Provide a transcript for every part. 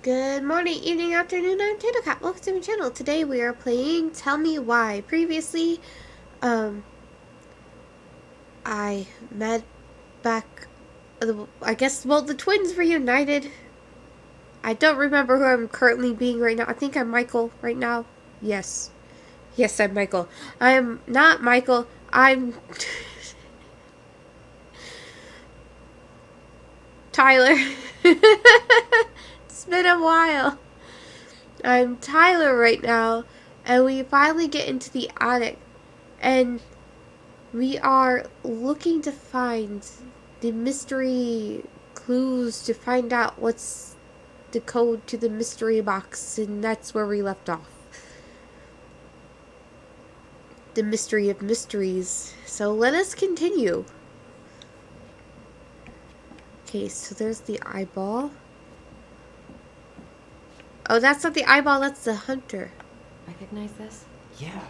Good morning, evening, afternoon, I'm Cat. Welcome to my channel. Today we are playing Tell Me Why. Previously, um, I met back, I guess, well, the twins reunited. I don't remember who I'm currently being right now. I think I'm Michael right now. Yes. Yes, I'm Michael. I am not Michael. I'm Tyler. It's been a while. I'm Tyler right now, and we finally get into the attic, and we are looking to find the mystery clues to find out what's the code to the mystery box, and that's where we left off. The mystery of mysteries. So let us continue. Okay, so there's the eyeball. Oh, that's not the eyeball, that's the hunter. Recognize this? Yeah,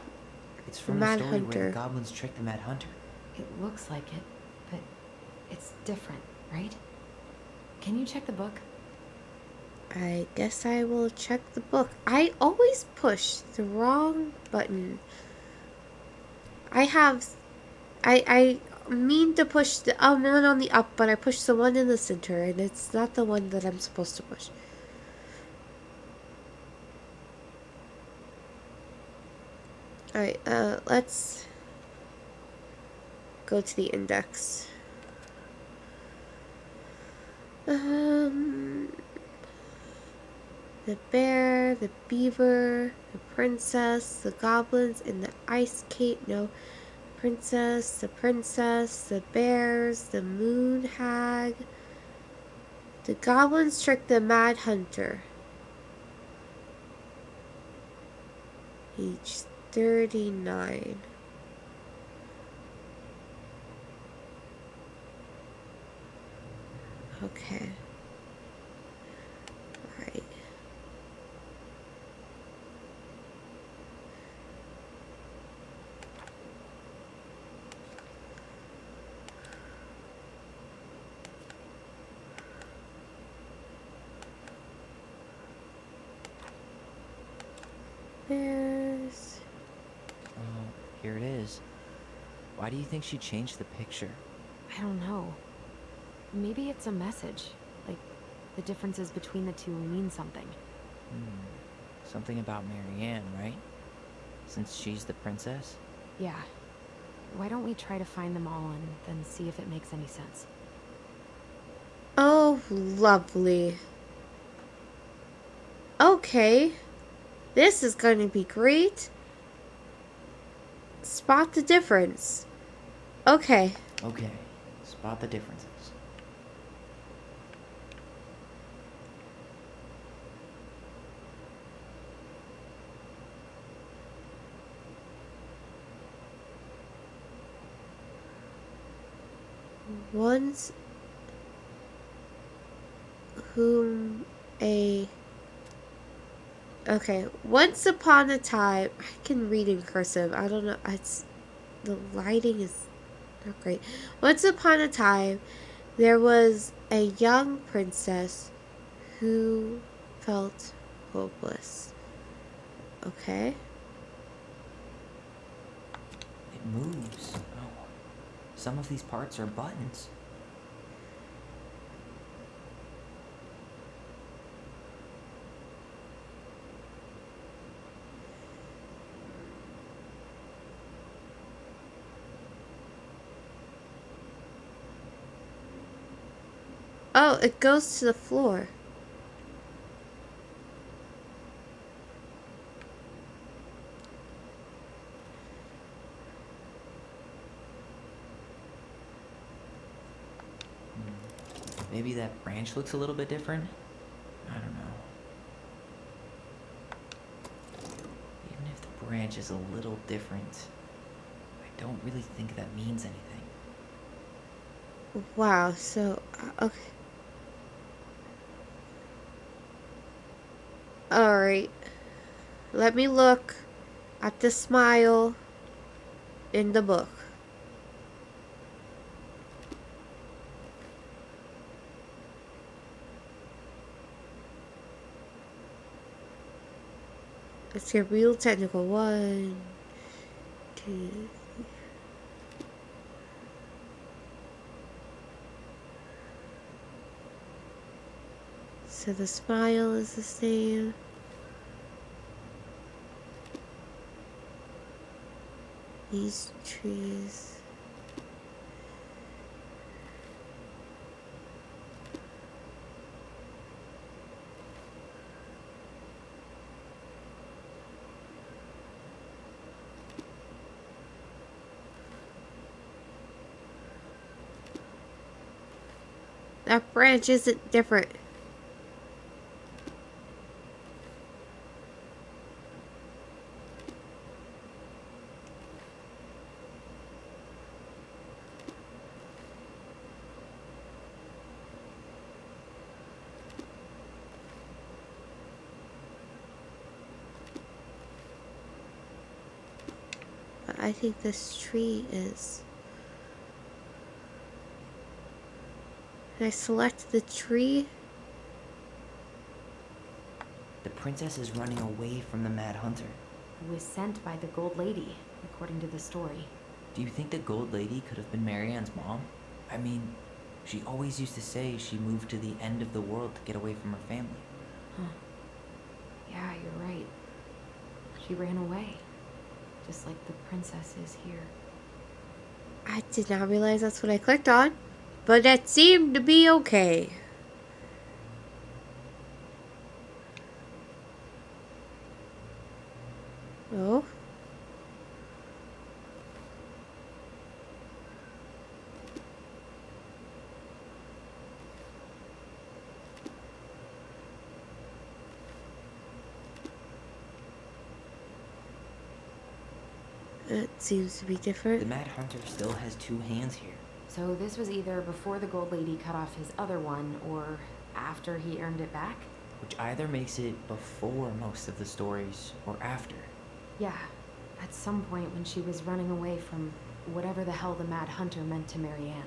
it's The from the Mad story where Hunter. the goblins tricked the Mad Hunter. It looks like it, but it's different, right? Can you check the book? I guess I will check the book. I always push the wrong button. I mean to push the one on the up, but I push the one in the center, and it's not the one that I'm supposed to push. Alright, let's go to the index. The bear, the beaver, the princess, the goblins, and the ice cape. No, the princess, the bears, the moon hag. The goblins tricked the Mad Hunter. Page 39. Okay. Alright. There's... Oh, here it is. Why do you think she changed the picture? I don't know. Maybe it's a message. Like, the differences between the two mean something. Something about Marianne, right? Since she's the princess? Yeah. Why don't we try to find them all and then see if it makes any sense? Oh, lovely. Okay. This is going to be great. Spot the difference. Okay. Okay, spot the differences. Once whom a... Okay. Once upon a time... I can read in cursive. I don't know. It's... The lighting is not great. Once upon a time, there was a young princess who felt hopeless. Okay. It moves. Oh, some of these parts are buttons. Oh, it goes to the floor. Maybe that branch looks a little bit different? I don't know. Even if the branch is a little different, I don't really think that means anything. Wow, so... Okay. Alright. Let me look at the smile in the book. Let's get real technical. 1, 2. So the smile is the same. These trees. That branch isn't different. But I think this tree is... Can I select the tree? The princess is running away from the Mad Hunter. Who was sent by the Gold Lady, according to the story. Do you think the Gold Lady could have been Marianne's mom? I mean, she always used to say she moved to the end of the world to get away from her family. Huh. Yeah, you're right. She ran away. Just like the princess is here. I did not realize that's what I clicked on. But that seemed to be okay. Oh. It seems to be The different. Mad Hunter still has 2 hands here. So this was either before the Gold Lady cut off his other one, or after he earned it back? Which either makes it before most of the stories, or after. Yeah, at some point when she was running away from whatever the hell the Mad Hunter meant to Marianne.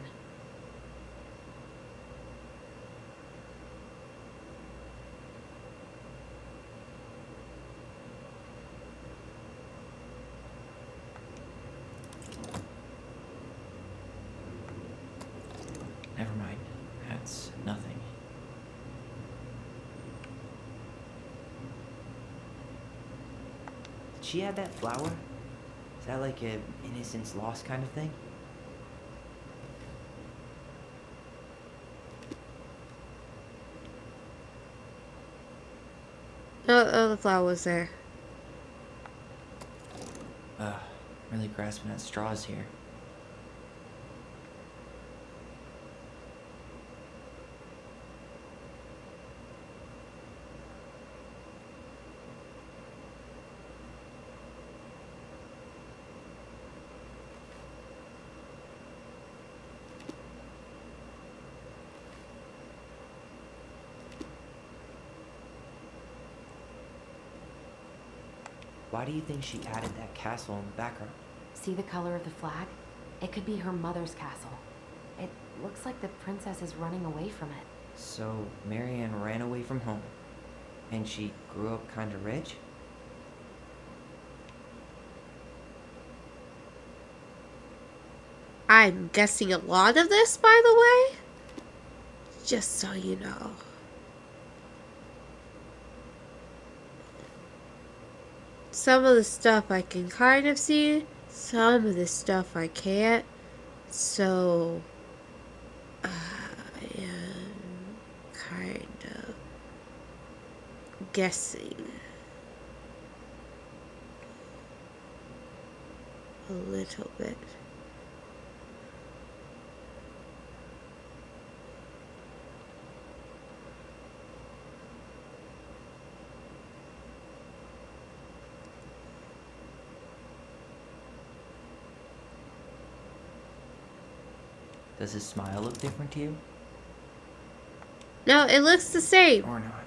Never mind. That's nothing. Did she have that flower? Is that like a innocence lost kind of thing? Oh, the flower was there. Really grasping at straws here. Why do you think she added that castle in the background? See the color of the flag? It could be her mother's castle. It looks like the princess is running away from it. So, Marianne ran away from home. And she grew up kinda rich? I'm guessing a lot of this, by the way. Just so you know. Some of the stuff I can kind of see. Some of the stuff I can't. So... I am kind of guessing a little bit. Does his smile look different to you? No, it looks the same. Or not?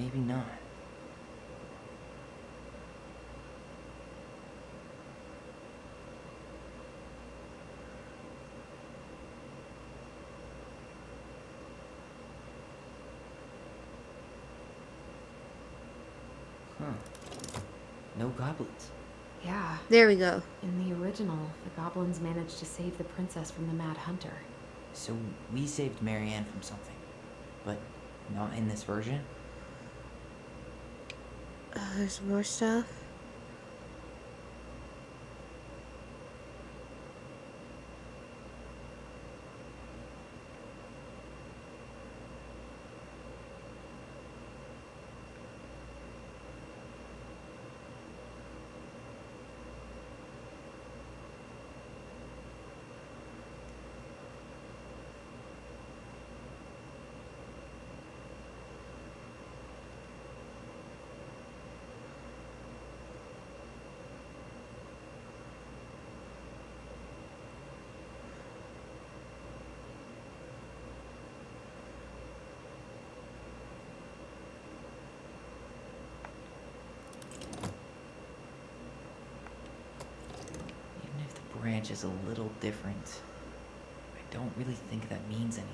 maybe not. Huh. No goblins. Yeah. There we go. In the original, the goblins managed to save the princess from the Mad Hunter. So we saved Marianne from something, but not in this version? There's more stuff. Even if the branch is a little different, I don't really think that means anything.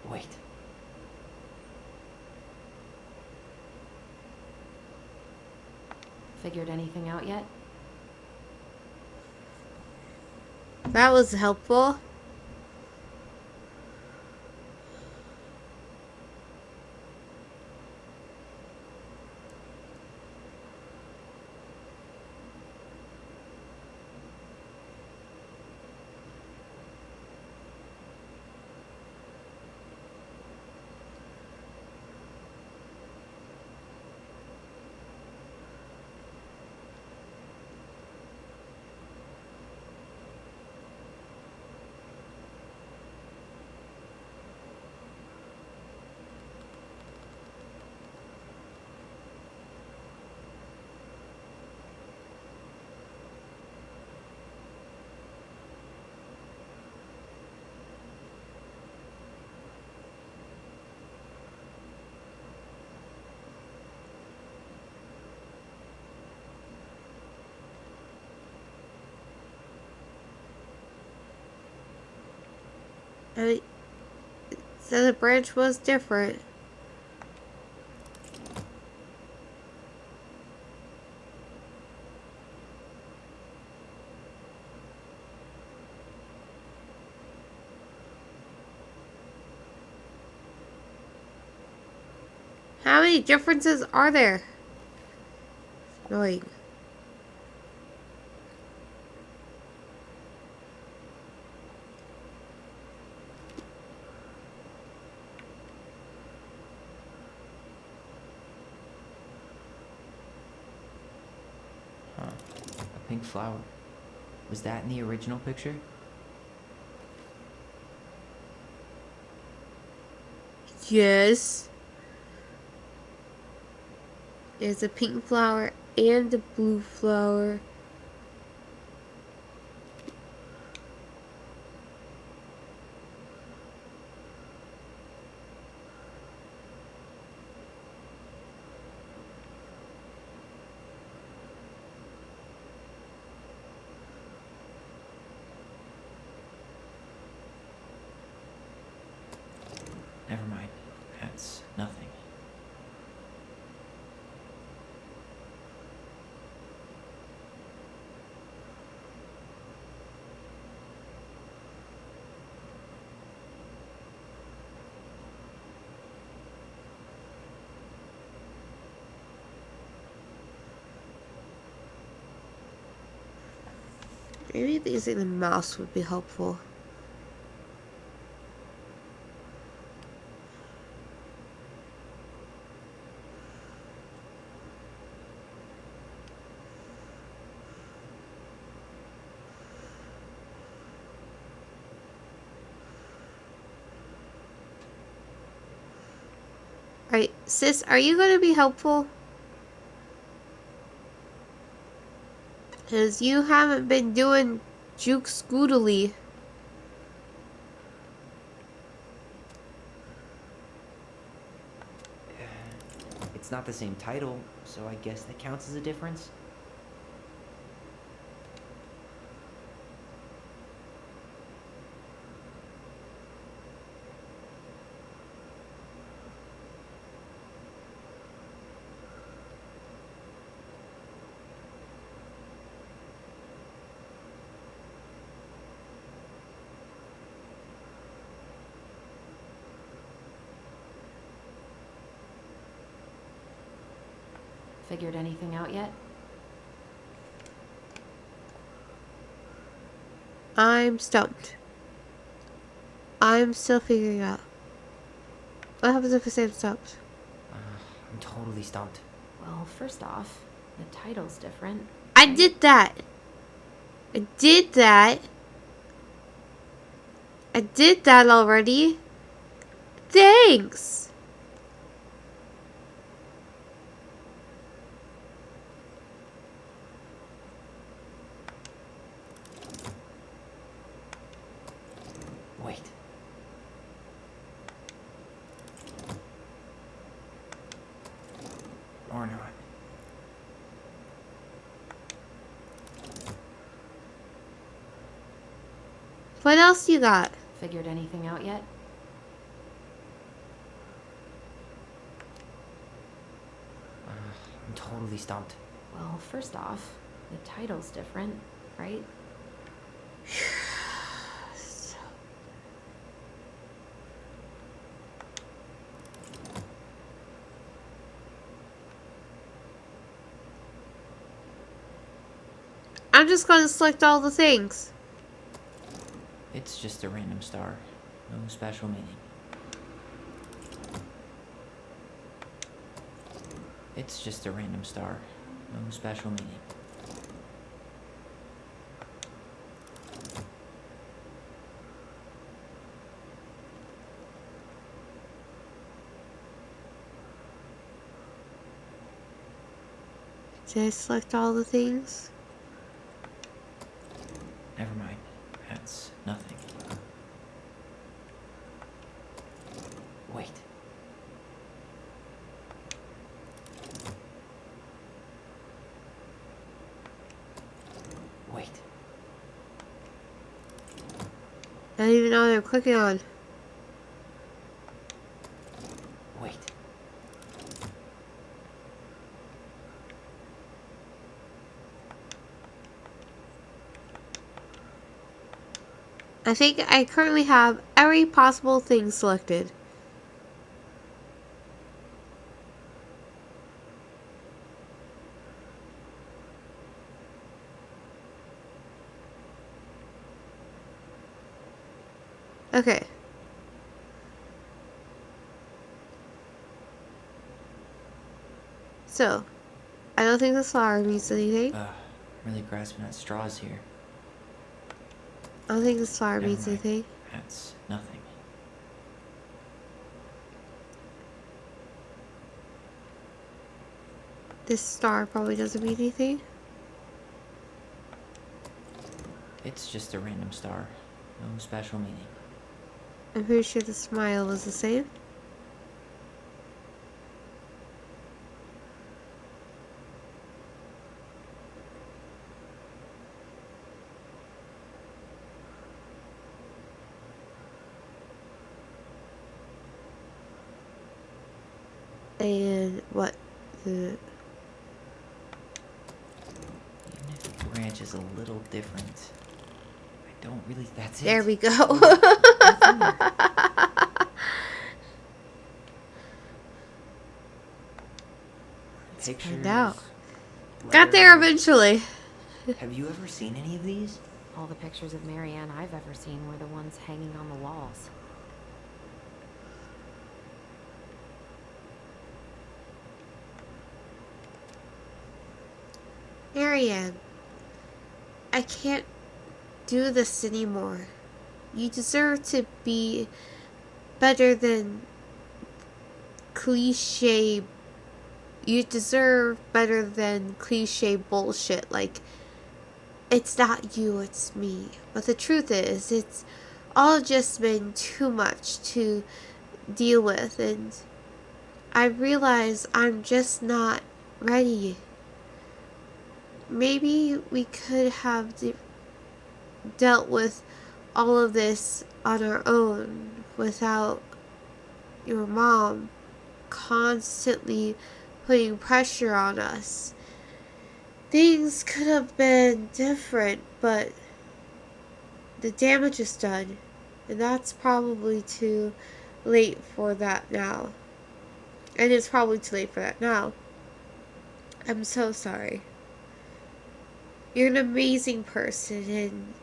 Wait. Figured anything out yet? That was helpful. I mean, so the branch was different. How many differences are there? Annoying. Huh. A pink flower. Was that in the original picture? Yes. There's a pink flower and a blue flower. Never mind. That's nothing. Maybe using the mouse would be helpful. Alright, sis, are you going to be helpful? Because you haven't been doing juke scootily. It's not the same title, so I guess that counts as a difference. Figured anything out yet? I'm stumped. I'm still figuring out. What happens if I say I'm stumped? I'm totally stumped. Well, first off, the title's different. I right? did that. I did that. I did that already. Thanks. Wait. Or not. What else you got? Figured anything out yet? I'm totally stumped. Well, first off, the title's different, right? I'm just gonna select all the things. It's just a random star. No special meaning. It's just a random star. No special meaning. Did I select all the things? Never mind. That's nothing. Wait. Wait. I don't even know what I'm clicking on. Wait. I think I currently have every possible thing selected. Okay. So, I don't think this flower means anything. I'm really grasping at straws here. I don't think this flower Never means mind. anything. That's nothing. This star probably doesn't mean anything. It's just a random star. No special meaning. I'm pretty sure the smile was the same. And what the... Even if the branch is a little different, I don't really. That's it. There we go. Let's find out. Got there letters. eventually. Have you ever seen any of these? All the pictures of Marianne I've ever seen were the ones hanging on the walls. Marianne, I can't do this anymore. You deserve to be better than cliche. You deserve better than cliche bullshit. Like, it's not you, it's me. But the truth is, it's all just been too much to deal with, and I realize I'm just not ready. Maybe we could have dealt with all of this on our own without your mom constantly putting pressure on us. Things could have been different, but the damage is done, and that's probably too late for that now. And it's probably too late for that now. I'm so sorry. You're an amazing person, and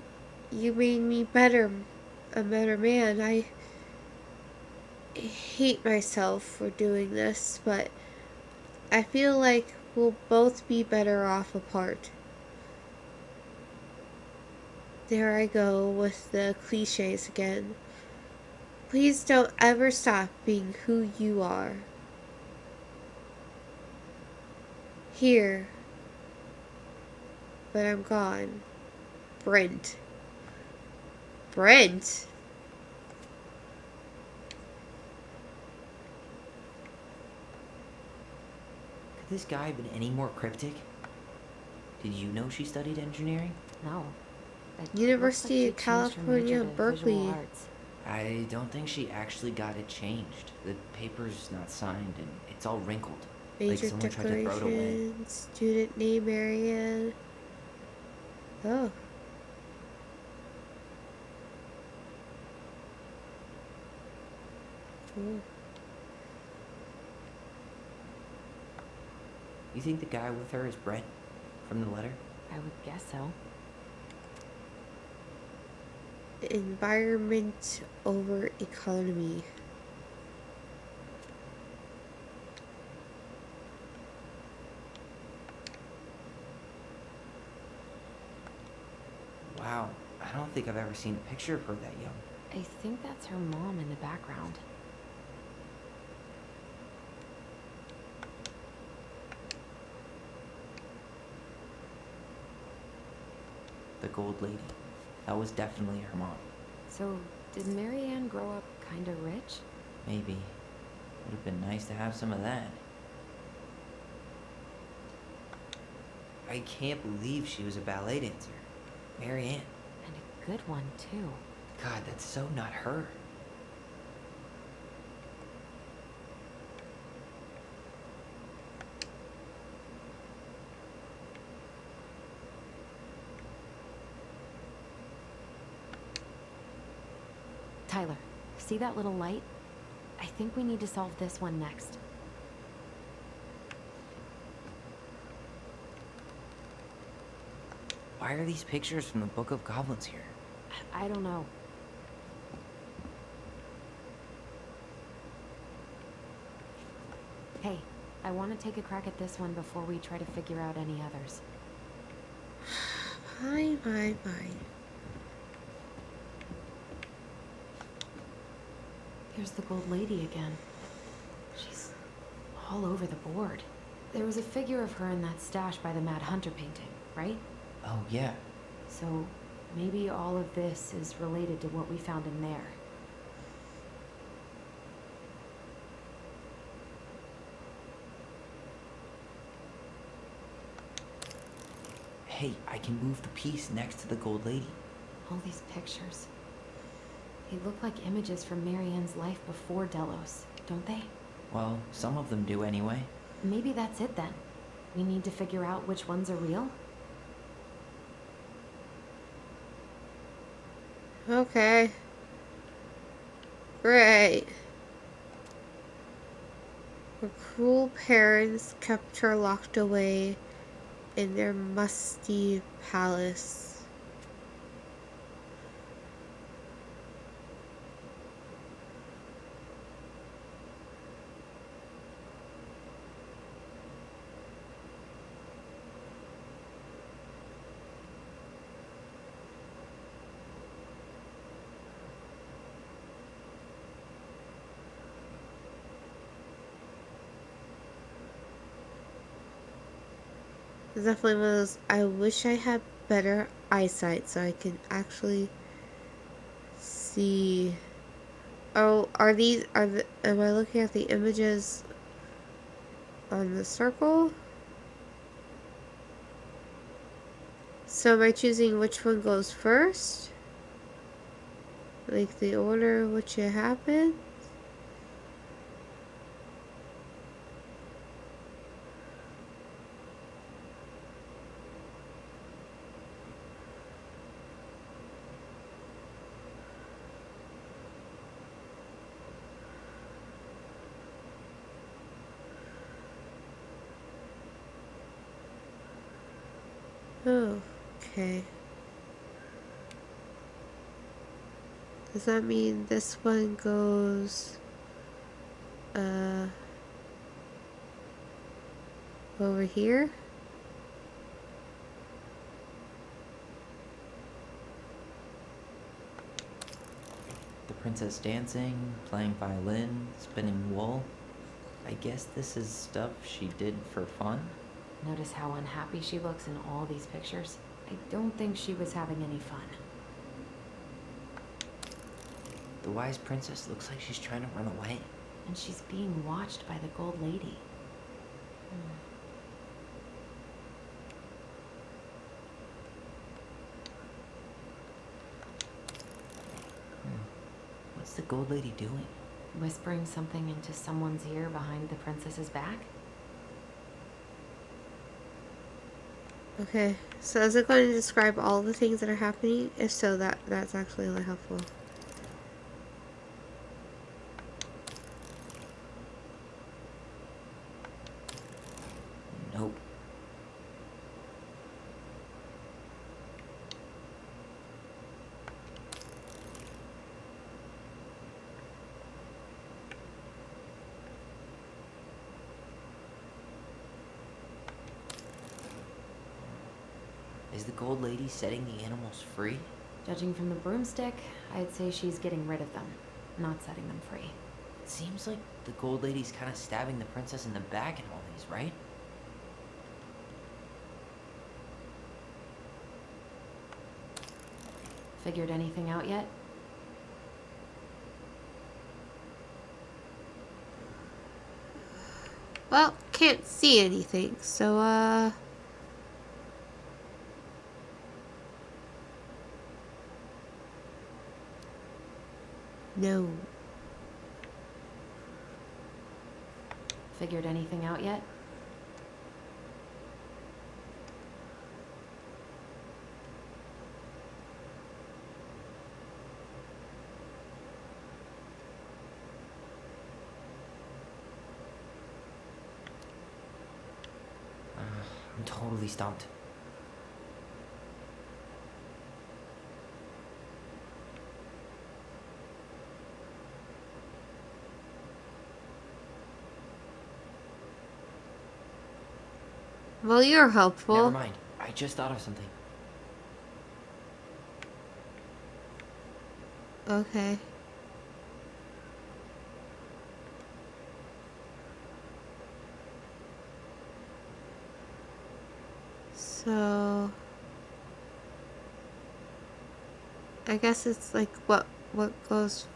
you made me a better man. I hate myself for doing this, but I feel like we'll both be better off apart. There I go with the cliches again. Please don't ever stop being who you are. Here, but I'm gone. Brent. Brent? Could this guy have been any more cryptic? Did you know she studied engineering? No. It University of looks like she changed her major California, to visual Berkeley. arts. I don't think she actually got it changed. The paper's not signed and it's all wrinkled. Like Major someone tried to throw it away. declaration, student name area. Oh. Cool. You think the guy with her is Brent from the letter? I would guess so. Environment over economy. Wow, I don't think I've ever seen a picture of her that young. I think that's her mom in the background. The gold lady. That was definitely her mom. So, did Marianne grow up kinda rich? Maybe. Would have been nice to have some of that. I can't believe she was a ballet dancer. Marianne. And a good one, too. God, that's so not her. Tyler, see that little light? I think we need to solve this one next. Why are these pictures from the Book of Goblins here? I don't know. Hey, I want to take a crack at this one before we try to figure out any others. My. There's the gold lady again. She's all over the board. There was a figure of her in that stash by the Mad Hunter painting, right? Oh, yeah. So maybe all of this is related to what we found in there. Hey, I can move the piece next to the gold lady. All these pictures. They look like images from Marianne's life before Delos, don't they? Well, some of them do anyway. Maybe that's it then. We need to figure out which ones are real? Okay. Great. Her cruel parents kept her locked away in their musty palace. It's definitely one of those, I wish I had better eyesight so I can actually see. Oh, am I looking at the images on the circle. So am I choosing which one goes first? Like the order in which it happened? Oh, okay. Does that mean this one goes over here? The princess dancing, playing violin, spinning wool. I guess this is stuff she did for fun? Notice how unhappy she looks in all these pictures? I don't think she was having any fun. The wise princess looks like she's trying to run away. And she's being watched by the gold lady. What's the gold lady doing? Whispering something into someone's ear behind the princess's back? Okay, so is it going to describe all the things that are happening? If so, that's actually really helpful. Nope. Is the gold lady setting the animals free? Judging from the broomstick, I'd say she's getting rid of them, not setting them free. It seems like the gold lady's kind of stabbing the princess in the back in all these, right? Figured anything out yet? Well, can't see anything, so, no. Figured anything out yet? I'm totally stumped. Well, you're helpful. Never mind. I just thought of something. Okay. So I guess it's like what goes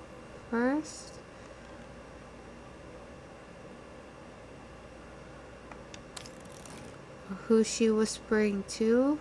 first? Who's she whispering to?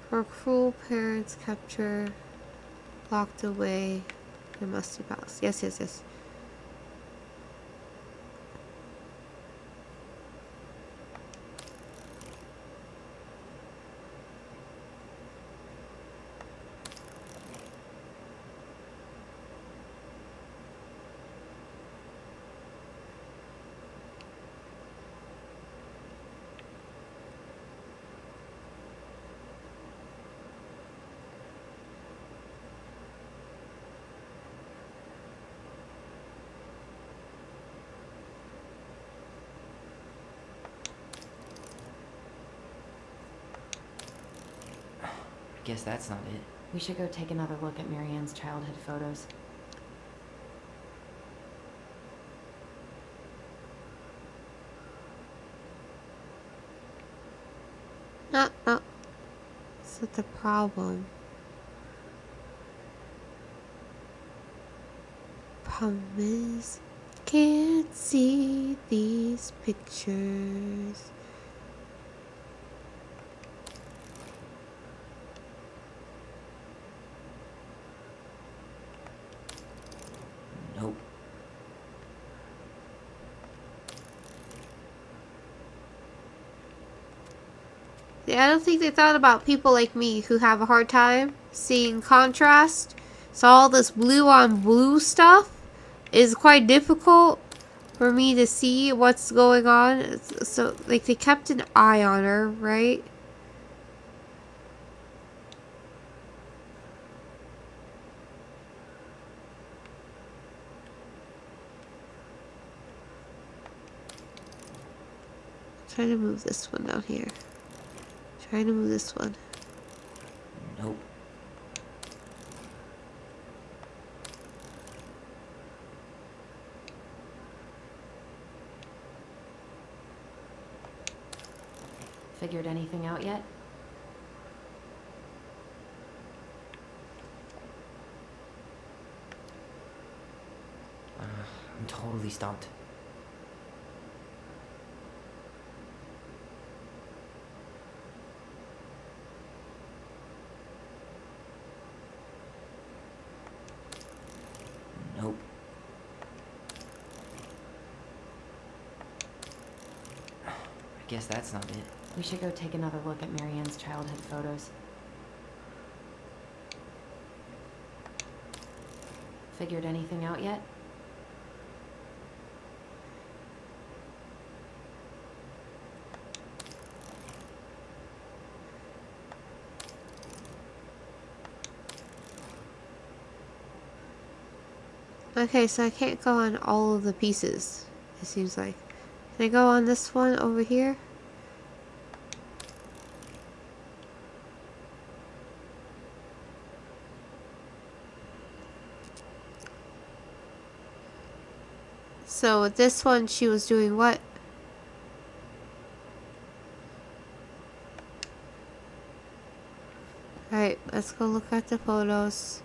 Her cruel parents kept her locked away in musty palace. Yes, yes, yes. guess that's not it. We should go take another look at Marianne's childhood photos. No, no. That's not the problem. Problem is, can't see these pictures. Nope. Yeah, I don't think they thought about people like me who have a hard time seeing contrast. So all this blue on blue stuff is quite difficult for me to see what's going on. So, like, they kept an eye on her, right? Trying to move this one down here. Trying to move this one. Nope. Figured anything out yet? I'm totally stumped. Nope. I guess that's not it. We should go take another look at Marianne's childhood photos. Figured anything out yet? Okay, so I can't go on all of the pieces, it seems like. Can I go on this one over here? So with this one, she was doing what? Alright, let's go look at the photos.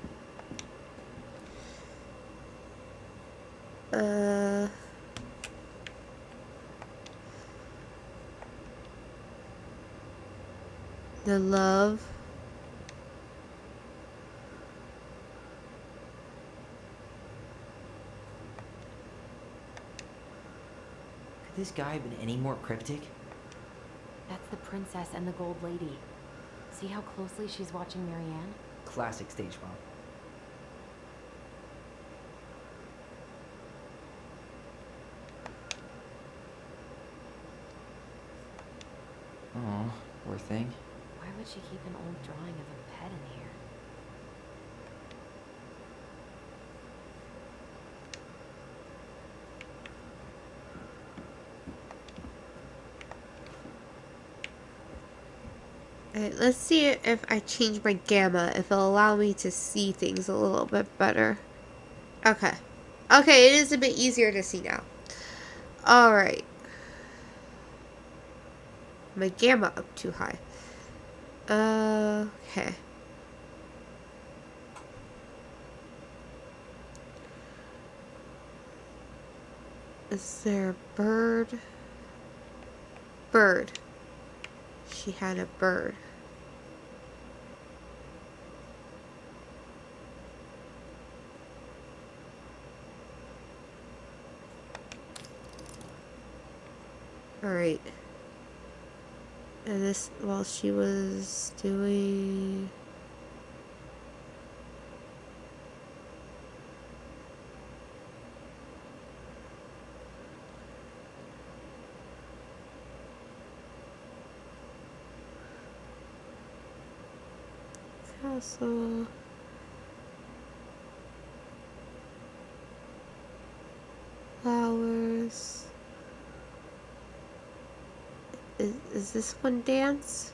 The love. Could this guy have been any more cryptic? That's the princess and the gold lady. See how closely she's watching Marianne? Classic stage mom. Oh, poor thing. Why would she keep an old drawing of a pet in here? Alright, let's see if I change my gamma, if it'll allow me to see things a little bit better. Okay. Okay, it is a bit easier to see now. Alright. My gamma up too high. Okay. Is there a bird? Bird. She had a bird. Alright. And this, while she was doing... Castle... Flowers... Is this one dance?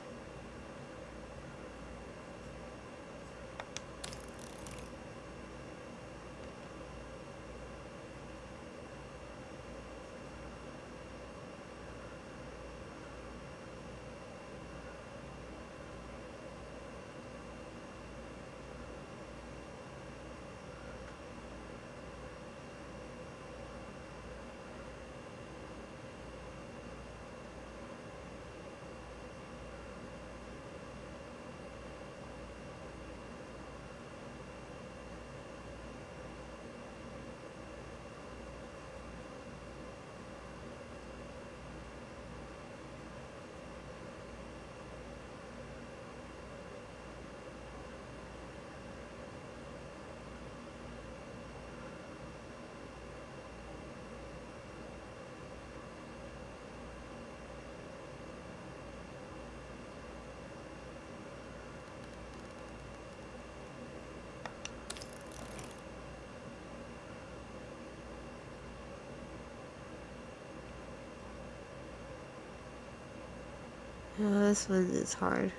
Oh, this one is hard.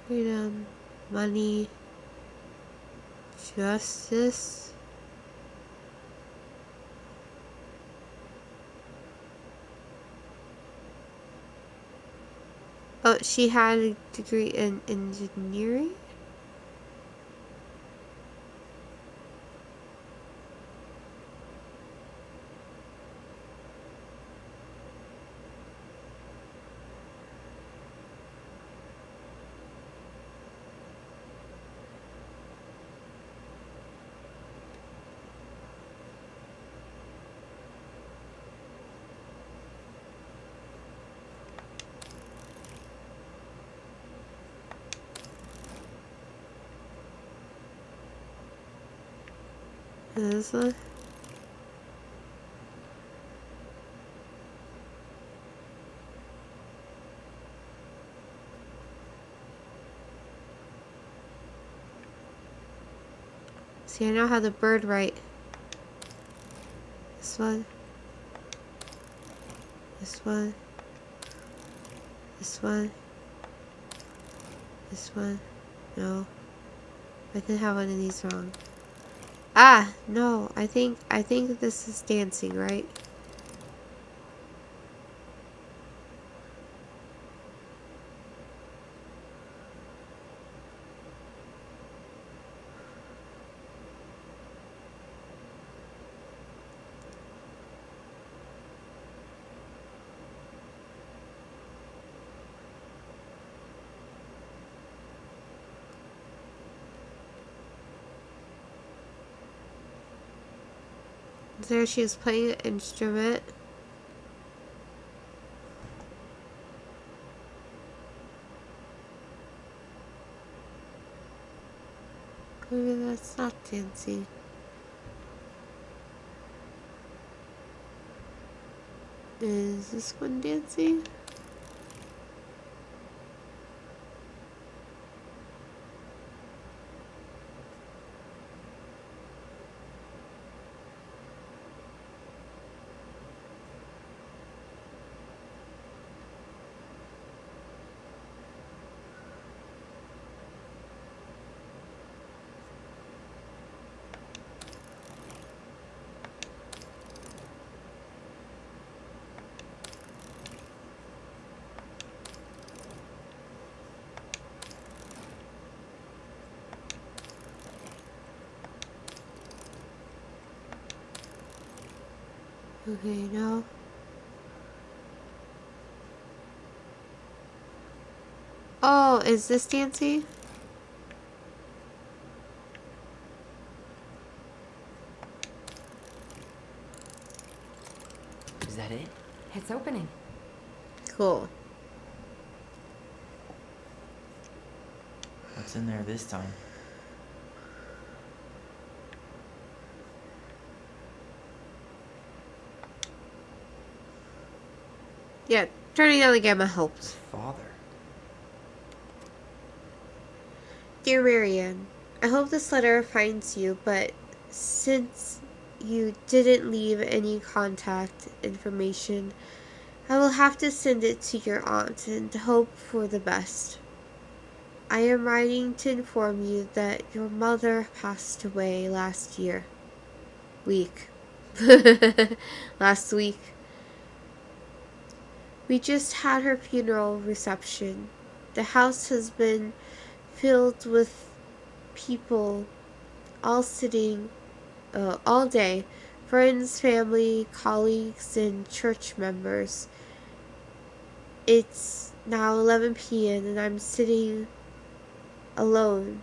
Freedom, money, justice. Oh, she had a degree in engineering? This one? See, I know how the bird write. This one. This one. This one. This one. No. I can have one of these wrong. Ah, no. I think this is dancing, right? There she is playing an instrument. Maybe that's not dancing. Is this one dancing? Okay, no. Oh, is this dancing? Is that it? It's opening. Cool. What's in there this time? Yeah, turning on the gamma helped. Father. Dear Marianne, I hope this letter finds you, but since you didn't leave any contact information, I will have to send it to your aunt and hope for the best. I am writing to inform you that your mother passed away last week. Last week. We just had her funeral reception. The house has been filled with people all sitting all day. Friends, family, colleagues, and church members. It's now 11 p.m. and I'm sitting alone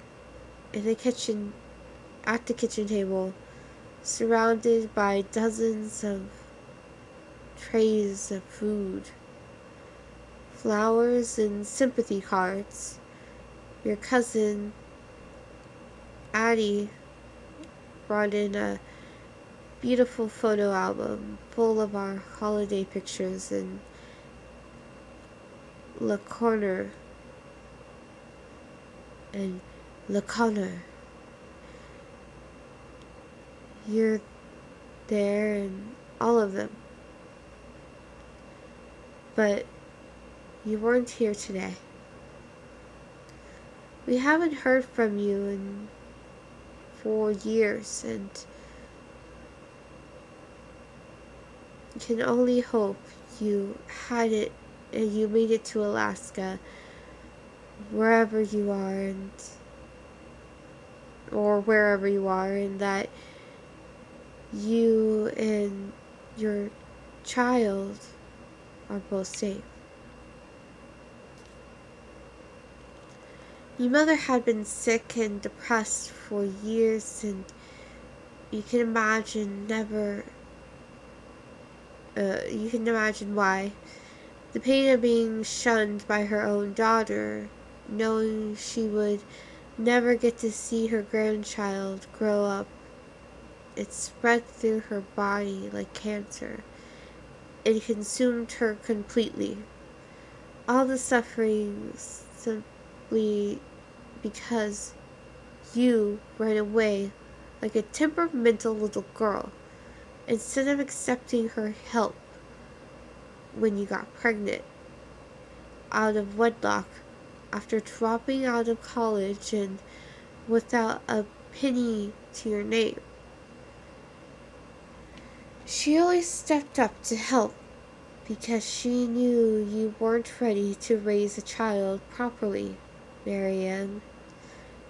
in the kitchen, at the kitchen table, surrounded by dozens of trays of food, flowers, and sympathy cards. Your cousin, Addie, brought in a beautiful photo album full of our holiday pictures and Le Corner and Le Connor. You're there and all of them. But you weren't here today. We haven't heard from you in 4 years, and you can only hope you had it and you made it to Alaska, wherever you are, and or wherever you are, and that you and your child are both safe. Your mother had been sick and depressed for years, and you can imagine you can imagine why. The pain of being shunned by her own daughter, knowing she would never get to see her grandchild grow up. It spread through her body like cancer. It consumed her completely. All the suffering simply because you ran away like a temperamental little girl instead of accepting her help when you got pregnant out of wedlock after dropping out of college and without a penny to your name. She always stepped up to help because she knew you weren't ready to raise a child properly, Marianne.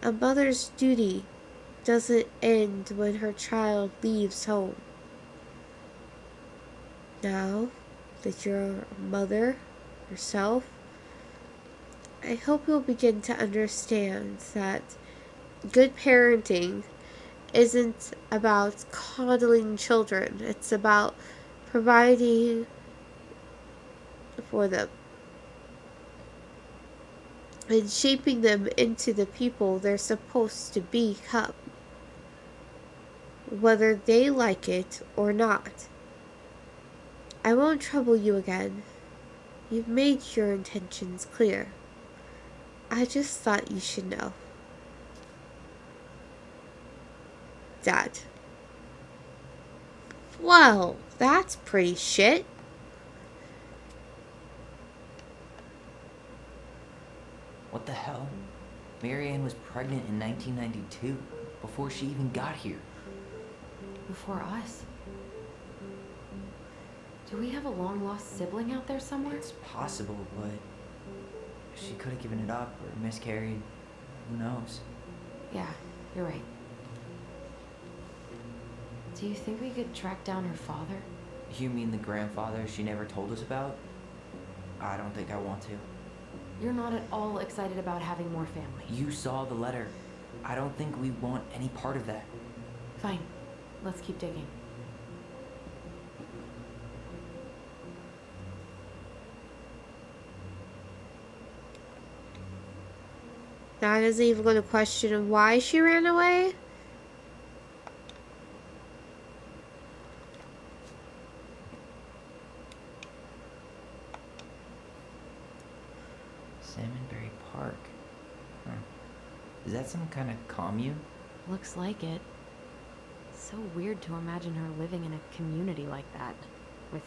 A mother's duty doesn't end when her child leaves home. Now that you're a mother yourself, I hope you'll begin to understand that good parenting isn't about coddling children. It's about providing for them and shaping them into the people they're supposed to become, whether they like it or not. I won't trouble you again. You've made your intentions clear. I just thought you should know. Dad. Well, that's pretty shit. What the hell? Marianne was pregnant in 1992, before she even got here. Before us. Do we have a long-lost sibling out there somewhere? It's possible, but she could have given it up or miscarried. Who knows? Yeah, you're right. Do you think we could track down her father? You mean the grandfather she never told us about? I don't think I want to. You're not at all excited about having more family. You saw the letter. I don't think we want any part of that. Fine. Let's keep digging. That isn't even going to question why she ran away. Salmonberry Park. Huh. Is that some kind of commune? Looks like it. So weird to imagine her living in a community like that. With,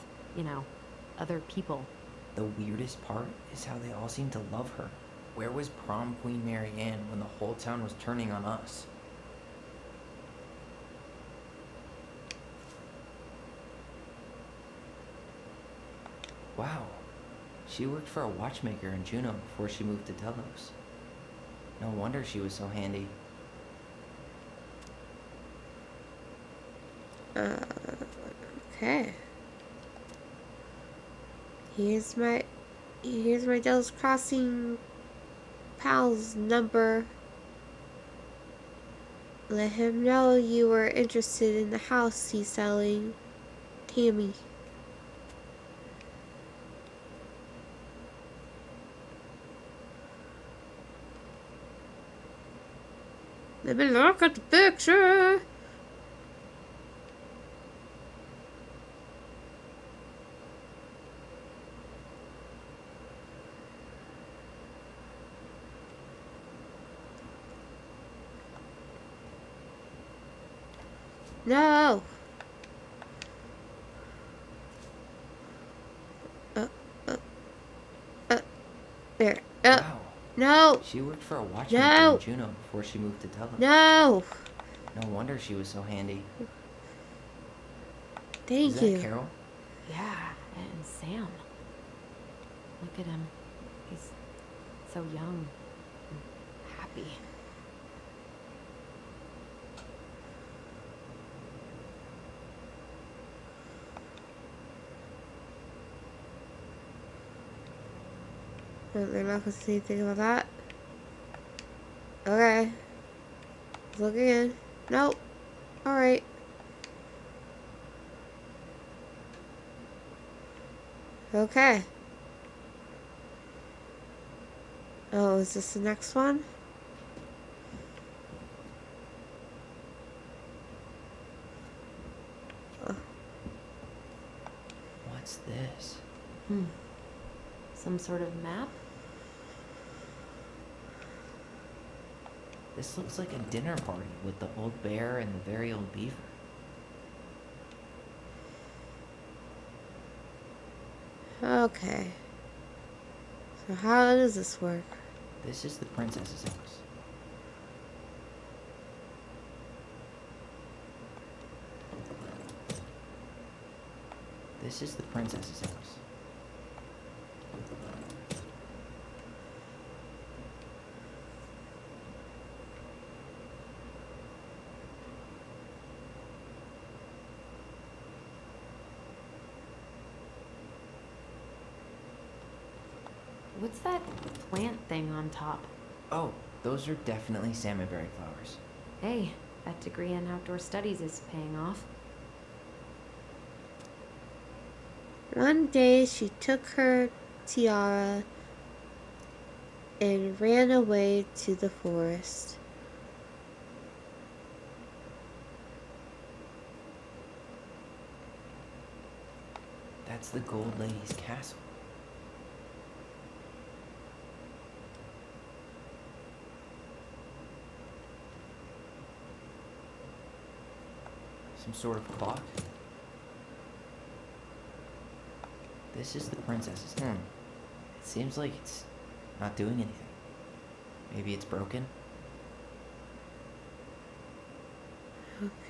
other people. The weirdest part is how they all seem to love her. Where was prom queen Marianne when the whole town was turning on us? Wow. She worked for a watchmaker in Juneau before she moved to Delos. No wonder she was so handy. Okay. Here's my Delos Crossing pal's number. Let him know you were interested in the house he's selling. Tammy. Let me look at the picture. No. Uh, uh, uh, there. Wow. No. She worked for a watchmaker in No. Juneau before she moved to Telos. No. No wonder she was so handy. Is Thank that you. Carol? Yeah, and Sam. Look at him. He's so young and happy. No, they're not going to say anything about that. Okay. Let's look again. Nope. Alright. Okay. Oh, is this the next one? Oh. What's this? Some sort of map? This looks like a dinner party with the old bear and the very old beaver. Okay. So how does this work? This is the princess's house. This is the princess's house. What's that plant thing on top? Oh, those are definitely salmonberry flowers. Hey, that degree in outdoor studies is paying off. One day she took her tiara and ran away to the forest. That's the Gold Lady's castle. Some sort of clock? This is the princess's house. It seems like it's not doing anything. Maybe it's broken?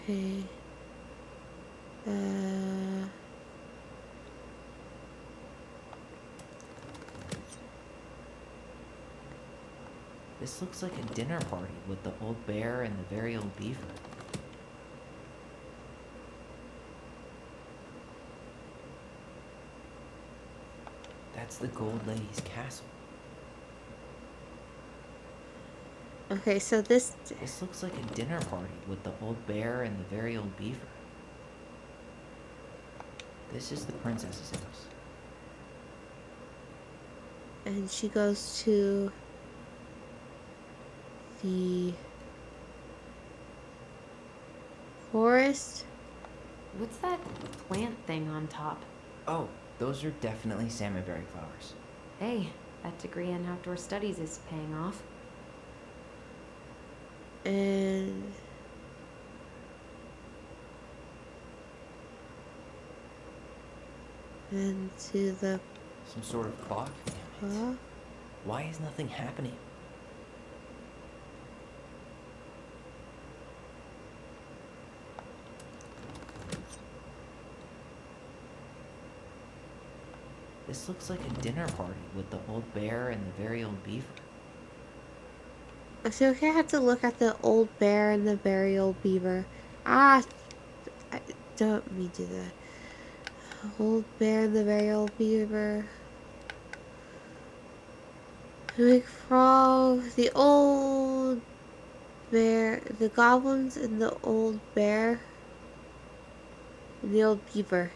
Okay. This looks like a dinner party with the old bear and the very old beaver. That's the Gold Lady's castle. Okay, so this... This looks like a dinner party with the old bear and the very old beaver. This is the princess's house. And she goes to the forest. What's that plant thing on top? Oh, those are definitely salmonberry flowers. Hey, that degree in outdoor studies is paying off. And to the Some sort of clock? Damn it. Why is nothing happening? This looks like a dinner party with the old bear and the very old beaver. I feel like I have to look at the old bear and the very old beaver. I don't mean to do that. Old bear and the very old beaver. Big frog, the old bear, the goblins and the old bear, and the old beaver.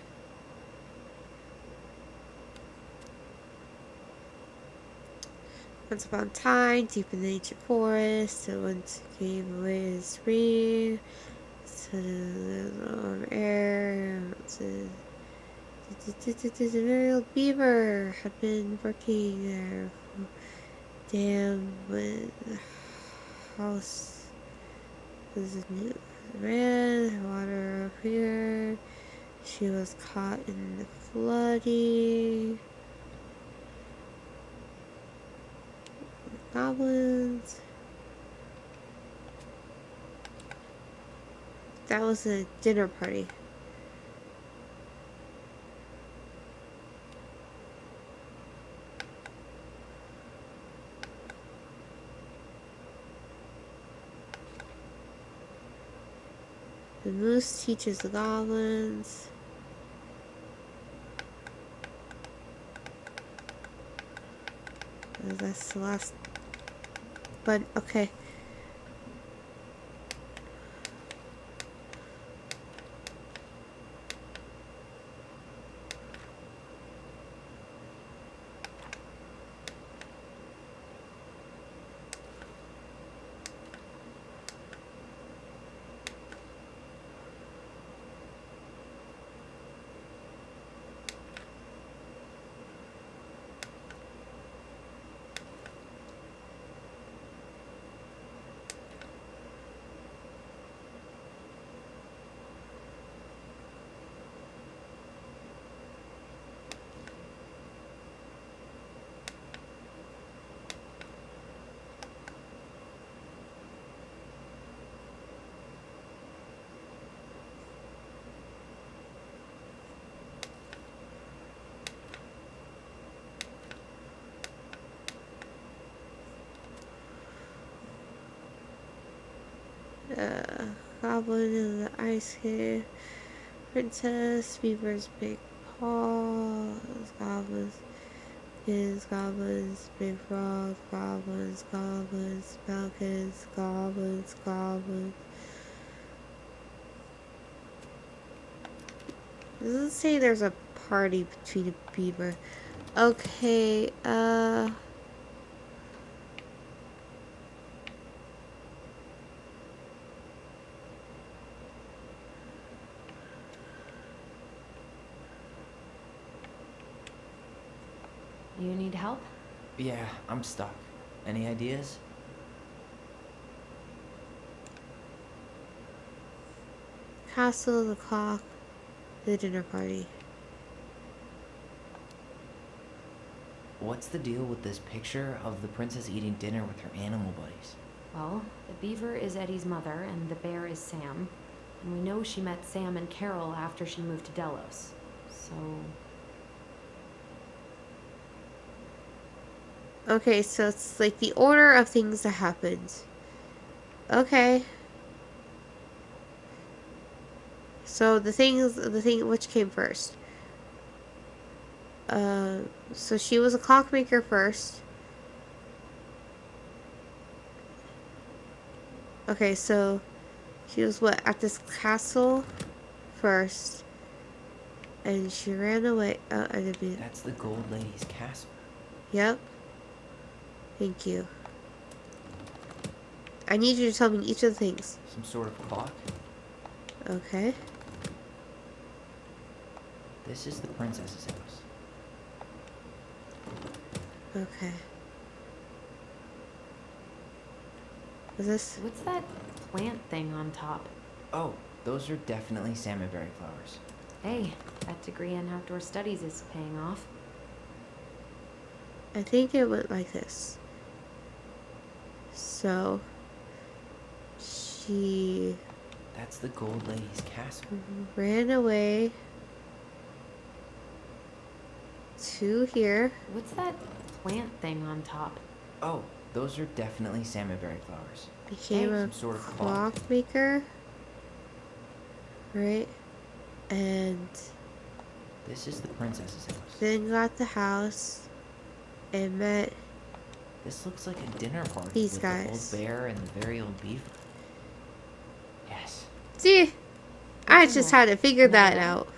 Once upon a time, deep in the ancient forest, the once came away his ring. So the air. The very old beaver had been working there. Damn, when the house This is new. Red, water appeared. She was caught in the flooding. Goblins. That was a dinner party. The moose teaches the goblins. That's the last. But okay. Goblin in the ice cave. Princess, Beaver's big paws. Goblins. Kids, goblins, big frogs, goblins, goblins, falcons, goblins, goblins. It doesn't say there's a party between a beaver. Okay, You need help? Yeah, I'm stuck. Any ideas? castle, the clock, the dinner party. What's the deal with this picture of the princess eating dinner with her animal buddies? Well, the beaver is Eddie's mother, and the bear is Sam. And we know she met Sam and Carol after she moved to Delos. So... Okay, so it's like the order of things that happened. Okay. So the thing which came first. So she was a clockmaker first. Okay, so she was what, at this castle first, and she ran away. Oh, I didn't mean. That's the Gold Lady's castle. Yep. Thank you. I need you to tell me each of the things. Some sort of clock. Okay. This is the princess's house. Okay. Is this? What's that plant thing on top? Oh, those are definitely salmonberry flowers. Hey, that degree in outdoor studies is paying off. I think it went like this. So, she That's the Gold Lady's castle. ran away to here. What's that plant thing on top? Oh, those are definitely salmonberry flowers. Became Hey, a some sort of clock. clockmaker. Right? And This is the princess's house. then got the house and met This looks like a dinner party these with guys. the old bear and the very old beaver. Yes. See, I What's in just there? had to figure that Another out.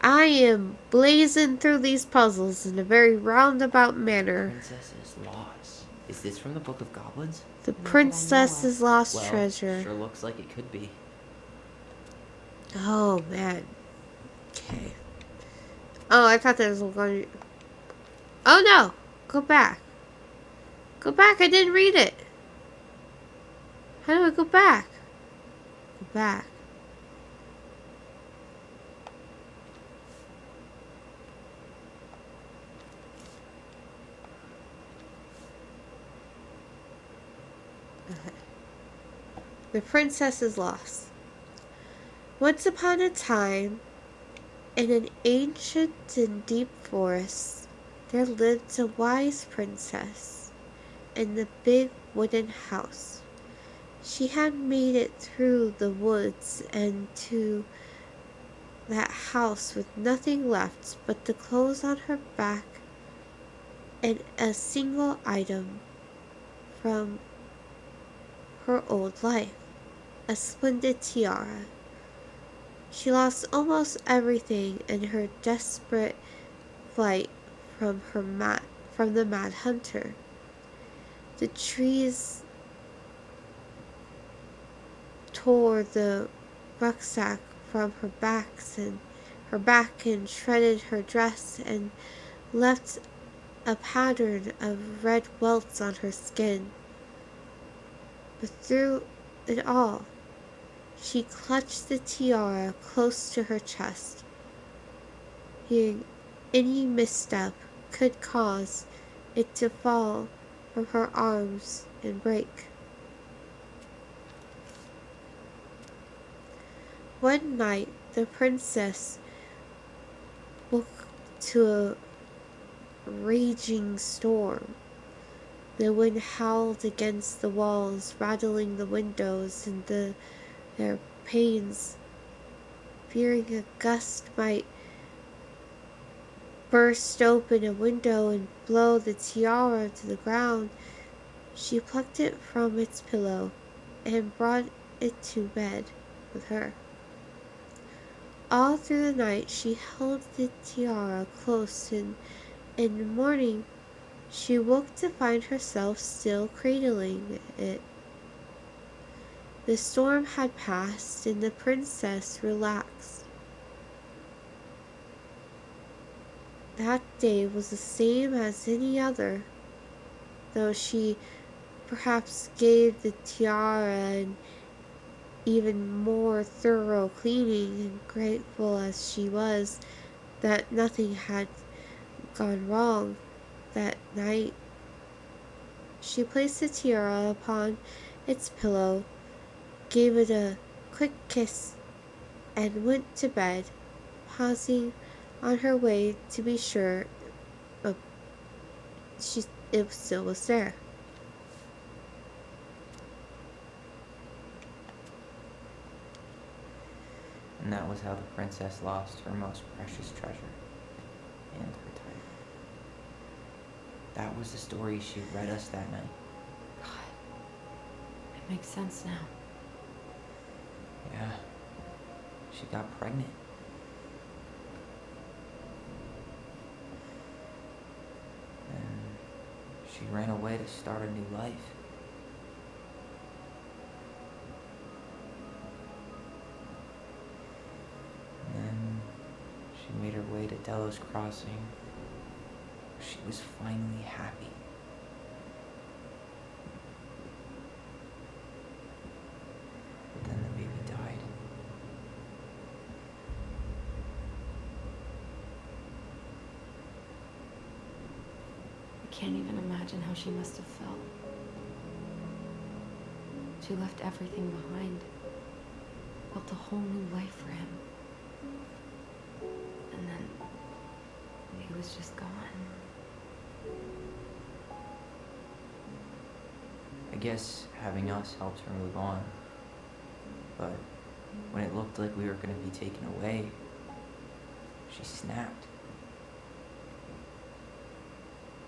I am blazing through these puzzles in a very roundabout manner. Princess's Lost. Is this from the Book of Goblins? The Not that I know princess's of. lost Well, treasure. sure looks like it could be. Oh man. Okay. Oh, I thought that was going. Oh no! Go back. Go back, I didn't read it. How do I go back? Go back. Okay. The princess is lost. Once upon a time, in an ancient and deep forest, there lived a wise princess in the big wooden house. She had made it through the woods and to that house with nothing left but the clothes on her back and a single item from her old life, a splendid tiara. She lost almost everything in her desperate flight from the mad hunter. The trees tore the rucksack from her back and shredded her dress and left a pattern of red welts on her skin. But through it all, she clutched the tiara close to her chest, fearing any misstep could cause it to fall from her arms and break. One night, the princess woke to a raging storm. The wind howled against the walls, rattling the windows and their panes. Fearing a gust might burst open a window and blow the tiara to the ground, she plucked it from its pillow and brought it to bed with her. All through the night she held the tiara close, and in the morning she woke to find herself still cradling it. The storm had passed, and the princess relaxed. That day was the same as any other, though she perhaps gave the tiara an even more thorough cleaning, and grateful as she was that nothing had gone wrong that night. She placed the tiara upon its pillow, gave it a quick kiss, and went to bed, pausing on her way to be sure uh, it still was there. And that was how the princess lost her most precious treasure and her title. That was the story she read us that night. God, it makes sense now. Yeah, she got pregnant. And she ran away to start a new life. And then she made her way to Delos Crossing. She was finally happy. But then the baby died. I can't even imagine how she must have felt. She left everything behind, built a whole new life for him. And then he was just gone. I guess having us helped her move on. But when it looked like we were going to be taken away, she snapped.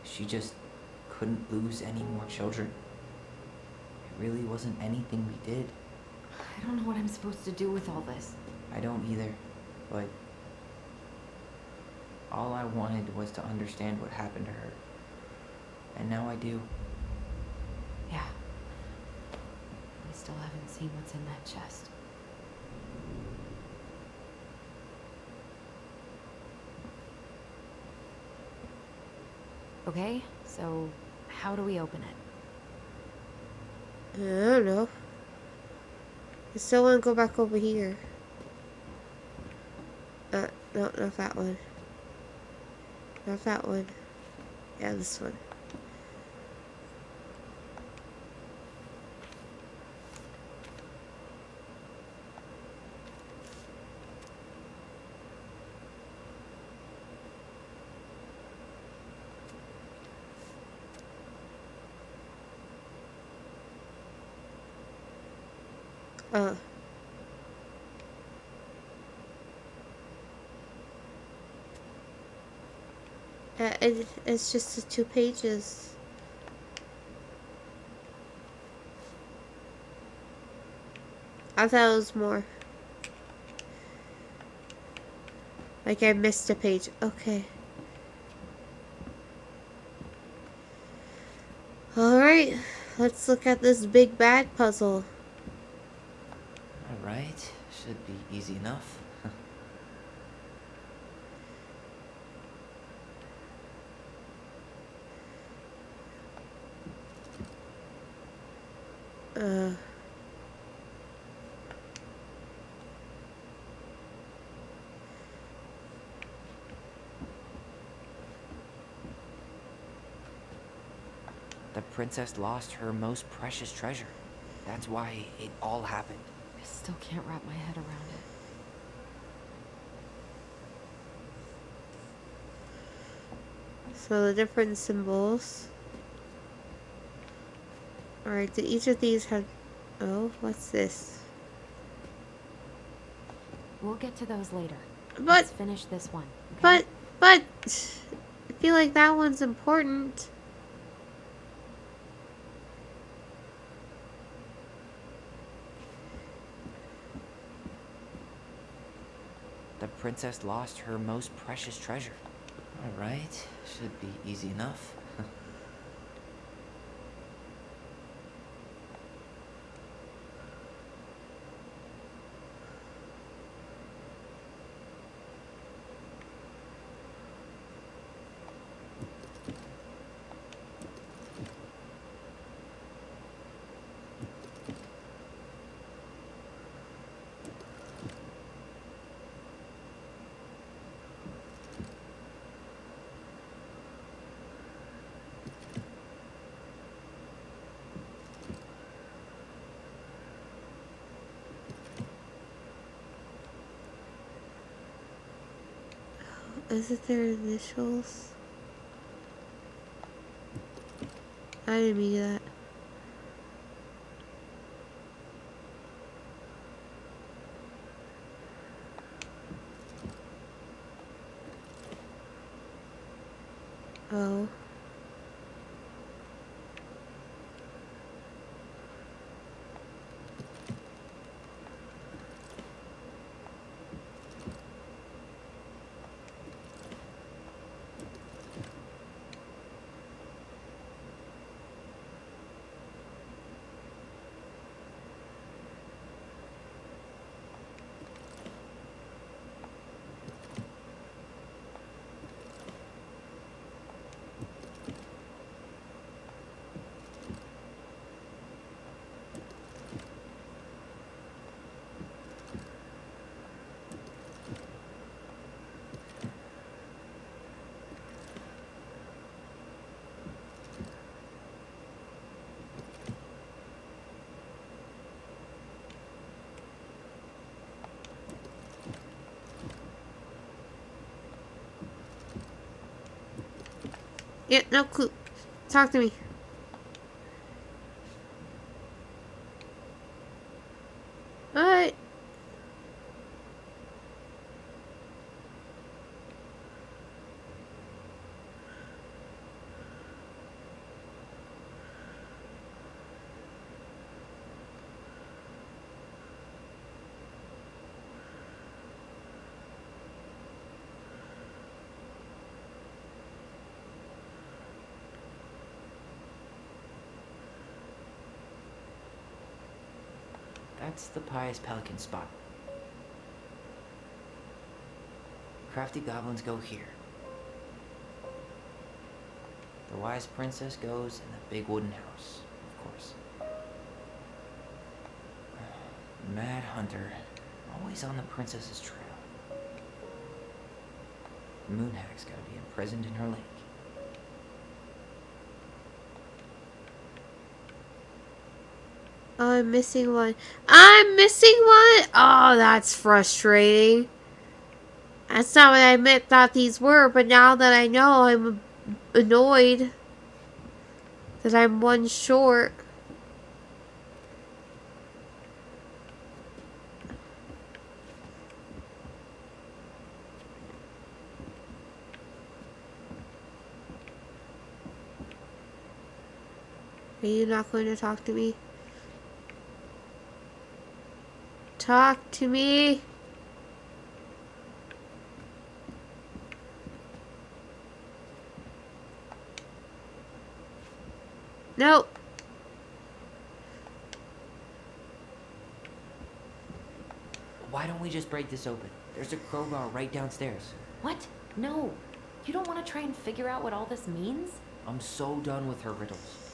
She just couldn't lose any more children. It really wasn't anything we did. I don't know what I'm supposed to do with all this. I don't either, but all I wanted was to understand what happened to her. And now I do. Yeah. We still haven't seen what's in that chest. Okay, so how do we open it? I don't know. I still want to go back over here. No, not that one. Not that one. Yeah, this one. Uh. It's just the 2 pages. I thought it was more. Like I missed a page. Okay. Alright. Let's look at this big bad puzzle. Alright, should be easy enough. Uh. The princess lost her most precious treasure. That's why it all happened. I still can't wrap my head around it. So the different symbols. Alright, did each of these have... Oh, what's this? We'll get to those later. But, Let's finish this one, okay? but... I feel like that one's important. The princess lost her most precious treasure. Alright, should be easy enough. Is it their initials? I didn't mean that. Oh. Yeah, no clue. Talk to me. What? That's the pious pelican spot. Crafty goblins go here. The wise princess goes in the big wooden house, of course. Mad Hunter, always on the princess's trail. Moonhag's gotta be imprisoned in her lake. Oh, I'm missing one. I'm missing one? Oh, that's frustrating. That's not what I thought these were, but now that I know, I'm annoyed that I'm one short. Are you not going to talk to me? Talk to me. Nope. Why don't we just break this open? There's a crowbar right downstairs. What? No. You don't want to try and figure out what all this means? I'm so done with her riddles.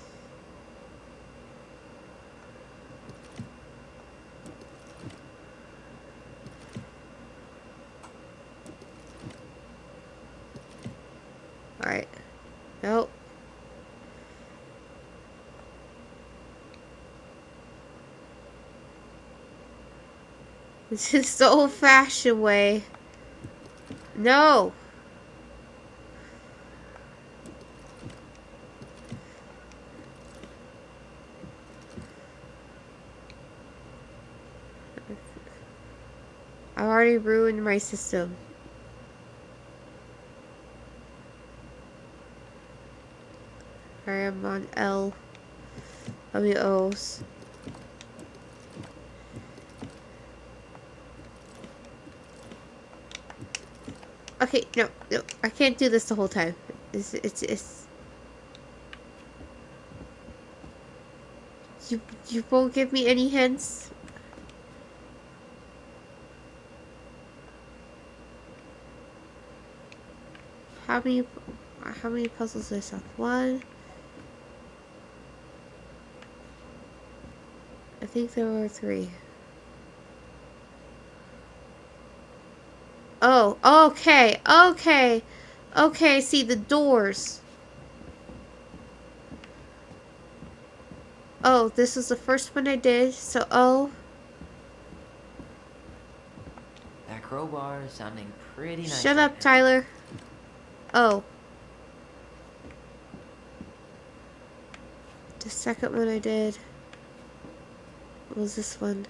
Alright. Nope. This is the old-fashioned way. No. I already ruined my system. I am on L. O's. Okay, no, I can't do this the whole time. It's. You won't give me any hints. How many puzzles do I have? One. I think there were 3. Oh, okay, see the doors. Oh, this is the first one I did, so That crowbar is sounding pretty nice. Shut right up, now. Tyler. Oh. The second one I did was this one.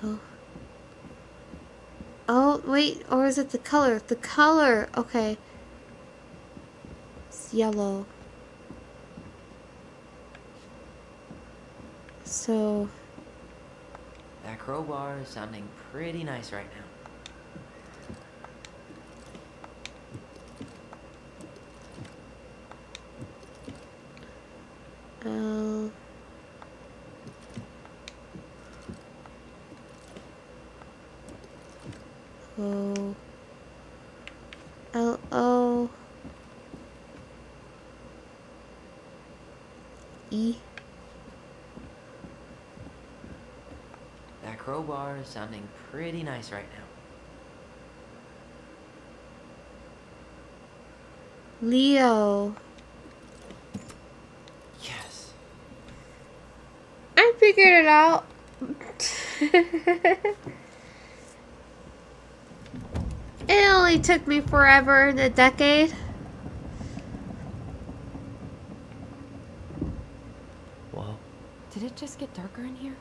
Oh. Oh, wait, or is it the color? The color! Okay. It's yellow. So... That crowbar is sounding pretty nice right now. L... O... L-O... E... That crowbar is sounding pretty nice right now. Leo... Yes. I figured it out. It only took me forever and a decade. Whoa. Did it just get darker in here?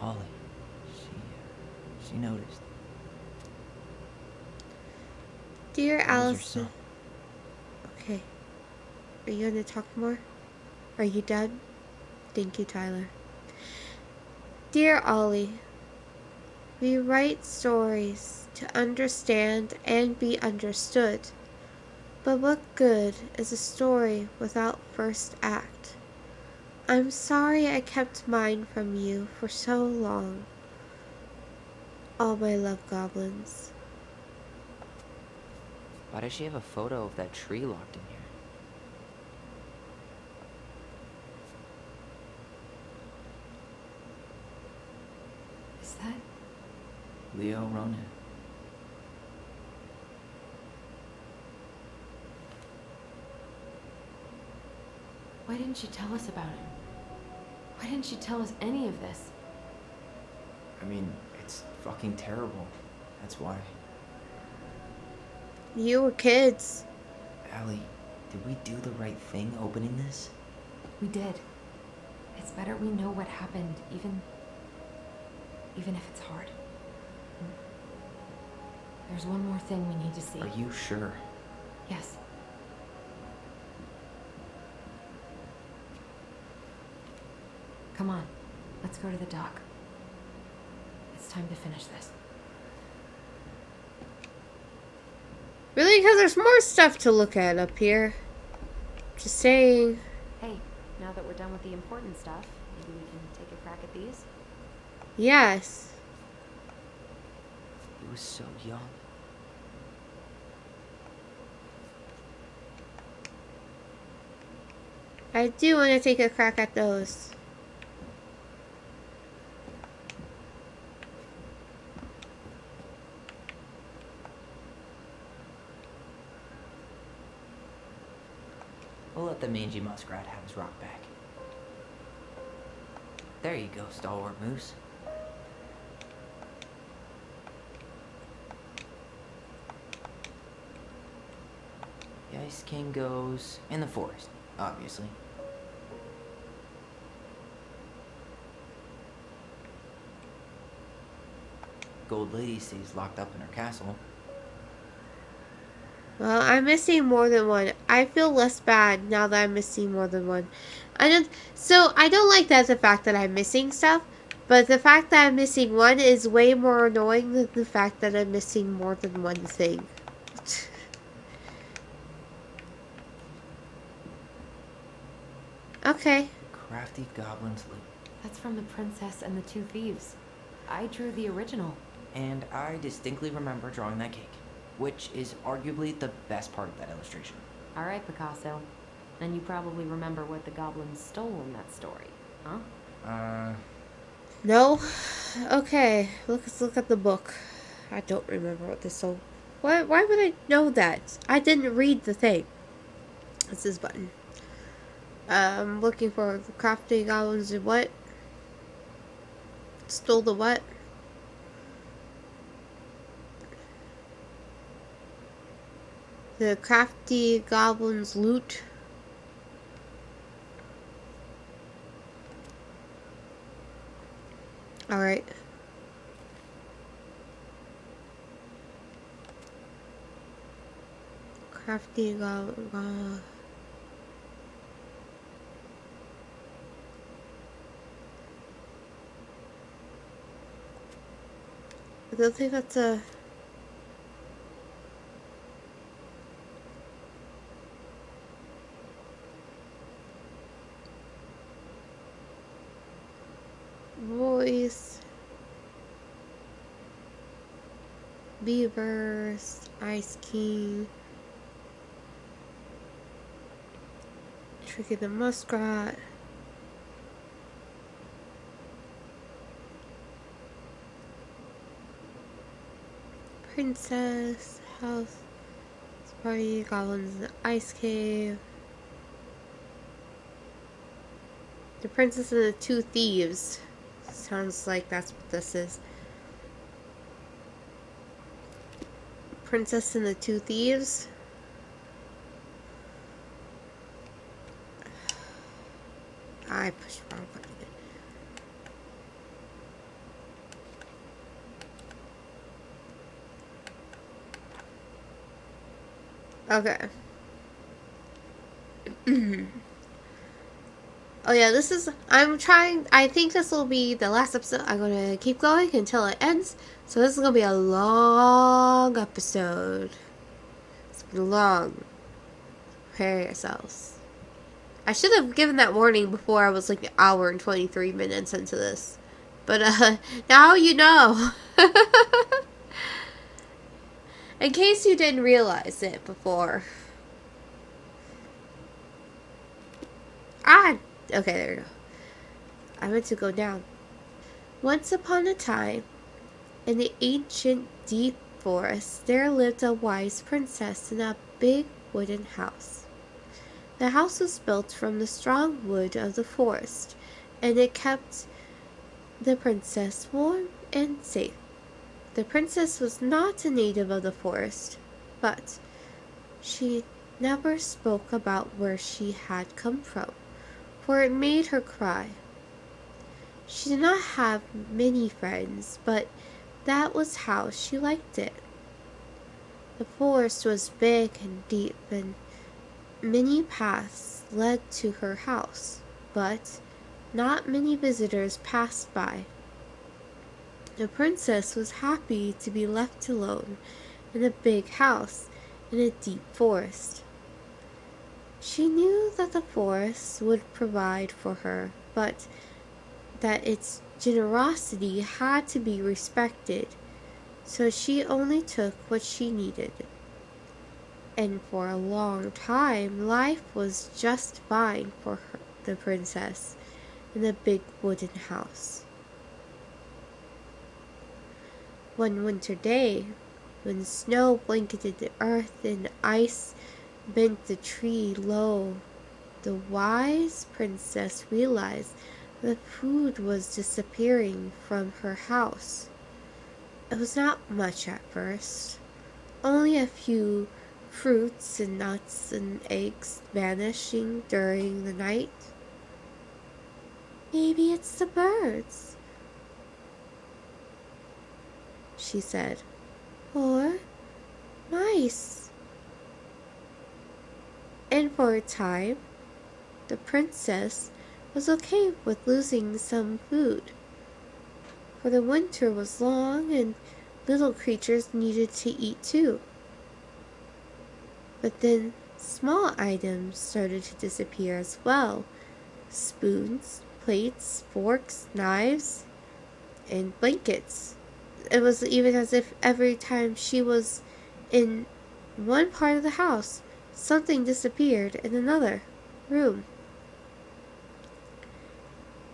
Ollie. She noticed. Dear That was your Allison. son. Okay. Are you gonna talk more? Are you done? Thank you, Tyler. Dear Ollie, We write stories to understand and be understood. But what good is a story without first act? I'm sorry I kept mine from you for so long. All my love, goblins. Why does she have a photo of that tree locked in here? Is that? Leo Ronan. Why didn't she tell us about him? Why didn't she tell us any of this? I mean, it's fucking terrible. That's why. You were kids. Allie, did we do the right thing opening this? We did. It's better we know what happened, even if it's hard. There's one more thing we need to see. Are you sure? Yes. Come on, let's go to the dock. It's time to finish this. Really? Because there's more stuff to look at up here. Just saying. Hey, now that we're done with the important stuff, maybe we can take a crack at these? Yes. He was so young. I do want to take a crack at those. We'll let the mangy muskrat have his rock back. There you go, stalwart moose. The Ice King goes in the forest, obviously. Gold Lady stays locked up in her castle. Well, I'm missing more than one. I feel less bad now that I'm missing more than one. I don't like that the fact that I'm missing stuff, but the fact that I'm missing one is way more annoying than the fact that I'm missing more than one thing. Okay. Crafty Goblin's Loot. That's from The Princess and the Two Thieves. I drew the original. And I distinctly remember drawing that cake, which is arguably the best part of that illustration. All right, Picasso. And you probably remember what the goblins stole in that story, huh? No? Okay. Let's look at the book. I don't remember what this sold. Why would I know that? I didn't read the thing. What's this button? Looking for the crafty goblins and what? Stole the what? The crafty goblins loot. Alright. Crafty goblin. I don't think that's a... voice. Beavers. Ice King. Tricky the Muskrat. Princess. House. Party. Goblins in the Ice Cave. The Princess and the Two Thieves. Sounds like that's what this is. Princess and the Two Thieves. I pushed the wrong button again. Okay. Oh yeah, I think this will be the last episode. I'm gonna keep going until it ends. So this is gonna be a long episode. It's gonna be long. Prepare yourselves. I should have given that warning before I was like an hour and 23 minutes into this. But now you know. In case you didn't realize it before. Ah! Okay, there we go. I meant to go down. Once upon a time, in the ancient deep forest, there lived a wise princess in a big wooden house. The house was built from the strong wood of the forest, and it kept the princess warm and safe. The princess was not a native of the forest, but she never spoke about where she had come from, for it made her cry. She did not have many friends, but that was how she liked it. The forest was big and deep, and many paths led to her house, but not many visitors passed by. The princess was happy to be left alone in a big house in a deep forest. She knew that the forest would provide for her, but that its generosity had to be respected, so she only took what she needed. And for a long time, life was just fine for the princess in the big wooden house. One winter day, when snow blanketed the earth and ice bent the tree low, the wise princess realized that food was disappearing from her house. It was not much at first, only a few fruits and nuts and eggs vanishing during the night. Maybe it's the birds, she said, or mice. And for a time, the princess was okay with losing some food, for the winter was long and little creatures needed to eat too. But then small items started to disappear as well. Spoons, plates, forks, knives, and blankets. It was even as if every time she was in one part of the house, something disappeared in another room.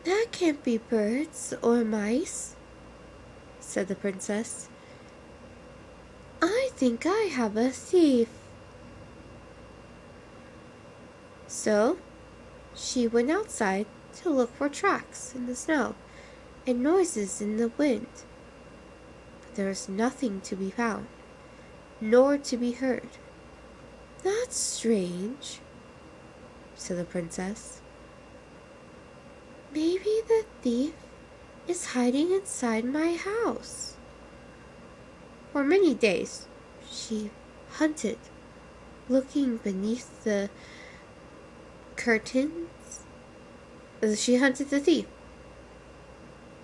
That can't be birds or mice, said the princess. I think I have a thief. So she went outside to look for tracks in the snow and noises in the wind. But there was nothing to be found, nor to be heard. That's strange, said the princess. Maybe the thief is hiding inside my house. For many days she hunted, looking beneath the curtains. She hunted the thief.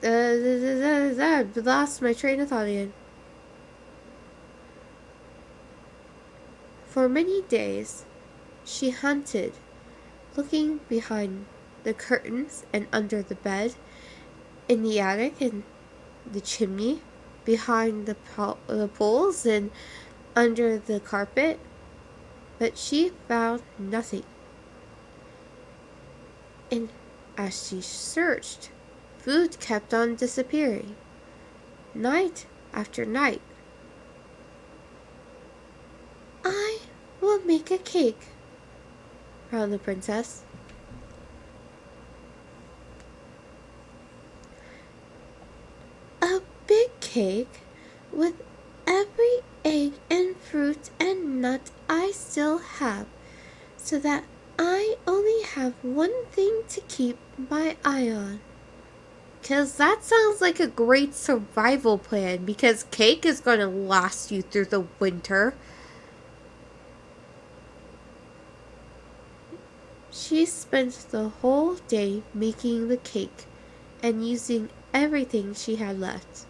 I lost my train of thought again. For many days she hunted, looking behind the curtains and under the bed, in the attic and the chimney, behind the poles and under the carpet, but she found nothing. And as she searched, food kept on disappearing, night after night. I will make a cake, frowned the princess. A big cake with every egg and fruit and nut I still have, so that I only have one thing to keep my eye on. 'Cause that sounds like a great survival plan, because cake is going to last you through the winter. She spent the whole day making the cake and using everything she had left.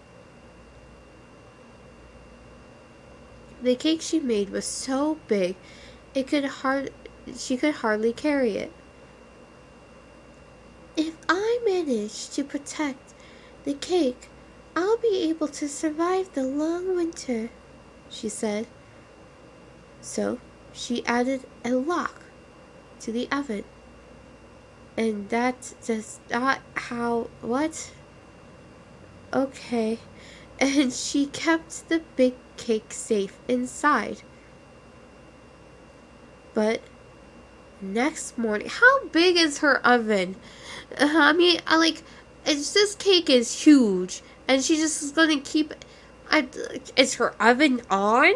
The cake she made was so big she could hardly carry it. If I manage to protect the cake, I'll be able to survive the long winter, she said. So she added a lock to the oven. And that's just not how. What? Okay. And she kept the big cake safe inside. But next morning, how big is her oven? I mean, this cake is huge, and she just is gonna keep. Is her oven on?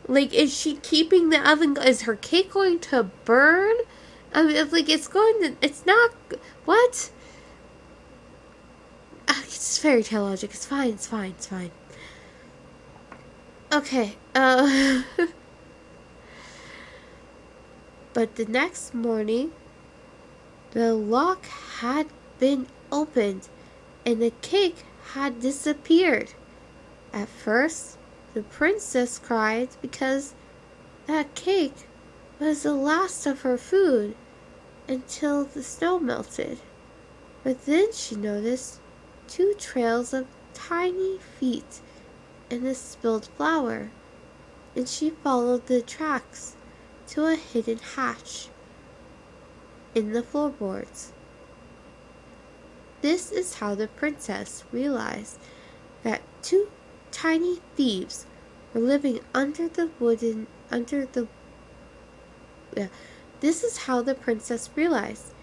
Like, is she keeping the oven? Is her cake going to burn? I mean, it's going to. It's not. What? It's fairy tale logic. It's fine. It's fine. It's fine. Okay. But the next morning, the lock had been opened, and the cake had disappeared. At first, the princess cried because that cake was the last of her food until the snow melted. But then she noticed 2 trails of tiny feet in the spilled flour, and she followed the tracks to a hidden hatch in the floorboards. This is how the princess realized that 2 tiny thieves were living This is how the princess realized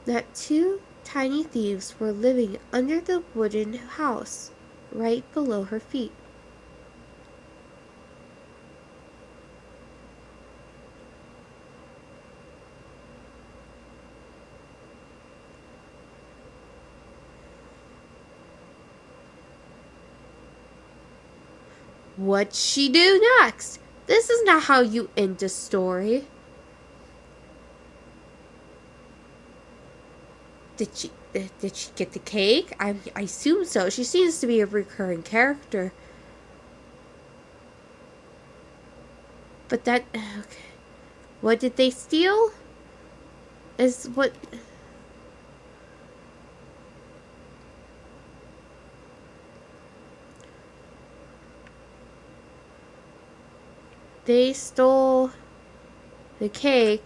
that 2 tiny thieves were living under the wooden house right below her feet. What'd she do next? This is not how you end a story. Did she get the cake? I assume so. She seems to be a recurring character. But that okay. What did they steal? Is what they stole the cake.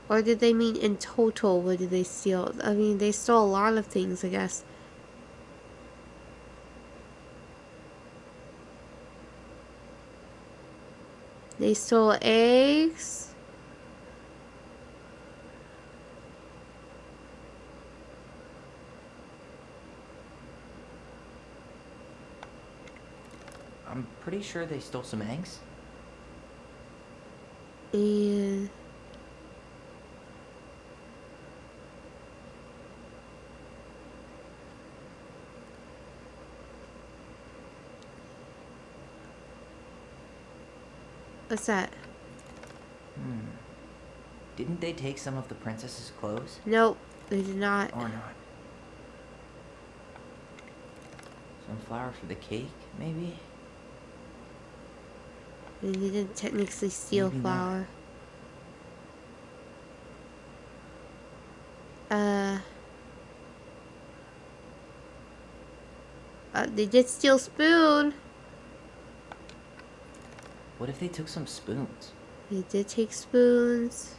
Or did they mean in total? What did they steal? I mean, they stole a lot of things, I guess. They stole eggs. I'm pretty sure they stole some eggs. And what's that? Didn't they take some of the princess's clothes? Nope, they did not. Or not? Some flour for the cake, maybe? They didn't technically steal Maybe not. flour. They did steal spoon. What if they took some spoons? They did take spoons.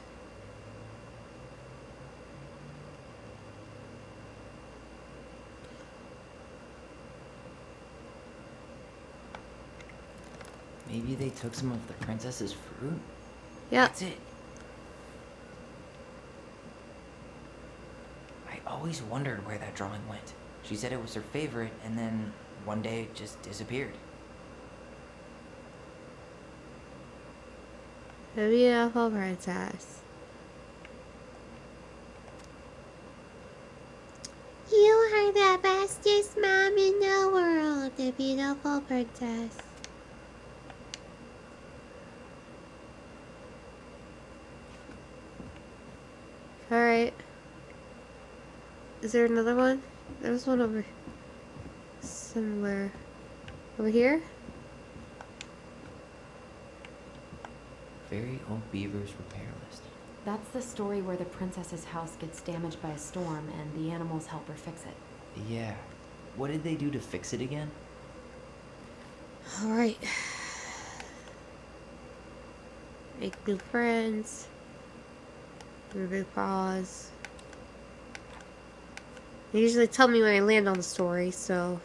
Maybe they took some of the princess's fruit? Yep. That's it. I always wondered where that drawing went. She said it was her favorite, and then one day it just disappeared. The beautiful princess. You are the bestest mom in the world, the beautiful princess. Alright. Is there another one? There's one over somewhere. Over here? Very old beaver's repair list. That's the story where the princess's house gets damaged by a storm and the animals help her fix it. Yeah. What did they do to fix it again? Alright. Make new friends. Remove pause. They usually tell me when I land on the story, so.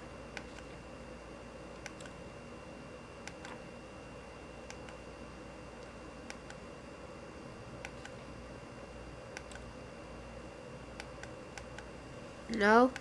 No?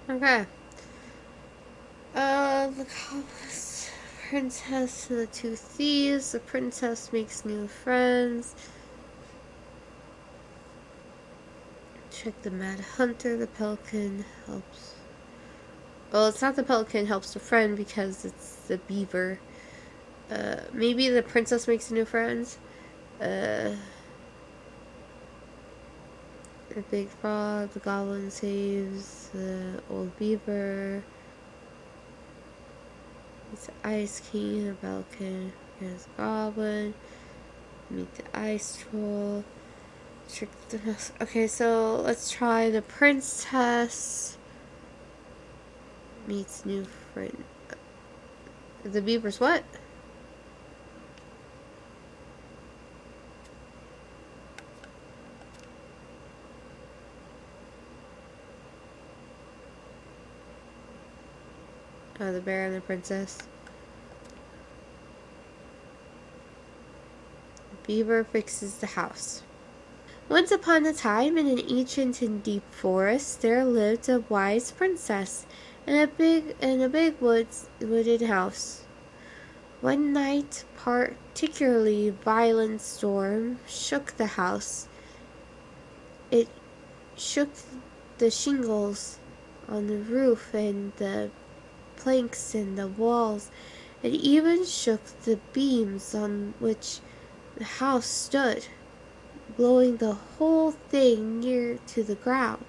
Okay. The accomplice princess and the two thieves. The princess makes new friends. Check the mad hunter. The pelican helps. Well, it's not the pelican helps the friend because it's the beaver. Maybe the princess makes new friends. The big frog. The goblin saves the old beaver. It's the ice king. The pelican is a goblin. Meet the ice troll. Trick the mouse. Okay, so let's try the princess meets new friend. The beaver's what? Oh, the bear and the princess. The beaver fixes the house. Once upon a time, in an ancient and deep forest, there lived a wise princess in a big wooded house. One night, particularly violent storm shook the house. It shook the shingles on the roof and the planks in the walls. It even shook the beams on which the house stood, blowing the whole thing near to the ground.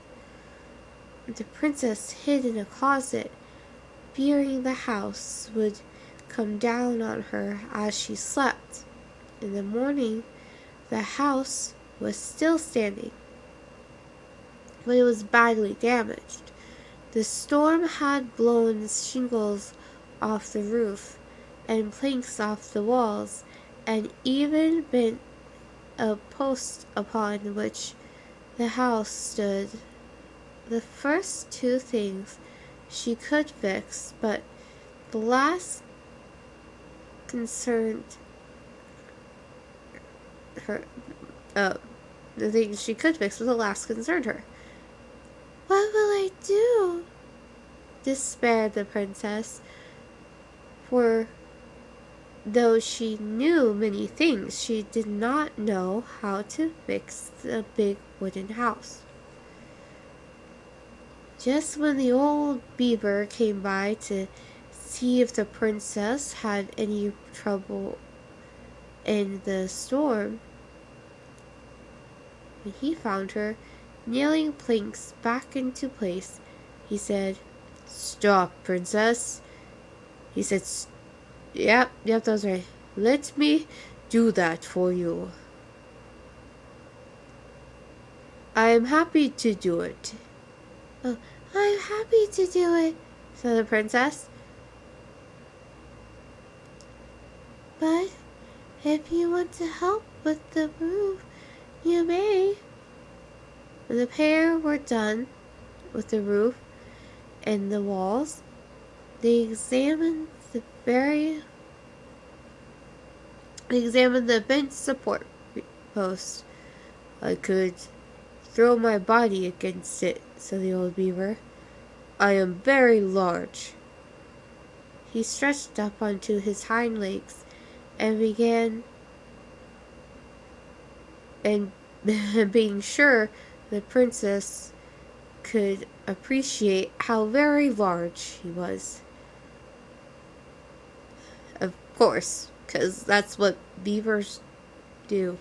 The princess hid in a closet, fearing the house would come down on her as she slept. In the morning, the house was still standing, but it was badly damaged. The storm had blown the shingles off the roof and planks off the walls, and even bent a post upon which the house stood. The first two things she could fix, but the last concerned her. The things she could fix, but the last concerned her. What will I do? despaired the princess, for though she knew many things, she did not know how to fix the big wooden house. Just when the old beaver came by to see if the princess had any trouble in the storm, when he found her nailing planks back into place, he said, "Stop, princess." He said, Yep, that's right. Let me do that for you. I am happy to do it." "Oh, I'm happy to do it," said the princess. "But if you want to help with the roof, you may." When the pair were done with the roof and the walls, they examined the bench support post. "I could throw my body against it," said the old beaver. "I am very large." He stretched up onto his hind legs and began and being sure the princess could appreciate how very large he was. Of course, because that's what beavers do.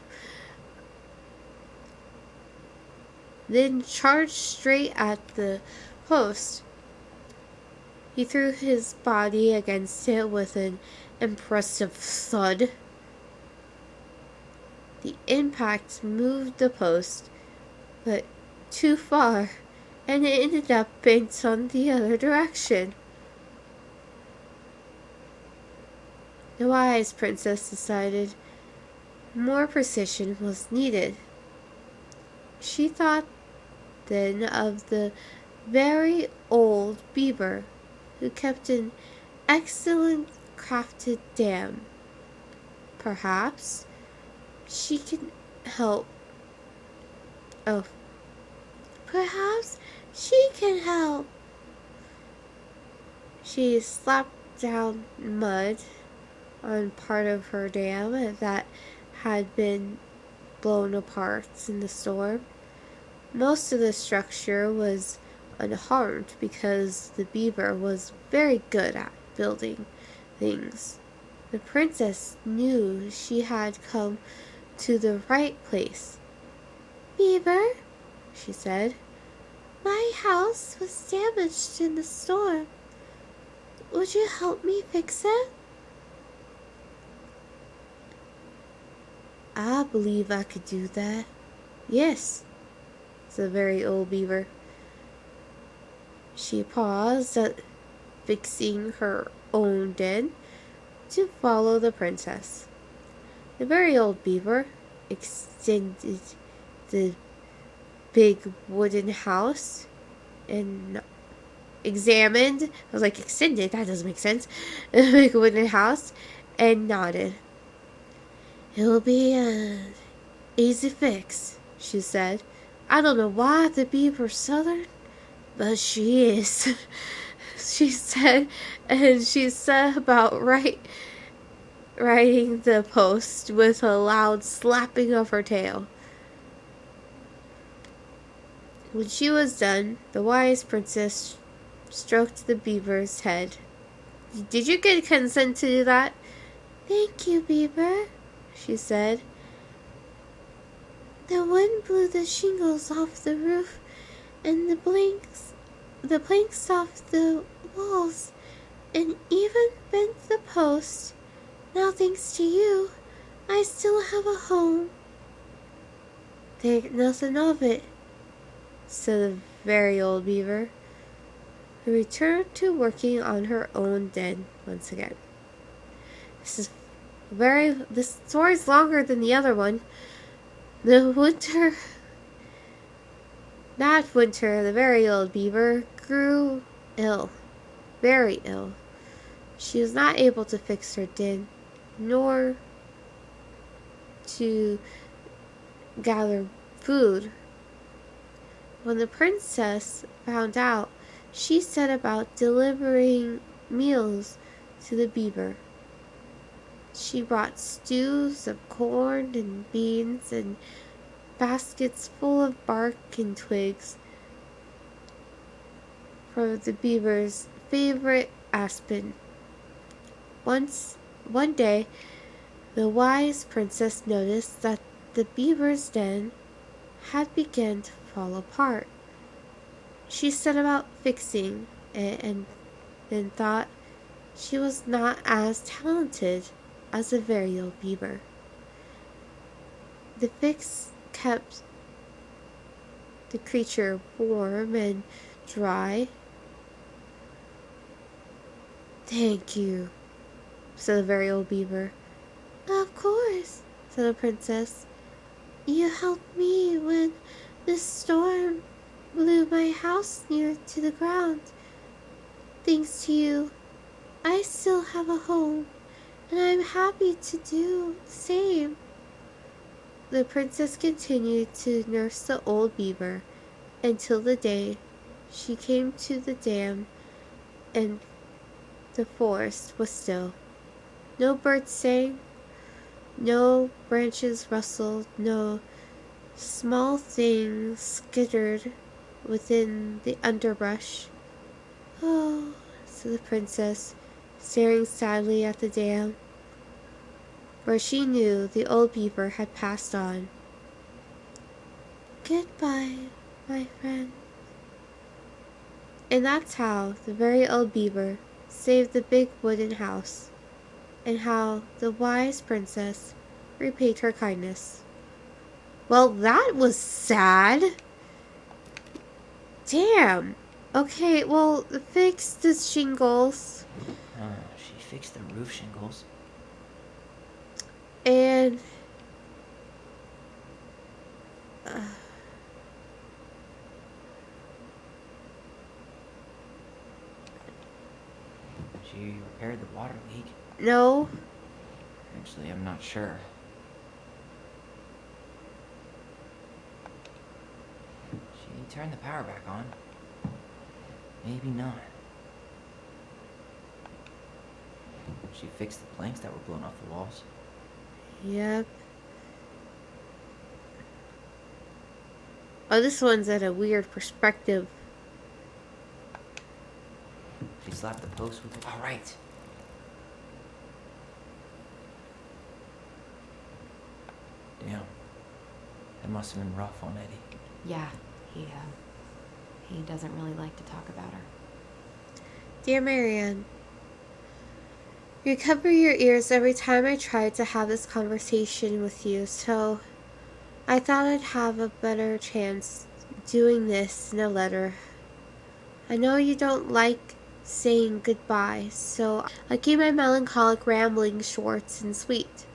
Then charged straight at the post. He threw his body against it with an impressive thud. The impact moved the post, but too far, and it ended up bent on the other direction. The wise princess decided more precision was needed. She thought then of the very old beaver who kept an excellent crafted dam. Perhaps she can help. Oh, perhaps she can help. She slapped down mud on part of her dam that had been blown apart in the storm. Most of the structure was unharmed because the beaver was very good at building things. The princess knew she had come to the right place. "Beaver," she said, "my house was damaged in the storm. Would you help me fix it?" "I believe I could do that. Yes," said the very old beaver. She paused at fixing her own den to follow the princess. The very old beaver extended the big wooden house and examined. I was like, extended? That doesn't make sense. The big wooden house and nodded. "It'll be an easy fix," she said. "I don't know why the beaver's southern, but she is," she said, and she set about riding the post with a loud slapping of her tail. When she was done, the wise princess stroked the beaver's head. "Did you get consent to do that?" "Thank you, beaver," she said. "The wind blew the shingles off the roof and the planks off the walls, and even bent the post. Now, thanks to you, I still have a home." "Think nothing of it," said the very old beaver, who returned to working on her own den once again. This story's longer than the other one. That winter, the very old beaver grew ill, very ill. She was not able to fix her den, nor to gather food. When the princess found out, she set about delivering meals to the beaver. She brought stews of corn and beans and baskets full of bark and twigs for the beaver's favorite aspen. One day, the wise princess noticed that the beaver's den had begun to fall apart. She set about fixing it and then thought she was not as talented as a very old beaver. The fix kept the creature warm and dry. "Thank you," said the very old beaver. "Of course," said the princess. "You helped me when the storm blew my house near to the ground. Thanks to you, I still have a home, and I'm happy to do the same." The princess continued to nurse the old beaver until the day she came to the dam and the forest was still. No birds sang, no branches rustled, no small things skittered within the underbrush. "Oh," said the princess, staring sadly at the dam, for she knew the old beaver had passed on. "Goodbye, my friend." And that's how the very old beaver saved the big wooden house, and how the wise princess repaid her kindness. Well, that was sad. Damn. Okay, well, fix the shingles. She fixed the roof shingles. And She repaired the water leak. no. Actually, I'm not sure. She turned the power back on. Maybe not. She fixed the planks that were blown off the walls. Yep. Oh, this one's at a weird perspective. She slapped the post with it. All right. Damn. That must have been rough on Eddie. Yeah, he doesn't really like to talk about her. Dear Marianne, you cover your ears every time I try to have this conversation with you, so I thought I'd have a better chance doing this in a letter. I know you don't like saying goodbye, so I'll keep my melancholic rambling short and sweet.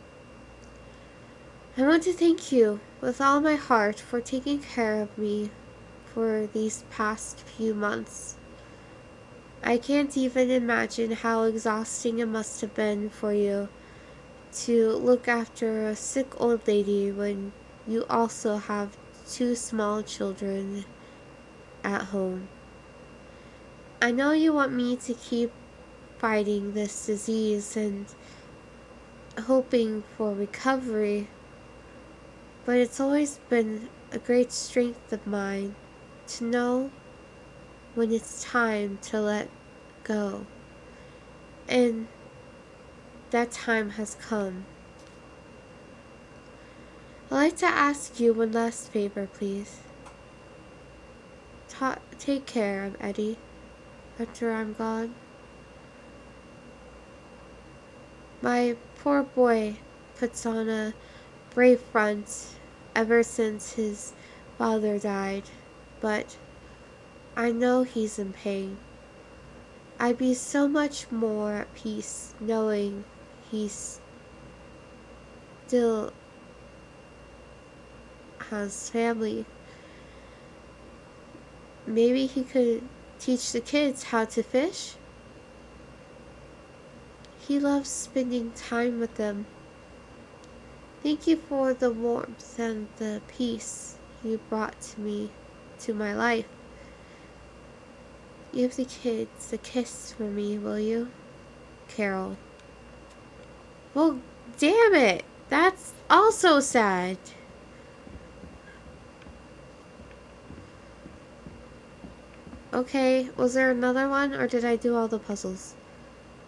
I want to thank you with all my heart for taking care of me for these past few months. I can't even imagine how exhausting it must have been for you to look after a sick old lady when you also have 2 small children at home. I know you want me to keep fighting this disease and hoping for recovery, but it's always been a great strength of mine to know when it's time to let go. And that time has come. I'd like to ask you one last favor, please. Take care of Eddie after I'm gone. My poor boy puts on a brave front ever since his father died, but I know he's in pain. I'd be so much more at peace knowing he still has family. Maybe he could teach the kids how to fish. He loves spending time with them. Thank you for the warmth and the peace you brought to me, to my life. Give the kids a kiss for me, will you? Carol. Well, damn it! That's also sad. Okay, was there another one, or did I do all the puzzles?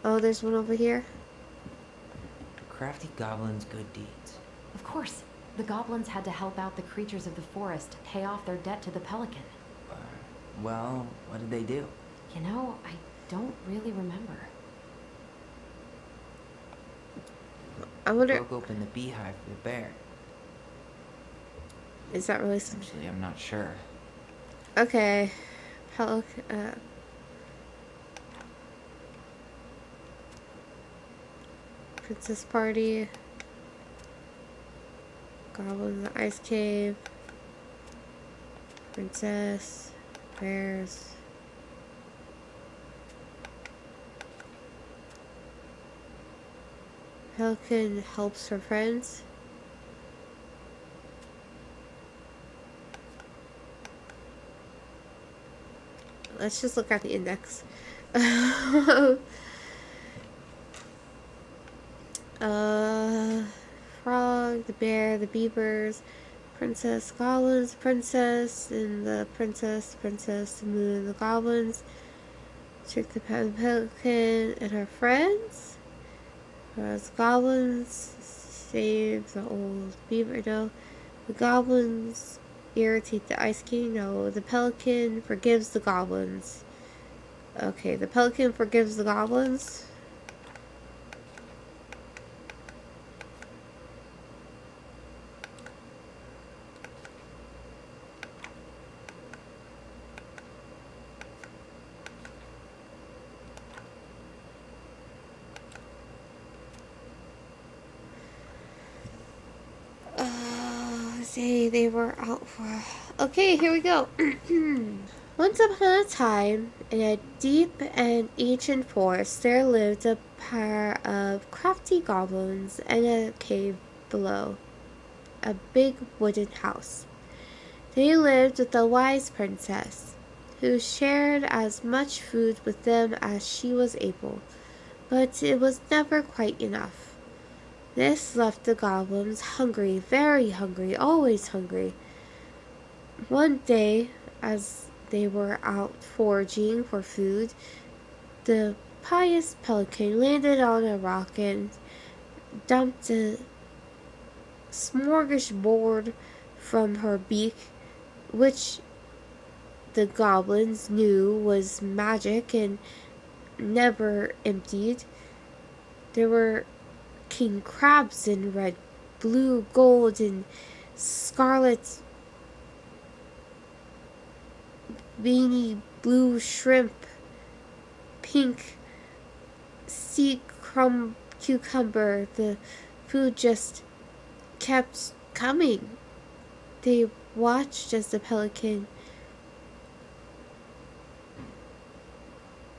Oh, there's one over here. Crafty goblins' good deeds. Of course, the goblins had to help out the creatures of the forest to pay off their debt to the pelican. Well, what did they do? You know, I don't really remember. I wonder... Broke open the beehive for the bear. Is that really something? Actually, I'm not sure. Okay. Princess Party. Goblin in the Ice Cave. Princess. Bears. Pelican helps her friends. Let's just look at the index. Frog, the bear, the beavers, princess, goblins, princess, and the princess, the moon, the goblins. Trick the pelican and her friends. Whereas goblins save the old beaver. No, the goblins irritate the Ice King. No, the pelican forgives the goblins. Okay, the pelican forgives the goblins. Say they were out for... Okay, here we go. Once upon a time, in a deep and ancient forest, there lived a pair of crafty goblins in a cave below a big wooden house. They lived with a wise princess, who shared as much food with them as she was able, but it was never quite enough. This left the goblins hungry, very hungry, always hungry. One day, as they were out foraging for food, the pious pelican landed on a rock and dumped a smorgasbord from her beak, which the goblins knew was magic and never emptied. There were king crabs in red, blue, gold, and scarlet, beanie blue shrimp, pink sea cucumber. The food just kept coming. They watched as the pelican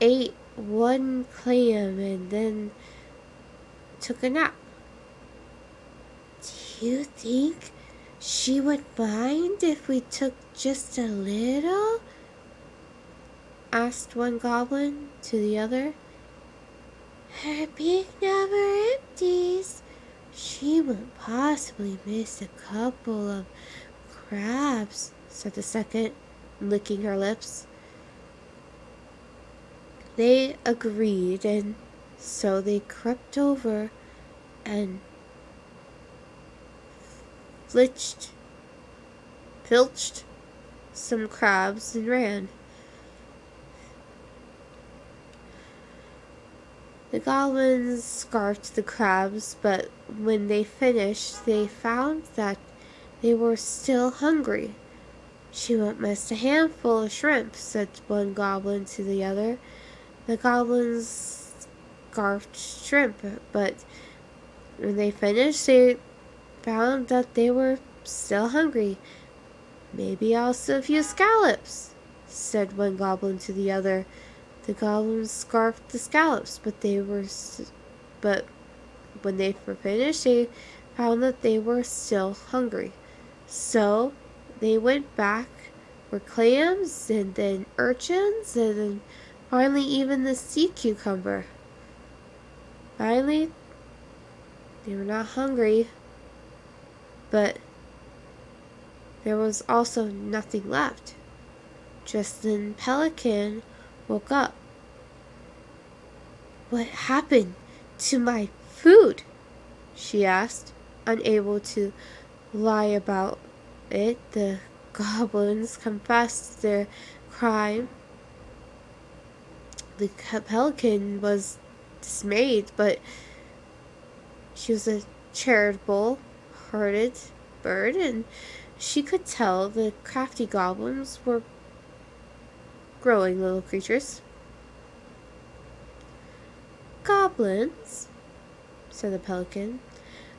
ate one clam and then took a nap. Do you think she would mind if we took just a little? Asked one goblin to the other. Her beak never empties. She won't possibly miss a couple of crabs, said the second, licking her lips. They agreed, and so they crept over and filched some crabs and ran. The goblins scarfed the crabs, but when they finished, they found that they were still hungry. She won't miss a handful of shrimp, said one goblin to the other. The goblins scarfed shrimp, but when they finished, they found that they were still hungry. Maybe also a few scallops, said one goblin to the other. The goblins scarfed the scallops, but when they were finished, they found that they were still hungry. So they went back were clams, and then urchins, and then finally even the sea cucumber. Finally, they were not hungry, but there was also nothing left. Just then Pelican woke up. "What happened to my food?" she asked, unable to lie about it. The goblins confessed their crime. The pelican was dismayed, but she was a charitable hearted bird, and she could tell the crafty goblins were growing little creatures. "Goblins," said the pelican,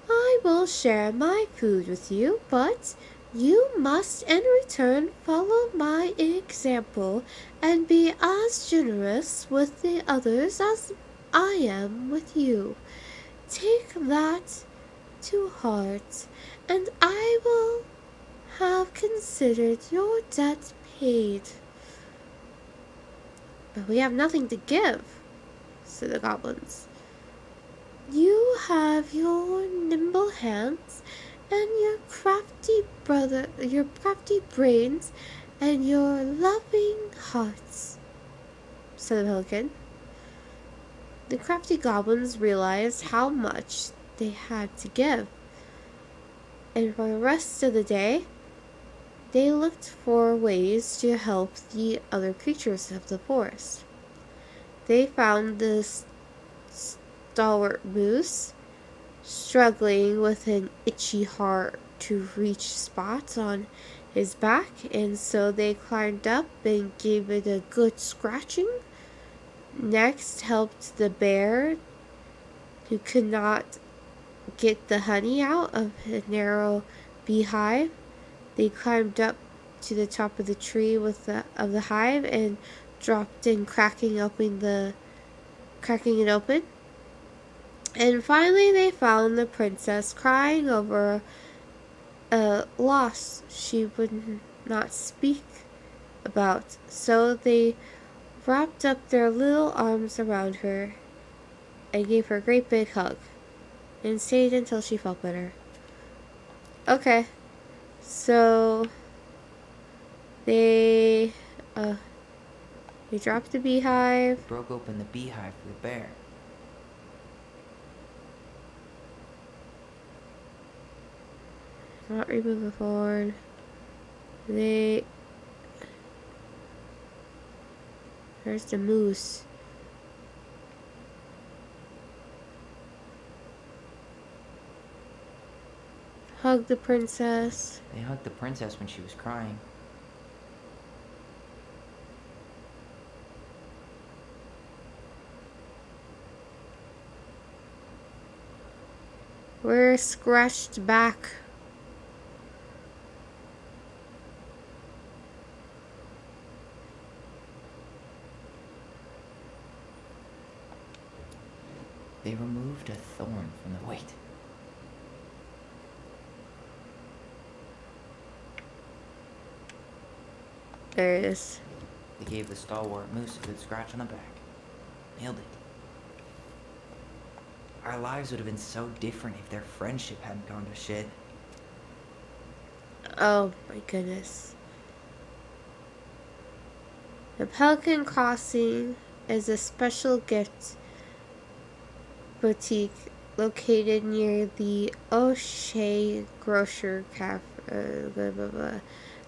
"I will share my food with you, but you must in return follow my example and be as generous with the others as I am with you. Take that to heart, and I will have considered your debt paid." "But we have nothing to give," said the goblins. "You have your nimble hands and your crafty brains and your loving hearts," said the pelican. The crafty goblins realized how much they had to give, and for the rest of the day they looked for ways to help the other creatures of the forest. They found the stalwart moose struggling with an itchy hard to reach spot on his back, and so they climbed up and gave it a good scratching. Next helped the bear, who could not get the honey out of a narrow beehive. They climbed up to the top of the tree of the hive and dropped in, cracking it open. And finally they found the princess crying over a loss she would not speak about. So they wrapped up their little arms around her and gave her a great big hug and stayed until she felt better. Okay, so they dropped the beehive. Broke open the beehive for the bear. Not remove a thorn. There's the moose. Hug the princess. They hugged the princess when she was crying. We're scratched back. They removed a thorn from the weight. There it is. They gave the stalwart moose a good scratch on the back. Nailed it. Our lives would have been so different if their friendship hadn't gone to shit. Oh my goodness. The Pelican Crossing is a special gift boutique located near the O'Shea Grocer Cafe. Blah, blah, blah.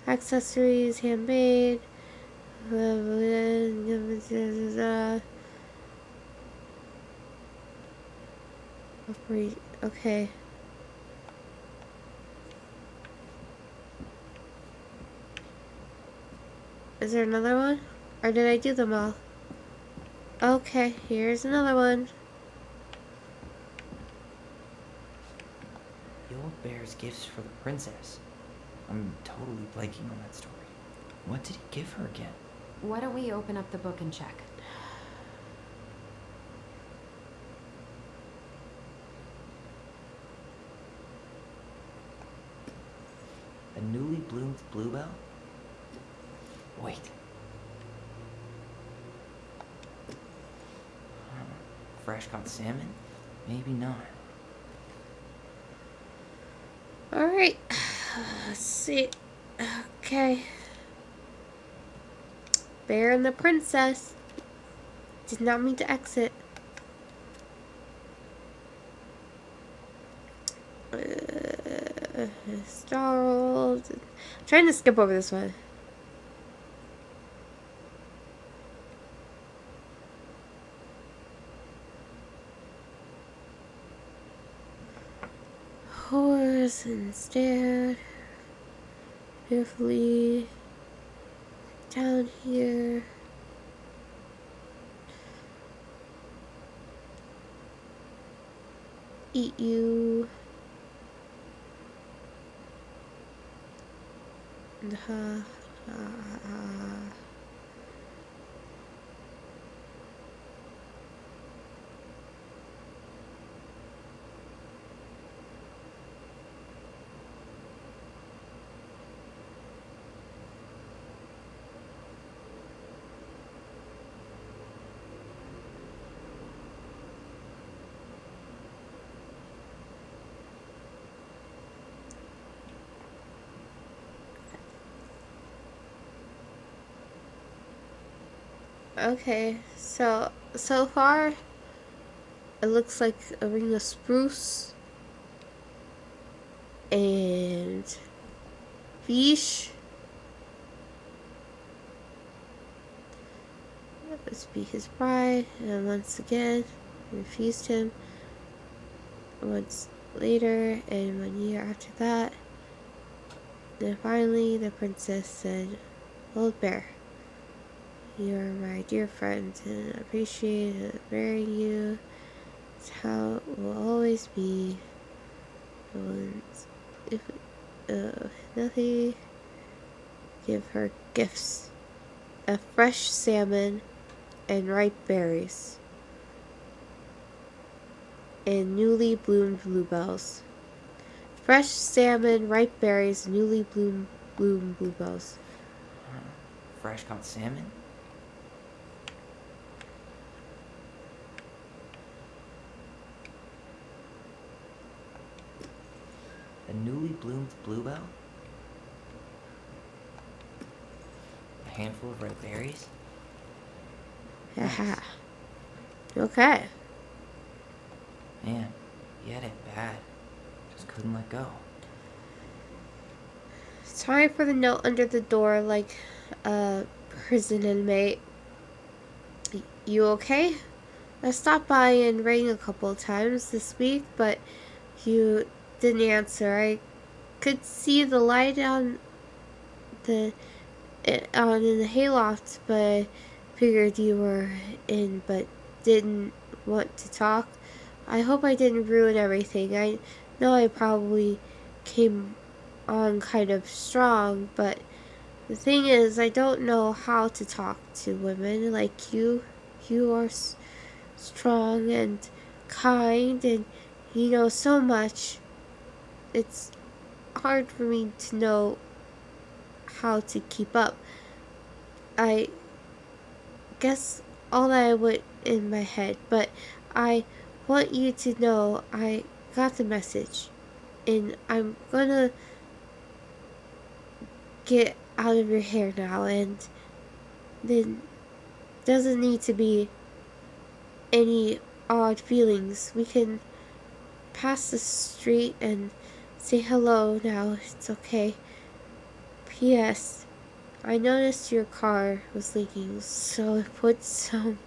Accessories, handmade. Blah, blah, blah. Okay. Is there another one? Or did I do them all? Okay, here's another one. The old bear's gifts for the princess. I'm totally blanking on that story. What did he give her again? Why don't we open up the book and check? A newly bloomed bluebell? Wait. Fresh caught salmon? Maybe not. Alright. Let's see. Okay. Bear and the princess. Did not mean to exit. Startled. I'm trying to skip over this one. Horse and stared carefully down here. Eat you. Ha ha ha. Okay, so far it looks like a ring of spruce and fish. This be his bride, and once again refused him. Once later, and 1 year after that, then finally the princess said, "Old Bear, you are my dear friend, and I appreciate marrying you. It's how it will always be. And if nothing, give her gifts: a fresh salmon and ripe berries, and newly bloomed bluebells. Fresh salmon, ripe berries, newly bloomed bluebells." Fresh caught salmon? A newly bloomed bluebell? A handful of ripe berries? Haha. Okay. Man, he had it bad. Just couldn't let go. Time for the note under the door, like a prison inmate. You okay? I stopped by and rang a couple of times this week, but you didn't answer. I could see the light on the in the hayloft, but I figured you were in, but didn't want to talk. I hope I didn't ruin everything. I know I probably came on kind of strong, but the thing is, I don't know how to talk to women like you. You are strong and kind, and you know so much. It's hard for me to know how to keep up. I guess all that I went in my head, but I want you to know I got the message, and I'm gonna get out of your hair now, and then doesn't need to be any odd feelings. We can pass the street and say hello now. It's okay. P.S. I noticed your car was leaking, so I put some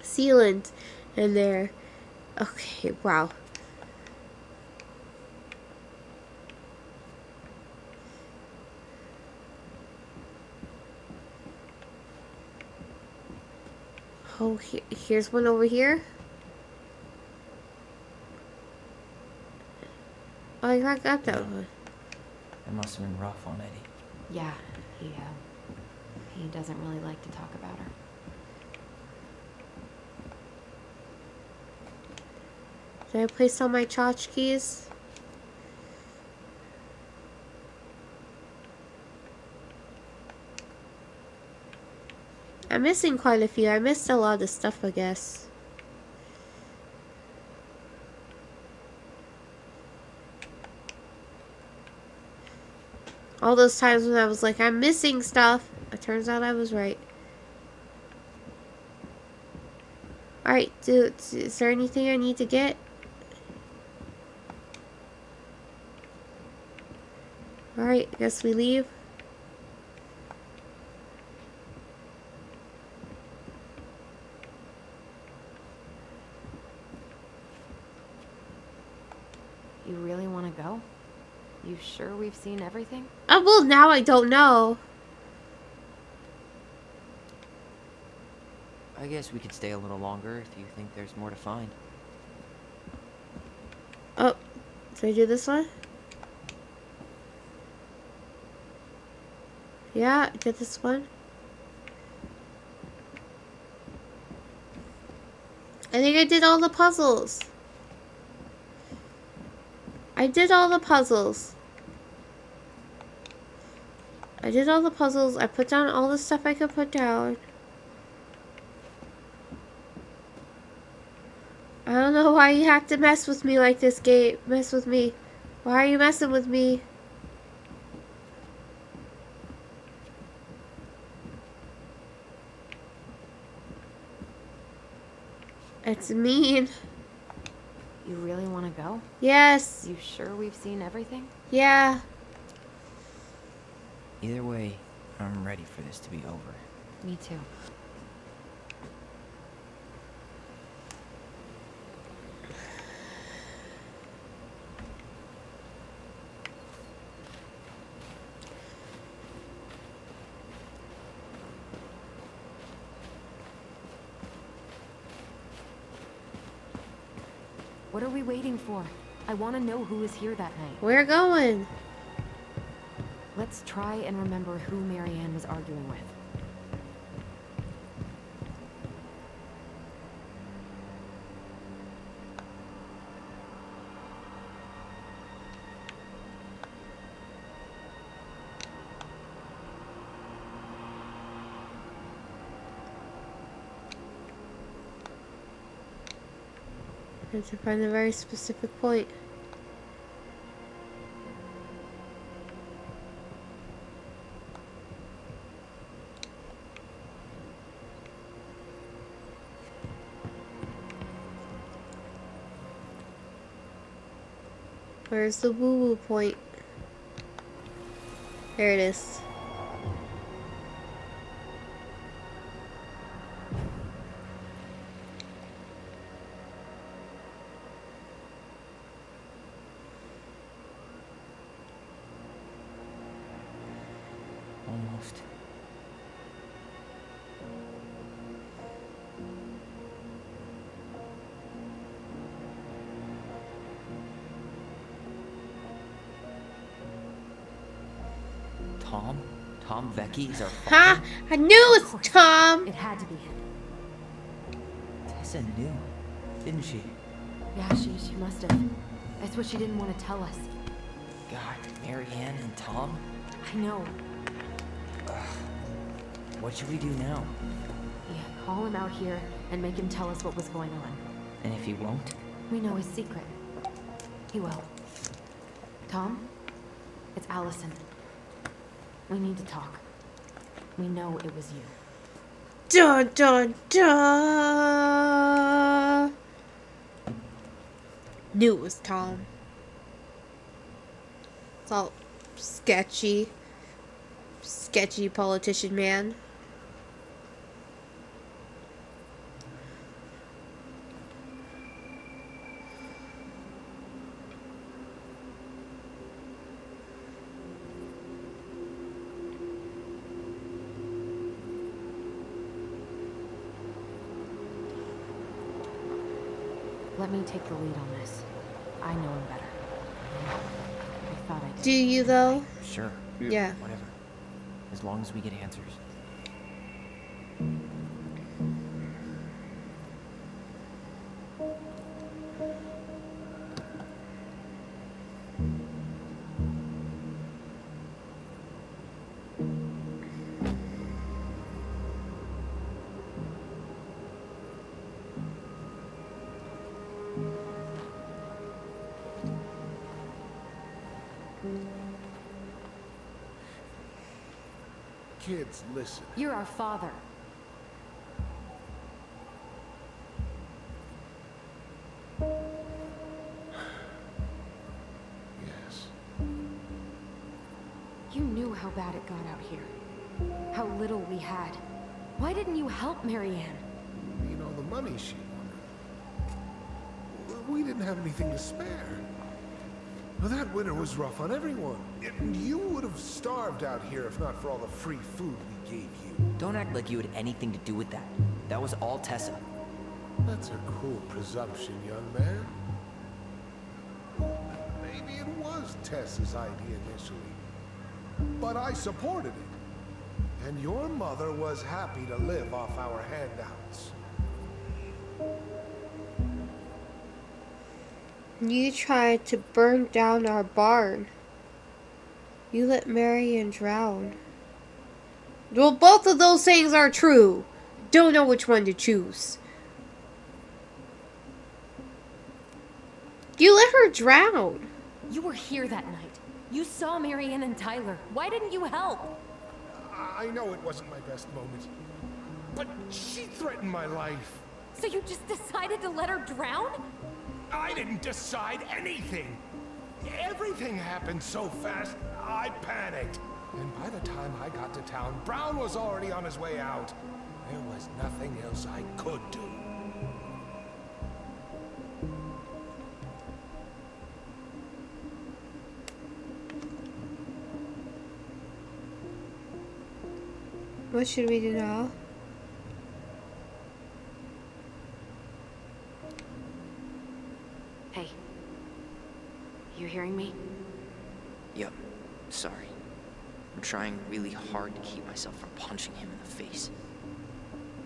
sealant in there. Okay, wow. Oh, here's one over here. Oh, I got that one. It must have been rough on Eddie. Yeah, he doesn't really like to talk about her. Did I place all my tchotchkes? I'm missing quite a few. I missed a lot of stuff, I guess. All those times when I was like, I'm missing stuff. It turns out I was right. Alright, dude, is there anything I need to get? Alright, I guess we leave. You really want to go? You sure we've seen everything? Oh, well, now I don't know. I guess we could stay a little longer if you think there's more to find. Oh, did I do this one? Yeah, I did this one. I think I did all the puzzles. I did all the puzzles. I did all the puzzles. I put down all the stuff I could put down. I don't know why you have to mess with me like this, game. Mess with me. Why are you messing with me? It's mean. You really want to go? Yes. You sure we've seen everything? Yeah. Either way, I'm ready for this to be over. Me too. What are we waiting for? I want to know who was here that night. We're going. Let's try and remember who Marianne was arguing with. I have to find a very specific point. Where's the woo-woo point? There it is. Almost. Tom? Tom Vecchi is our father? Ha! I knew it was Tom! It had to be him. Tessa knew, didn't she? Yeah, she must have. That's what she didn't want to tell us. God, Marianne and Tom? I know. What should we do now? Yeah, call him out here and make him tell us what was going on. And if he won't? We know his secret. He will. Tom? It's Allison. We need to talk. We know it was you. Dun dun dun! Knew it was Tom. It's all sketchy. Sketchy politician man. Let me take the lead on this. I know him better. I thought I did. Do you though? Sure. Yeah. Whatever. As long as we get answers. kids listen. You're our father. Yes. You knew how bad it got out here. How little we had. Why didn't you help Marianne? You know, the money she wanted. We didn't have anything to spare. Well, that winter was rough on everyone. And you would have starved out here if not for all the free food we gave you. Don't act like you had anything to do with that. That was all Tessa. That's a cruel presumption, young man. Maybe it was Tessa's idea initially. But I supported it. And your mother was happy to live off our handouts. You tried to burn down our barn. You let Marianne drown. Well, both of those things are true. Don't know which one to choose. You let her drown. You were here that night. You saw Marianne and Tyler. Why didn't you help? I know it wasn't my best moment. But she threatened my life. So you just decided to let her drown? I didn't decide anything. Everything happened so fast, I panicked. And by the time I got to town, Brown was already on his way out. There was nothing else I could do. What should we do now? Hey. You hearing me? Yep. Sorry. I'm trying really hard to keep myself from punching him in the face.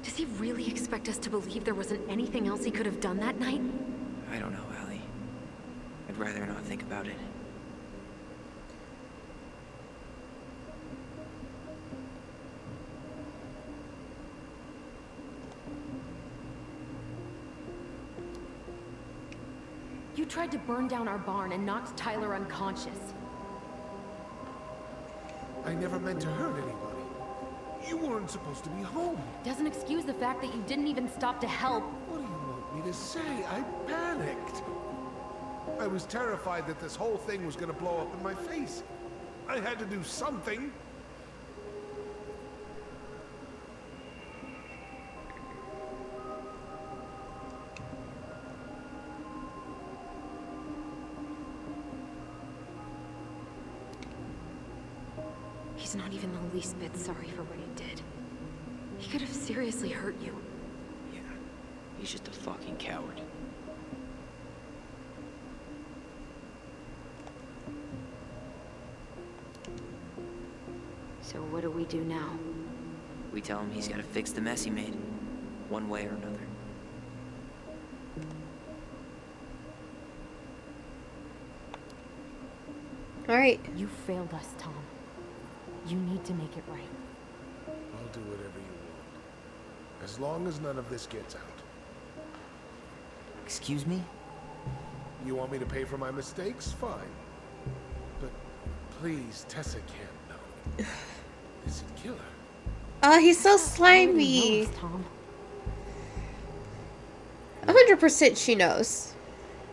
Does he really expect us to believe there wasn't anything else he could have done that night? I don't know, Allie. I'd rather not think about it. You tried to burn down our barn and knocked Tyler unconscious. I never meant to hurt anybody. You weren't supposed to be home. Doesn't excuse the fact that you didn't even stop to help. What do you want me to say? I panicked. I was terrified that this whole thing was gonna blow up in my face. I had to do something. He's not even the least bit sorry for what he did. He could have seriously hurt you. Yeah. He's just a fucking coward. So what do we do now? We tell him he's gotta fix the mess he made. One way or another. Alright. You failed us, Tom. You need to make it right. I'll do whatever you want. As long as none of this gets out. Excuse me? You want me to pay for my mistakes? Fine. But please, Tessa can't know. This would kill her. Oh, he's so How slimy. would he know us, Tom? 100% she knows.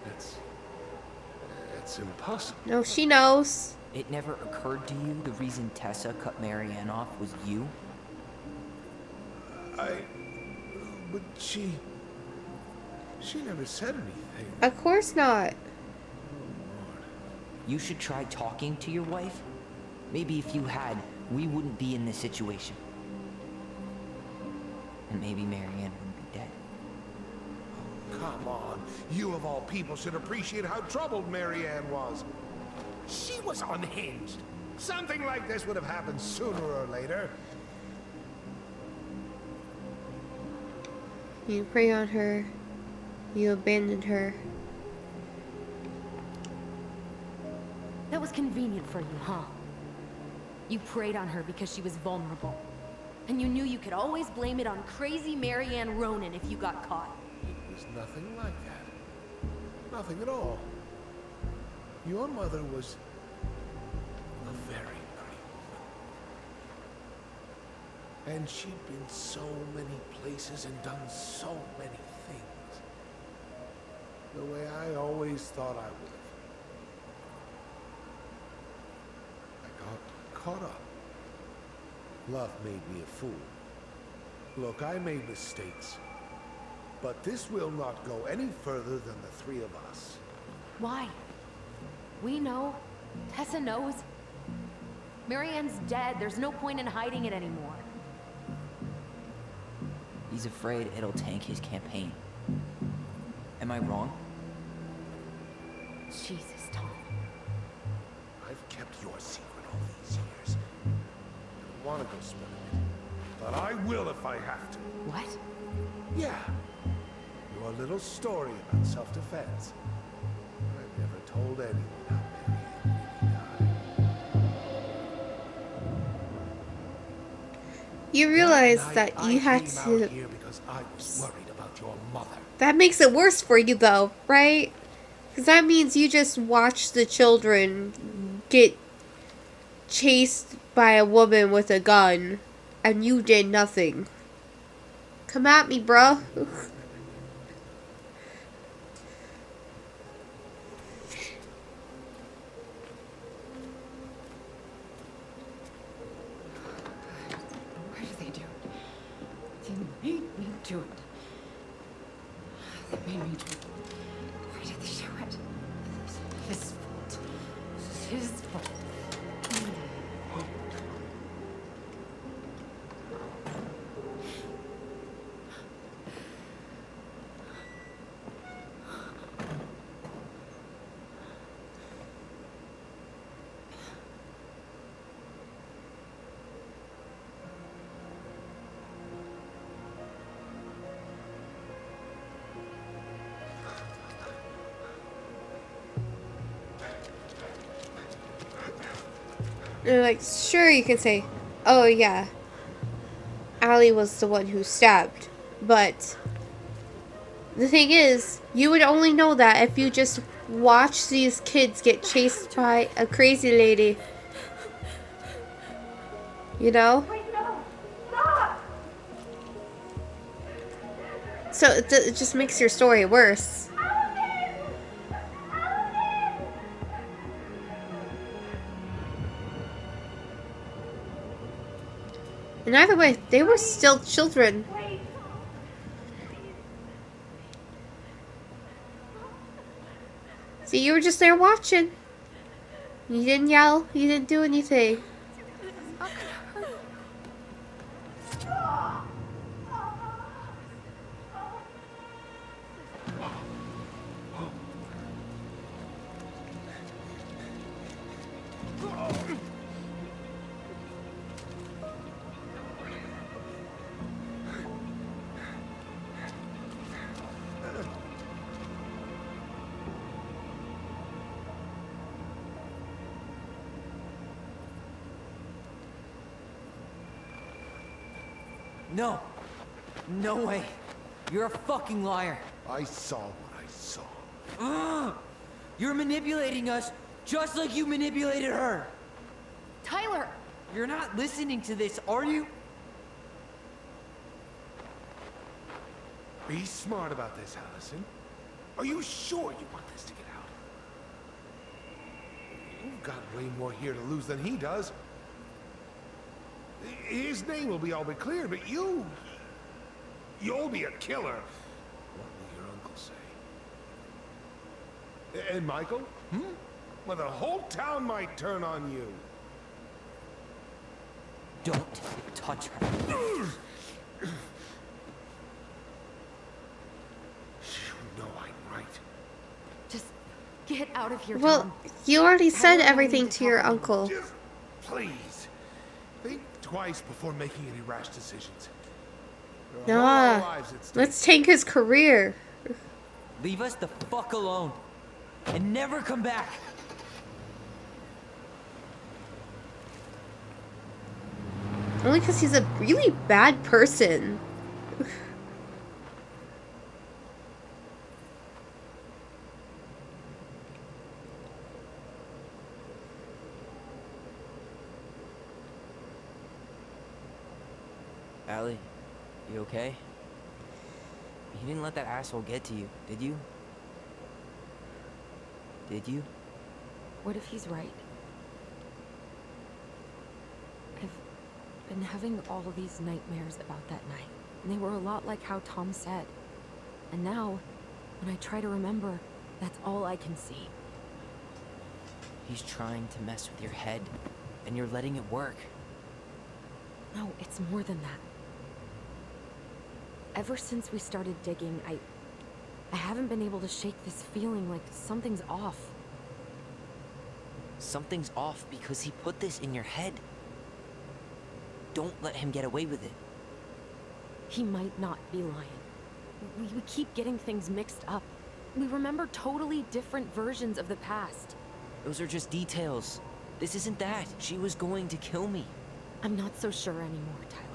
That's impossible. No, she knows. It never occurred to you the reason Tessa cut Marianne off was you? But she never said anything. Of course not. You should try talking to your wife. Maybe if you had, we wouldn't be in this situation. And maybe Marianne wouldn't be dead. Come on. You of all people should appreciate how troubled Marianne was. She was unhinged. Something like this would have happened sooner or later. You prey on her. You abandoned her. That was convenient for you, huh? You preyed on her because she was vulnerable. And you knew you could always blame it on crazy Marianne Ronan if you got caught. It was nothing like that. Nothing at all. Your mother was a very pretty And she'd been so many places and done so many things. The way I always thought I would have. I got caught up. Love made me a fool. Look, I made mistakes. But this will not go any further than the three of us. Why? We know. Tessa knows. Marianne's dead. There's no point in hiding it anymore. He's afraid it'll tank his campaign. Am I wrong? Jesus, Tom. I've kept your secret all these years. I don't want to go spilling it. But I will if I have to. What? Yeah. Your little story about self-defense. I've never told anyone how Marianne really died. You realize Night, that you had I came to... out here because I was worried about your mother. That makes it worse for you, though, right? Because that means you just watched the children get chased by a woman with a gun, and you did nothing. Come at me, bruh. Why did they do it? They made me do it. They made me do it. Why did they do it? This is his fault. This is his fault. They're like, sure, you can say, oh yeah, Allie was the one who stabbed. But the thing is, you would only know that if you just watch these kids get chased by a crazy lady. You know? Wait, no! Stop! So it just makes your story worse. And either way, they were still children. Wait! See, you were just there watching. You didn't yell. You didn't do anything. No. No way. You're a fucking liar. I saw what I saw. Ugh! You're manipulating us just like you manipulated her. Tyler! You're not listening to this, are you? Be smart about this, Allison. Are you sure you want this to get out? You've got way more here to lose than he does. His name will be all but clear, but you'll be a killer. What will your uncle say? And Michael? Well, the whole town might turn on you. Don't touch her. You know I'm right. Just get out of here, Well, Tom. you already said How long everything need to to your talk about uncle. Just please think twice before making any rash decisions. There are whole Nah, lives at stake. let's tank his career. Leave us the fuck alone. And never come back. Only because he's a really bad person. Allie, you okay? You didn't let that asshole get to you, did you? Did you? What if he's right? I've been having all of these nightmares about that night, and they were a lot like how Tom said. And now, when I try to remember, that's all I can see. He's trying to mess with your head, and you're letting it work. No, it's more than that. Ever since we started digging, I haven't been able to shake this feeling like something's off. Something's off because he put this in your head. Don't let him get away with it. He might not be lying. We keep getting things mixed up. We remember totally different versions of the past. Those are just details. This isn't that. She was going to kill me. I'm not so sure anymore, Tyler.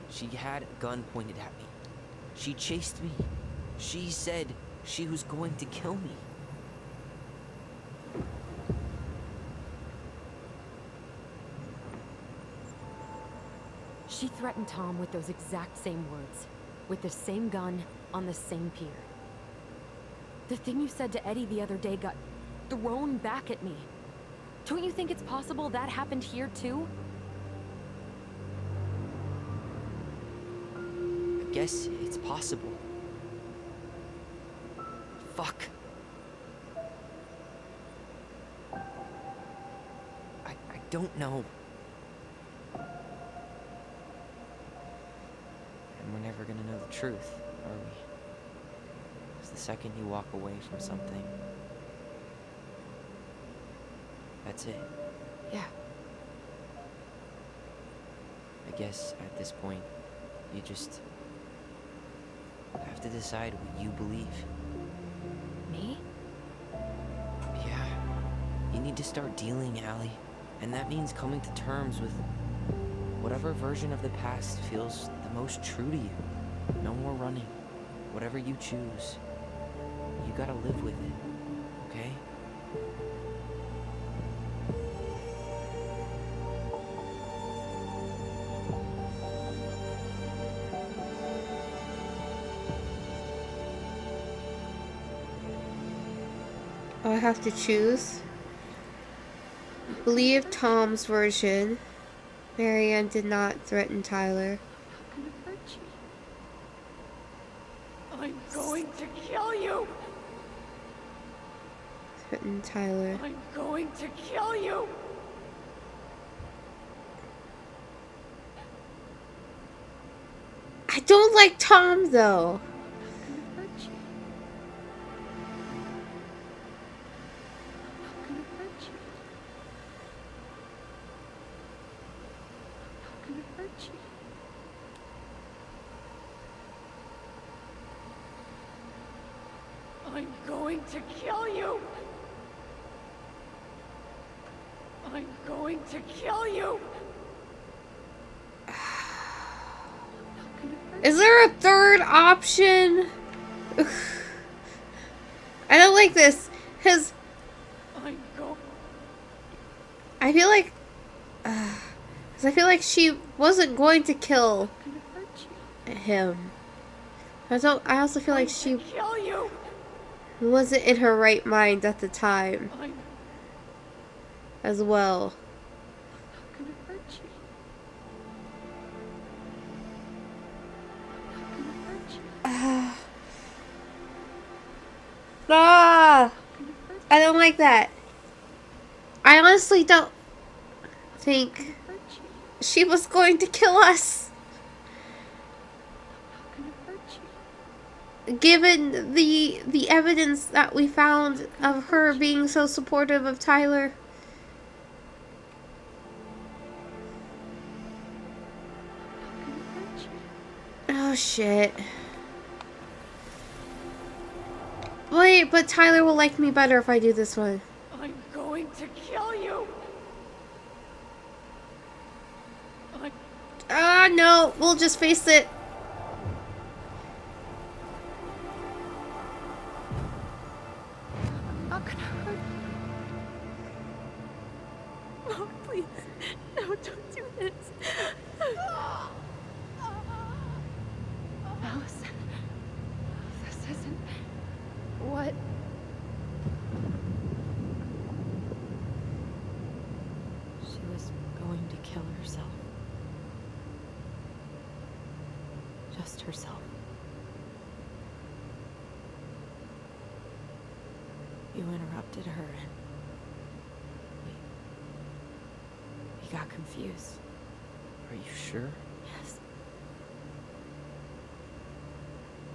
She had a gun pointed at me. She chased me. She said she was going to kill me. She threatened Tom with those exact same words, with the same gun, on the same pier. The thing you said to Eddie the other day got thrown back at me. Don't you think it's possible that happened here too? I guess it's possible. Fuck. I don't know. And we're never gonna know the truth, are we? Because the second you walk away from something, that's it. Yeah. I guess at this point, you just have to decide what you believe. Me? Yeah. You need to start dealing, Allie. And that means coming to terms with whatever version of the past feels the most true to you. No more running. Whatever you choose, you gotta live with it, okay? I have to choose. Believe Tom's version. Marianne did not threaten Tyler. I'm gonna hurt you. I'm going to kill you. Threaten Tyler. I'm going to kill you. I don't like Tom though. I'm gonna hurt you. hurt you. I'm going to kill you. I'm going to kill you. I'm not gonna hurt Is there a third option? I don't like this, because I'm going. I feel like... 'cause I feel like she wasn't going to kill Gonna hurt you. him. I also feel like she Kill you. wasn't in her right mind at the time I'm as well. not gonna hurt you. I'm not gonna hurt you. Ah! I'm gonna hurt I don't like that. I honestly don't think you. Hurt you. she was going to kill us. I'm not gonna hurt you. Given the evidence that we found of her being so supportive of Tyler. I'm not gonna hurt you. Oh shit. Wait, but Tyler will like me better if I do this one. I'm going to kill you. Ah, no, we'll just face it. I'm not gonna hurt you. Oh, please. No, don't do this. Allison, this isn't what. She was going to kill herself. Just herself. You interrupted her and we got confused. Are you sure? Yes.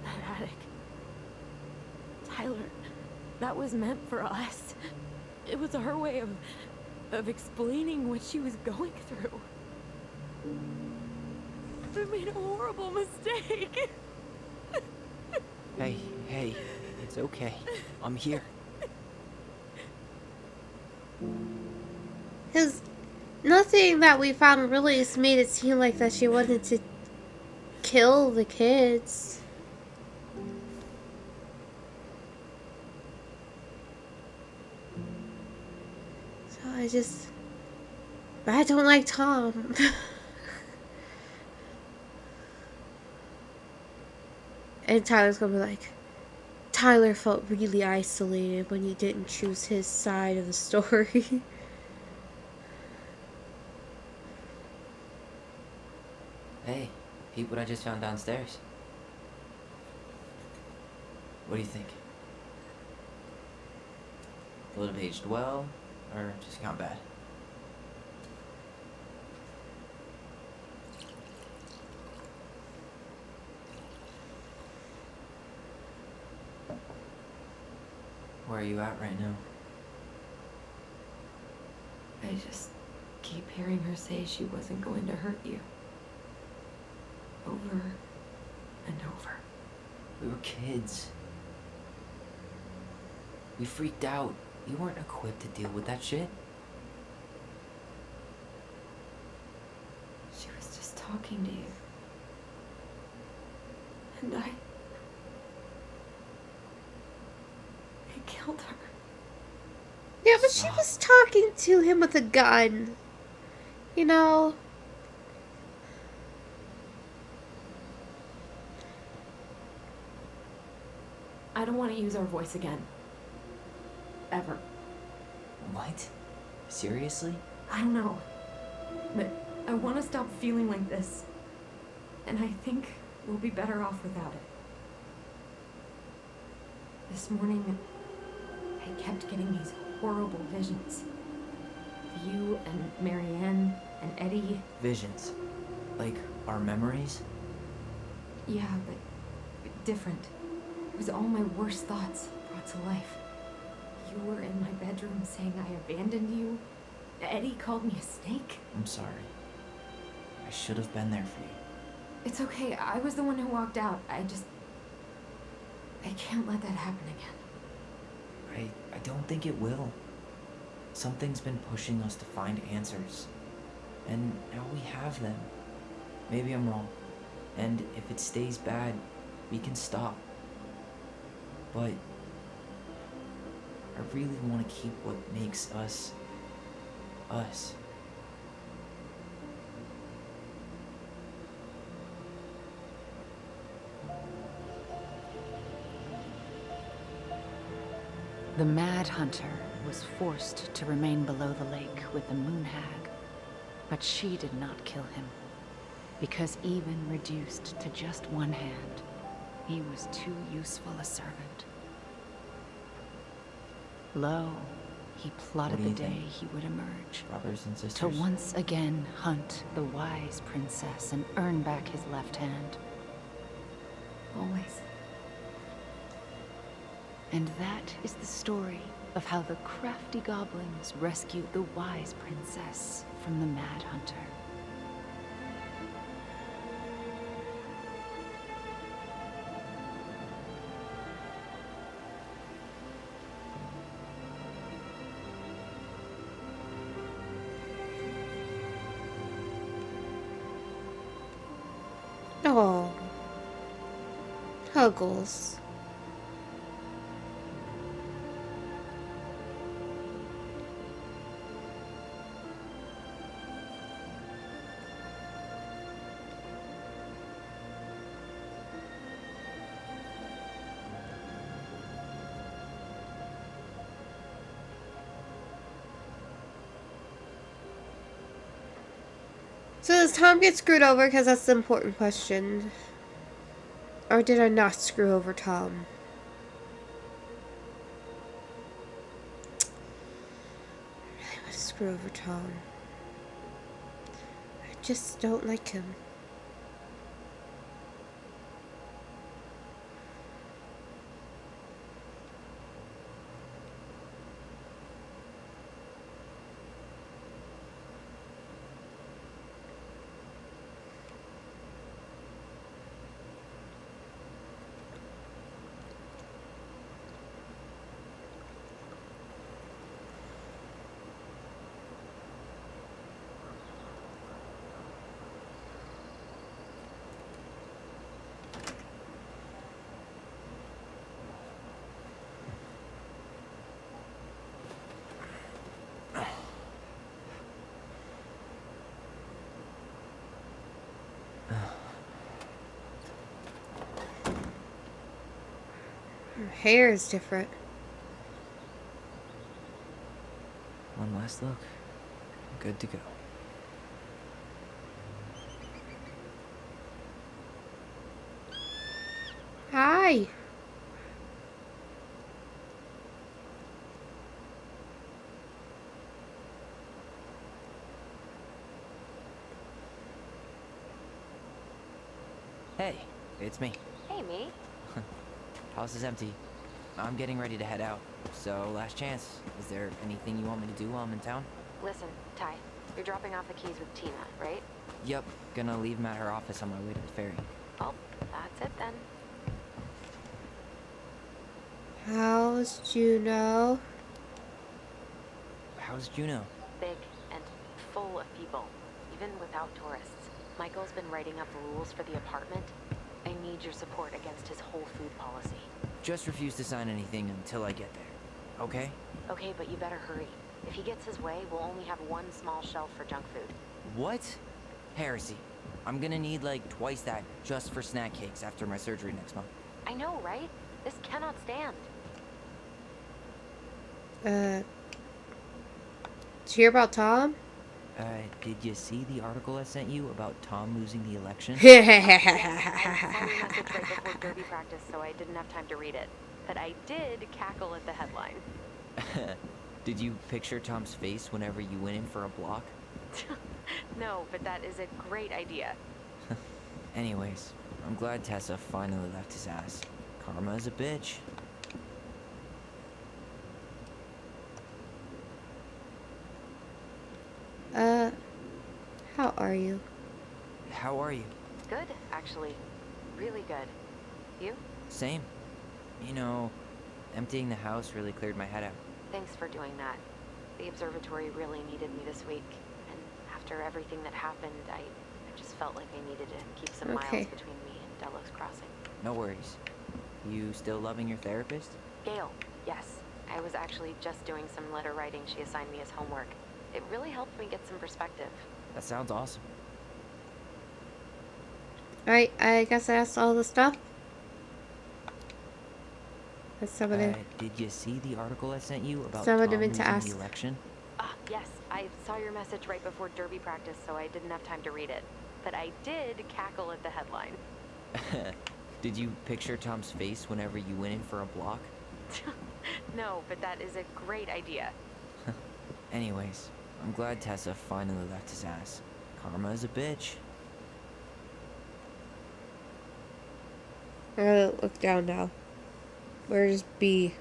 That attic. Tyler, that was meant for us. It was her way of explaining what she was going through. We made a horrible mistake. Hey, it's okay. I'm here. Because nothing that we found really has made it seem like that she wanted to kill the kids. So I don't like Tom. And Tyler's gonna be like, Tyler felt really isolated when you didn't choose his side of the story. Hey, peep what I just found downstairs. What do you think? Will it have aged well, or just gone bad? Where are you at right now? I just keep hearing her say she wasn't going to hurt you. Over and over. We were kids. We freaked out. We weren't equipped to deal with that shit. She was just talking to you. And I killed her. Yeah, but she was talking to him with a gun. You know? I don't want to use our voice again. Ever. What? Seriously? I don't know. But I want to stop feeling like this. And I think we'll be better off without it. This morning, I kept getting these horrible visions. Of you and Marianne and Eddie. Visions. Like our memories? Yeah, but different. It was all my worst thoughts brought to life. You were in my bedroom saying I abandoned you. Eddie called me a snake. I'm sorry. I should have been there for you. It's okay. I was the one who walked out. I can't let that happen again. I don't think it will. Something's been pushing us to find answers. And now we have them. Maybe I'm wrong. And if it stays bad, we can stop. But I really want to keep what makes us, us. The Mad Hunter was forced to remain below the lake with the Moon Hag, but she did not kill him, because even reduced to just one hand, he was too useful a servant. Lo, he plotted the day he would emerge, Brothers and sisters. to once again hunt the wise princess and earn back his left hand. Always. And that is the story of how the crafty goblins rescued the wise princess from the Mad Hunter. Oh. Huggles. So does Tom get screwed over? Because that's the important question. Or did I not screw over Tom? I really want to screw over Tom. I just don't like him. Her hair is different. One last look. Good to go. Hi. Hey, it's me. Hey, me. House is empty. I'm getting ready to head out. So, last chance. Is there anything you want me to do while I'm in town? Listen, Ty, you're dropping off the keys with Tina, right? Yep, gonna leave them at her office on my way to the ferry. Well, that's it then. How's Juno? How's Juno? Big and full of people, even without tourists. Michael's been writing up rules for the apartment. I need your support against his whole food policy. Just refuse to sign anything until I get there. Okay? Okay, but you better hurry. If he gets his way, we'll only have one small shelf for junk food. What? Heresy. I'm gonna need like twice that just for snack cakes after my surgery next month. I know, right? This cannot stand. Did you hear about Tom? Did you see the article I sent you about Tom losing the election? I saw your message right before derby practice, so I didn't have time to read it. But I did cackle at the headline. Did you picture Tom's face whenever you went in for a block? No, but that is a great idea. Anyways, I'm glad Tessa finally left his ass. Karma is a bitch. How are you? How are you? Good, actually. Really good. You? Same. You know, emptying the house really cleared my head out. Thanks for doing that. The observatory really needed me this week, and after everything that happened, I just felt like I needed to keep some miles Okay. between me and Delos Crossing. No worries. You still loving your therapist? Gail, yes. I was actually just doing some letter writing she assigned me as homework. It really helped me get some perspective. That sounds awesome. Alright, I guess that's all the stuff. That's Did you see the article I sent you about someone Tom meant to losing ask. the election? Ah, yes. I saw your message right before Derby practice, so I didn't have time to read it. But I did cackle at the headline. Did you picture Tom's face whenever you went in for a block? No, but that is a great idea. Anyways, I'm glad Tessa finally left his ass. Karma is a bitch. I'm gonna look down now. Where's B?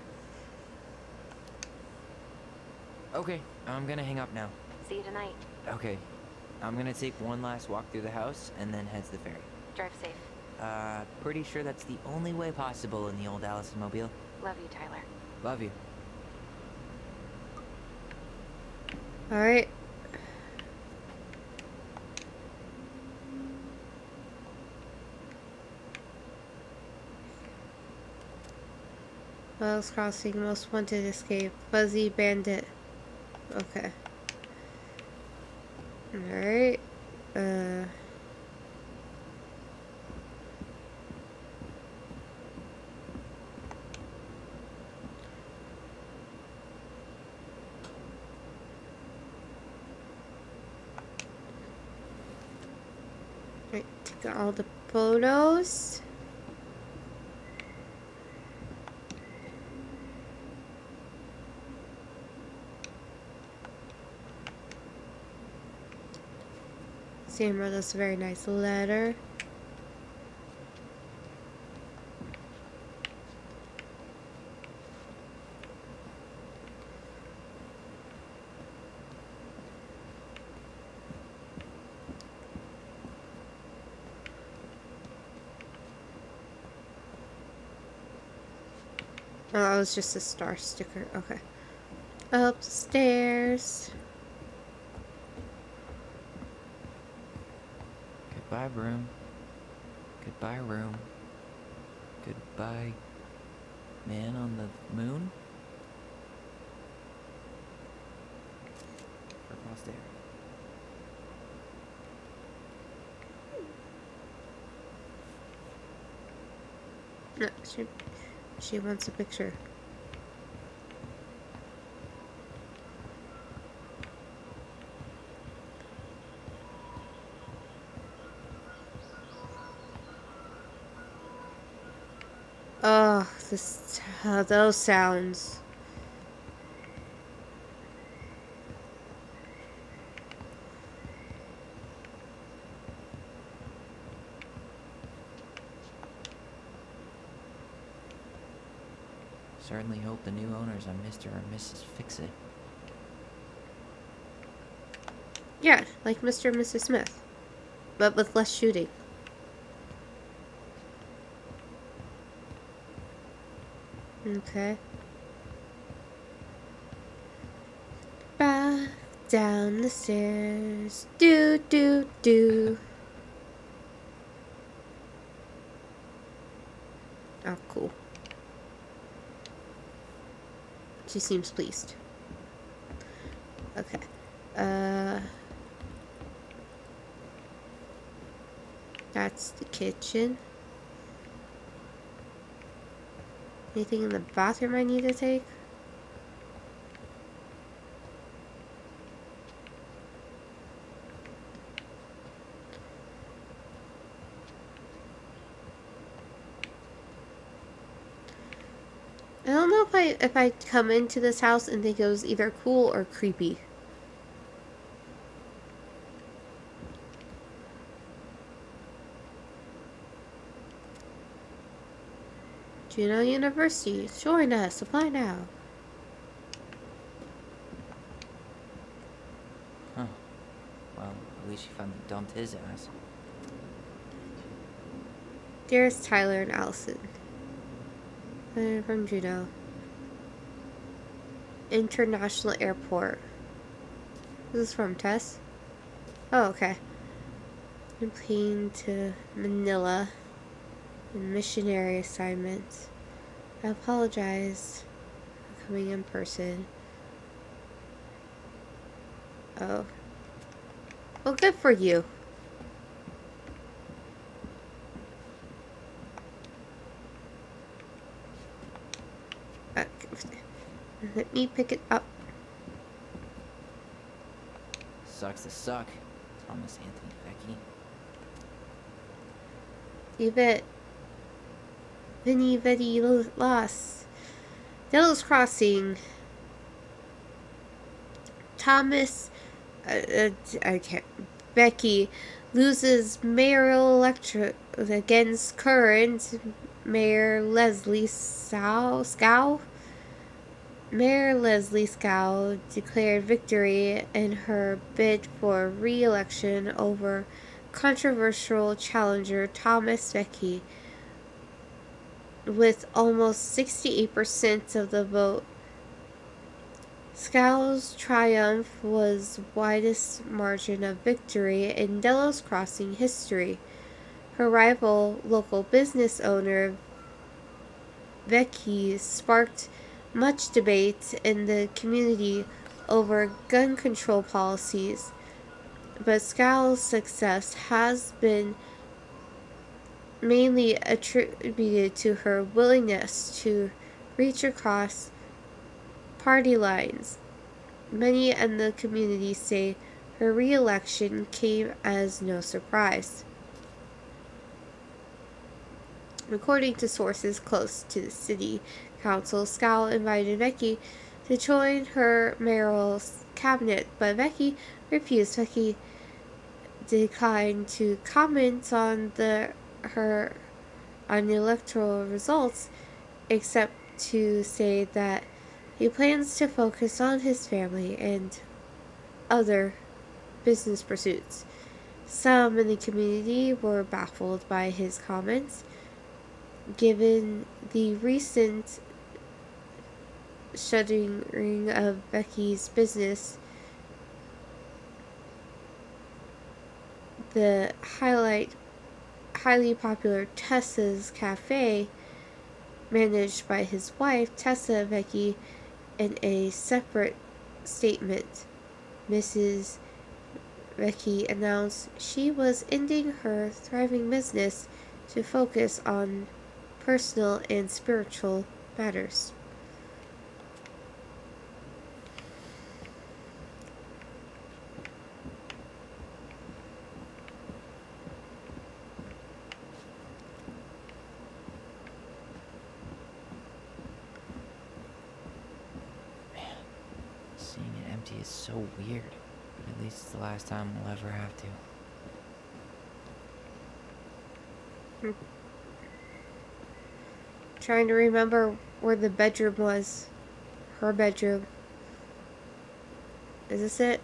Okay, I'm gonna hang up now. See you tonight. Okay, I'm gonna take one last walk through the house and then head to the ferry. Drive safe. Pretty sure that's the only way possible in the old Allison mobile. Love you, Tyler. Love you. Alright. Wells Crossing, most wanted escape. Fuzzy bandit. Okay. Alright. Right, take all the photos. Sam wrote us a very nice letter. Oh, that was just a star sticker. Okay. Upstairs. Goodbye, room. Goodbye, room. Goodbye, man on the moon? Or across there. No, she wants a picture. Oh, those sounds. Certainly hope the new owners are Mr. or Mrs. Fix-It. Yeah, like Mr. and Mrs. Smith, but with less shooting. Okay. Back down the stairs. Do, do, do. Oh, cool. She seems pleased. Okay. That's the kitchen. Anything in the bathroom I need to take? I don't know if I come into this house and think it was either cool or creepy. Juneau University, join us, apply now. Huh. Well, at least she finally dumped his ass. Dearest Tyler and Allison. Letter from Juno. International Airport. This is from Tess. Oh, okay. I'm plane to Manila. And missionary assignment. I apologize for coming in person. Oh. Well, good for you. Let me pick it up. Sucks to suck, Thomas Anthony Becky. Yvette. Vinny Betty Loss. Delos Crossing. Thomas. I can't. Becky loses mayoral electorate against current Mayor Leslie Scow. Mayor Leslie Scow declared victory in her bid for re-election over controversial challenger Thomas Becky with almost 68% of the vote. Scow's triumph was widest margin of victory in Delos Crossing history. Her rival, local business owner Becky, sparked much debate in the community over gun control policies, but Scow's success has been mainly attributed to her willingness to reach across party lines. Many in the community say her re-election came as no surprise. According to sources close to the city council, Scow invited Becky to join her mayoral cabinet, but Becky refused. Becky declined to comment on the electoral results, except to say that he plans to focus on his family and other business pursuits. Some in the community were baffled by his comments, given the recent shuttering of Becky's business. The highly popular Tessa's Cafe, managed by his wife, Tessa Becky, in a separate statement. Mrs. Becky announced she was ending her thriving business to focus on personal and spiritual matters. Seeing it empty is so weird. But at least it's the last time we'll ever have to. Trying to remember where the bedroom was. Her bedroom. Is this it?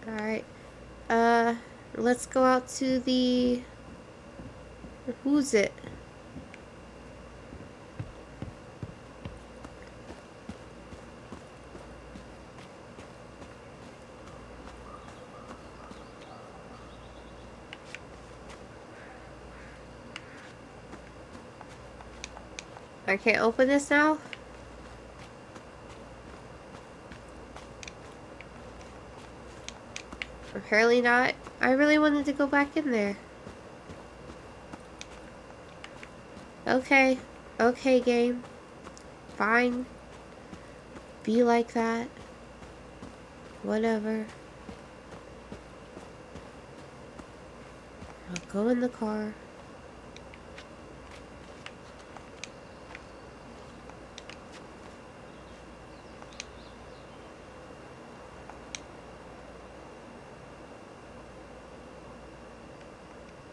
Alright. Let's go out to the... Who's it? I can't open this now? Apparently not. I really wanted to go back in there. Okay. Okay, game. fine. Be like that. Whatever. I'll go in the car.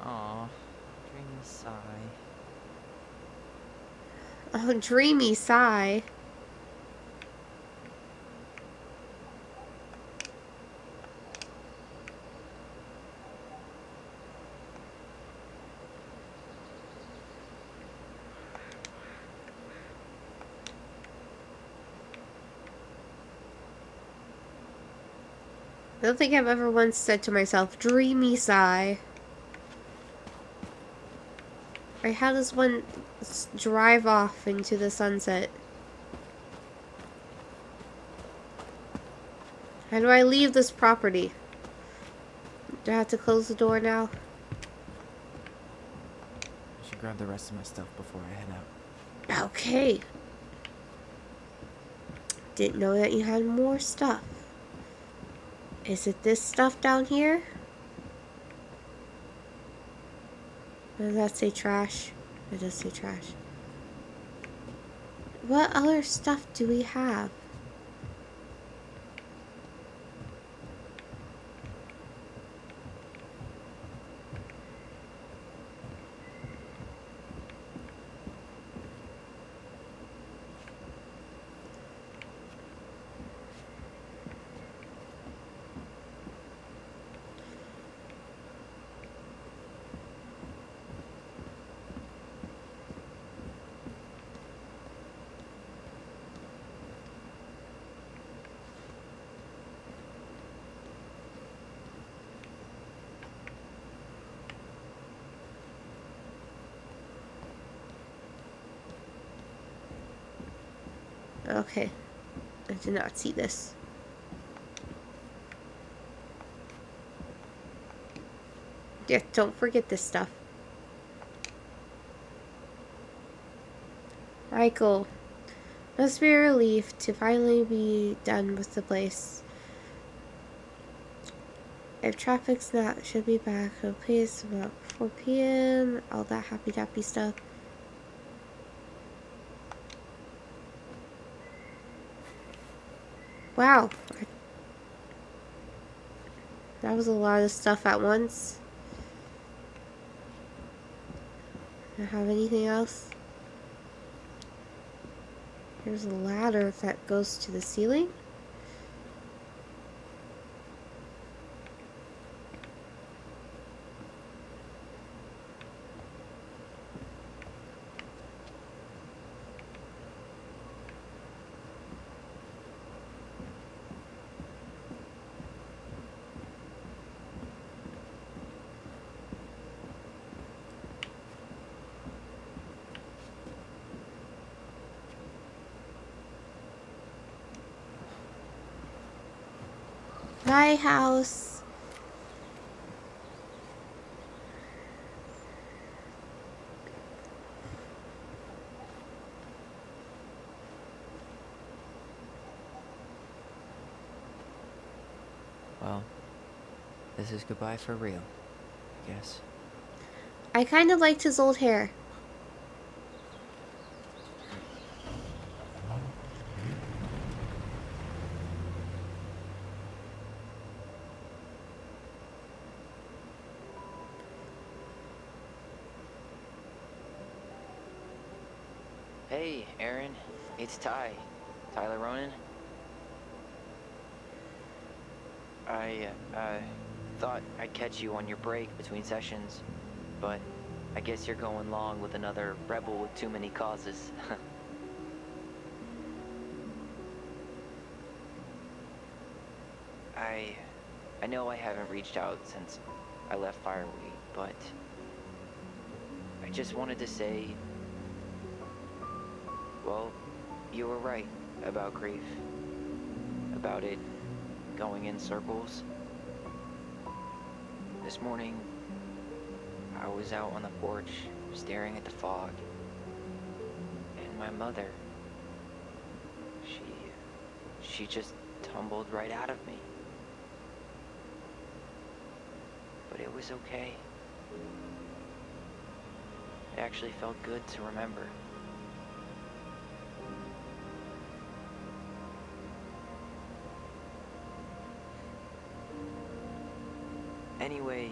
Aw, dreamy sigh. Oh, dreamy sigh. I don't think I've ever once said to myself, dreamy sigh. Right, how does one drive off into the sunset? How do I leave this property? Do I have to close the door now? I should grab the rest of my stuff before I head out. Okay. Didn't know that you had more stuff. Is it this stuff down here? Or does that say trash? It does say trash. What other stuff do we have? Okay. I did not see this. Yeah, don't forget this stuff. Michael. Must be a relief to finally be done with the place. If traffic's not, should be back. So please, about 4 p.m. All that happy dappy stuff. Wow. That was a lot of stuff at once. Do I have anything else? Here's a ladder that goes to the ceiling. My house. Well, this is goodbye for real, I guess. I kind of liked his old hair. Hey, Aaron. It's Tyler Ronan. I thought I'd catch you on your break between sessions, but I guess you're going long with another rebel with too many causes. I know I haven't reached out since I left Fireweed, but I just wanted to say, well, you were right about grief, about it going in circles. This morning, I was out on the porch, staring at the fog, and my mother, She just tumbled right out of me. But it was okay. It actually felt good to remember. Anyway,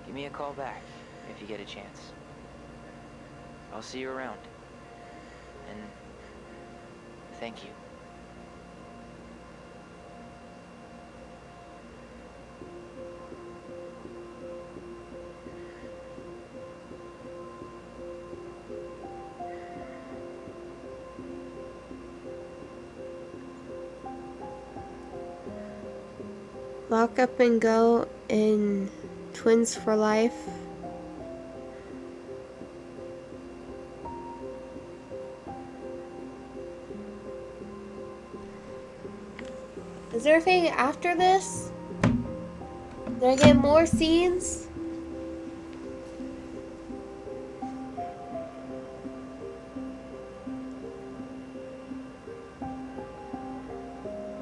give me a call back if you get a chance. I'll see you around. And thank you. Lock up and go in Twins for Life. Is there anything after this? Did I get more scenes?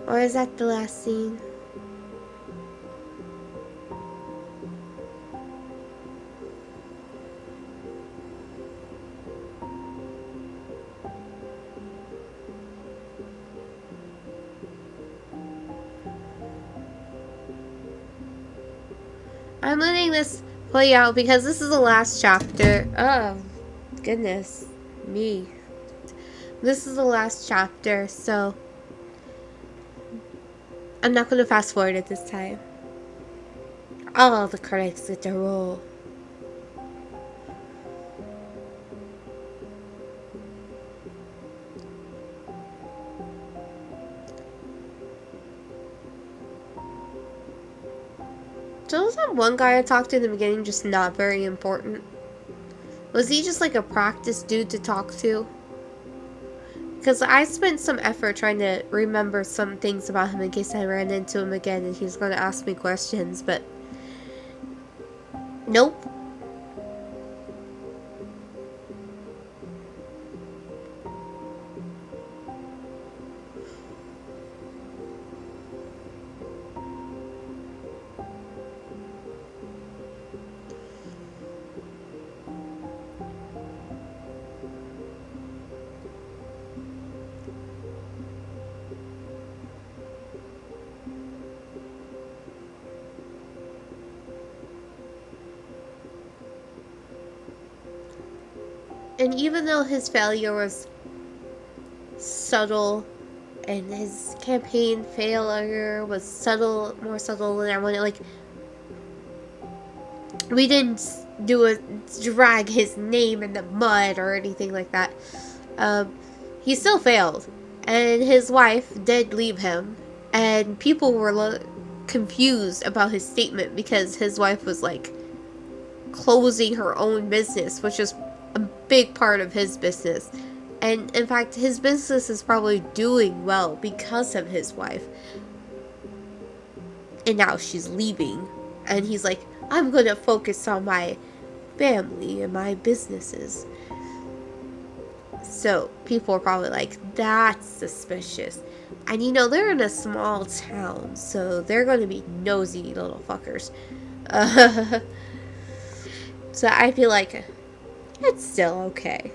Or is that the last scene? I'm letting this play out because this is the last chapter. Oh, goodness me. This is the last chapter, so I'm not going to fast forward it this time. All the credits get to roll. So was that one guy I talked to in the beginning just not very important? Was he just like a practice dude to talk to? Because I spent some effort trying to remember some things about him in case I ran into him again and he's going to ask me questions, but nope. And even though his failure was subtle and his campaign failure was subtle, more subtle than everyone, like, we didn't drag his name in the mud or anything like that. He still failed, and his wife did leave him, and people were confused about his statement because his wife was like closing her own business, which is a big part of his business. And in fact, his business is probably doing well because of his wife. And now she's leaving. And he's like, I'm going to focus on my family and my businesses. So people are probably like, that's suspicious. And you know, they're in a small town, so they're going to be nosy little fuckers. So I feel like it's still okay.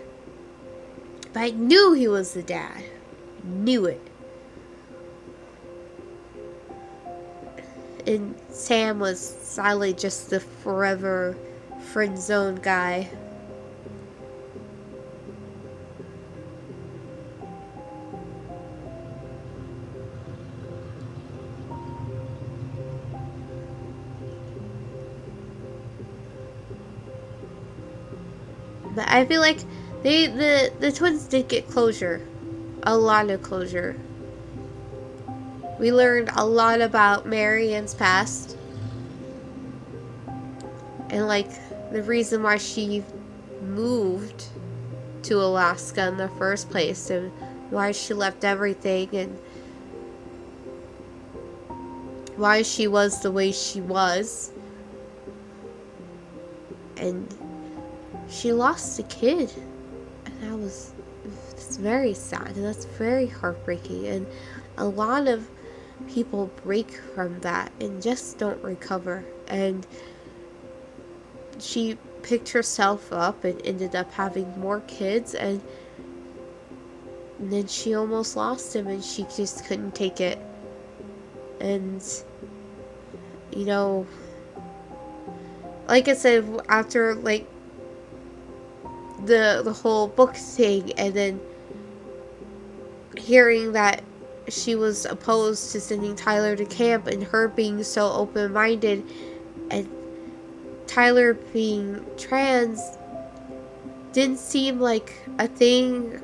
But I knew he was the dad. Knew it. And Sam was sadly just the forever friend zone guy. But I feel like the twins did get closure. A lot of closure. We learned a lot about Marianne's past. And like the reason why she moved to Alaska in the first place and why she left everything and why she was the way she was. And she lost a kid. And It's very sad, and that's very heartbreaking, and a lot of people break from that and just don't recover. And she picked herself up and ended up having more kids, and then she almost lost him, and she just couldn't take it. And you know, like I said, after like the whole book thing, and then hearing that she was opposed to sending Tyler to camp, and her being so open-minded, and Tyler being trans didn't seem like a thing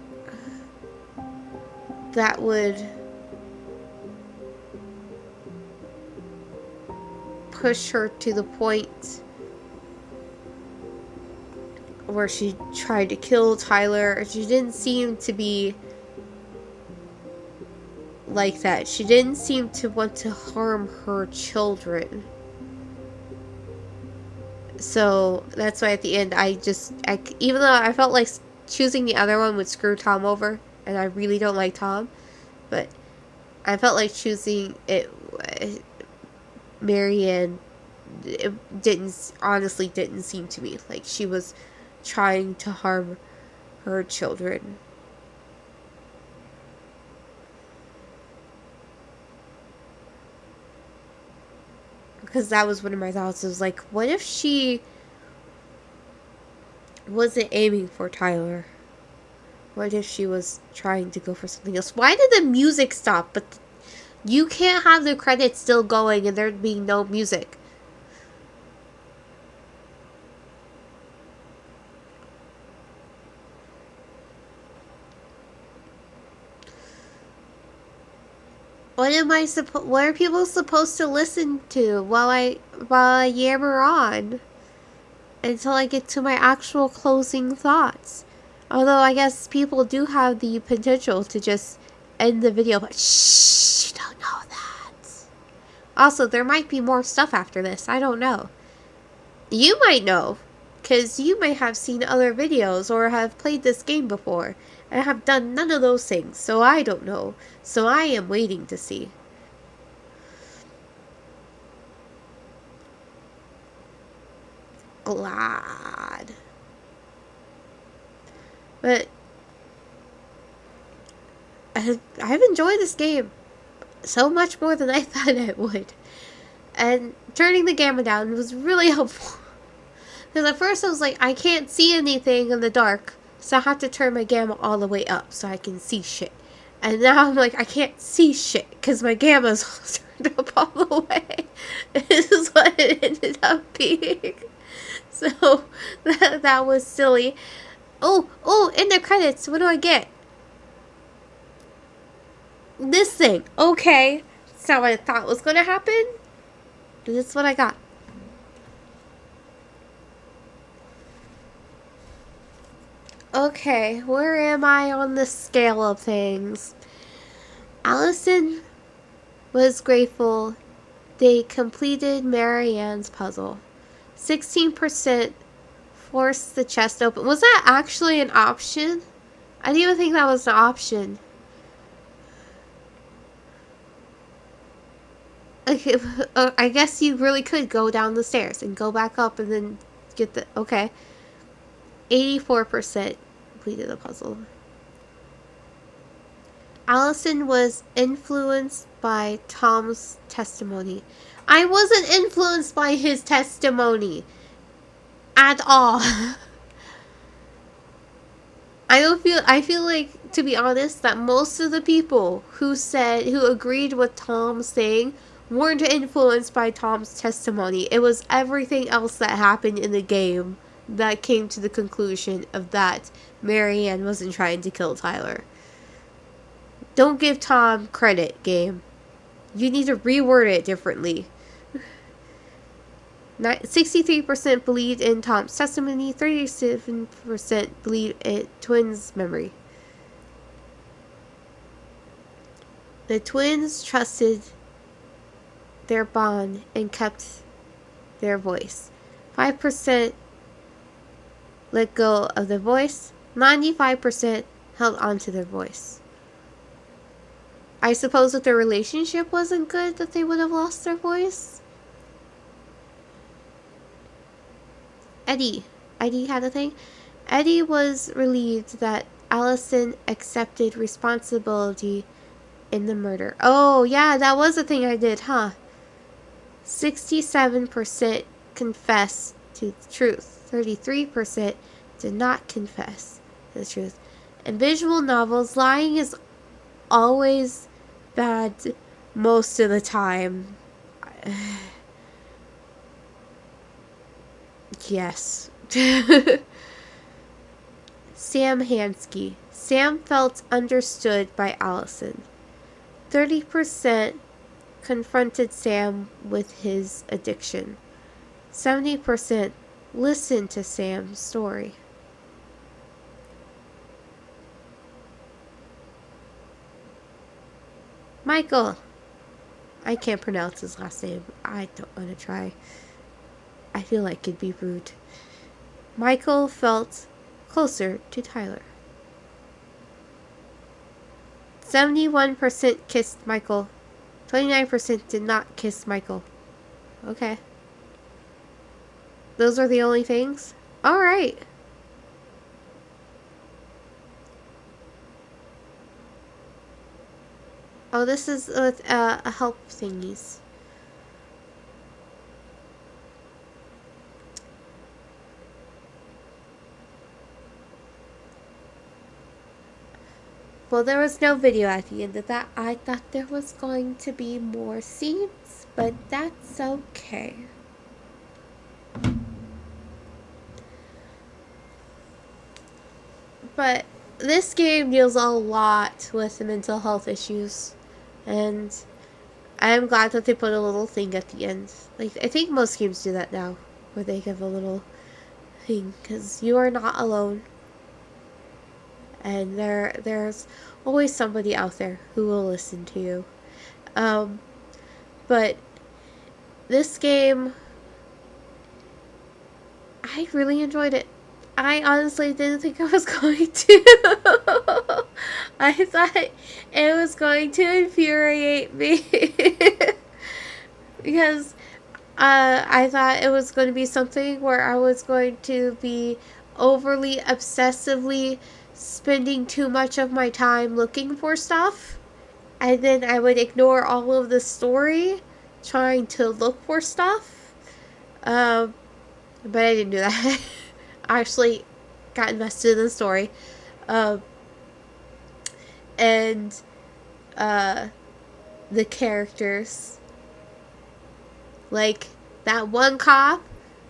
that would push her to the point where she tried to kill Tyler. She didn't seem to be like that. She didn't seem to want to harm her children. So that's why at the end even though I felt like choosing the other one would screw Tom over, and I really don't like Tom, but I felt like choosing it, Marianne, it honestly didn't seem to me like she was trying to harm her children. Because that was one of my thoughts. It was like, what if she wasn't aiming for Tyler? What if she was trying to go for something else? Why did the music stop? But you can't have the credits still going and there being no music. What are people supposed to listen to while I yammer on until I get to my actual closing thoughts? Although I guess people do have the potential to just end the video, but shh, you don't know that. Also, there might be more stuff after this. I don't know. You might know, because you might have seen other videos or have played this game before. I have done none of those things, so I don't know. So I am waiting to see. Glad. But I've enjoyed this game so much more than I thought I would. And turning the gamma down was really helpful. Because at first I was like, I can't see anything in the dark, so I have to turn my gamma all the way up so I can see shit. And now I'm like, I can't see shit because my gamma's turned up all the way. This is what it ended up being. So that was silly. Oh, in the credits, what do I get? This thing. Okay. That's not what I thought was going to happen. This is what I got. Okay, where am I on the scale of things? Allison was grateful they completed Marianne's puzzle. 16% forced the chest open. Was that actually an option? I didn't even think that was an option. Okay, I guess you really could go down the stairs and go back up and then get the... Okay. 84% completed the puzzle. Allison was influenced by Tom's testimony. I wasn't influenced by his testimony at all. I feel like, to be honest, that most of the people who agreed with Tom's thing weren't influenced by Tom's testimony. It was everything else that happened in the game that came to the conclusion of that Marianne wasn't trying to kill Tyler. Don't give Tom credit, game. You need to reword it differently. 63% believed in Tom's testimony, 37% believed in twins' memory. The twins trusted their bond and kept their voice. 5% let go of the voice. 95% held on to their voice. I suppose if their relationship wasn't good that they would have lost their voice. Eddie had a thing. Eddie was relieved that Allison accepted responsibility in the murder. Oh, yeah, that was a thing I did, huh? 67% confessed to the truth. 33% did not confess to the truth. In visual novels, lying is always bad most of the time. Yes. Sam Hansky. Sam felt understood by Allison. 30% confronted Sam with his addiction. 70% listened to Sam's story. Michael. I can't pronounce his last name. I don't want to try. I feel like it'd be rude. Michael felt closer to Tyler. 71% kissed Michael. 29% did not kiss Michael. Okay. Those are the only things? Alright. Oh, this is a help thingies. Well, there was no video at the end of that. I thought there was going to be more scenes, but that's okay. But this game deals a lot with mental health issues, and I'm glad that they put a little thing at the end. Like, I think most games do that now, where they give a little thing, because you are not alone. And there's always somebody out there who will listen to you. But this game, I really enjoyed it. I honestly didn't think I was going to. I thought it was going to infuriate me. Because I thought it was going to be something where I was going to be overly obsessively spending too much of my time looking for stuff, and then I would ignore all of the story trying to look for stuff. But I didn't do that. I actually got invested in the story. And the characters. Like that one cop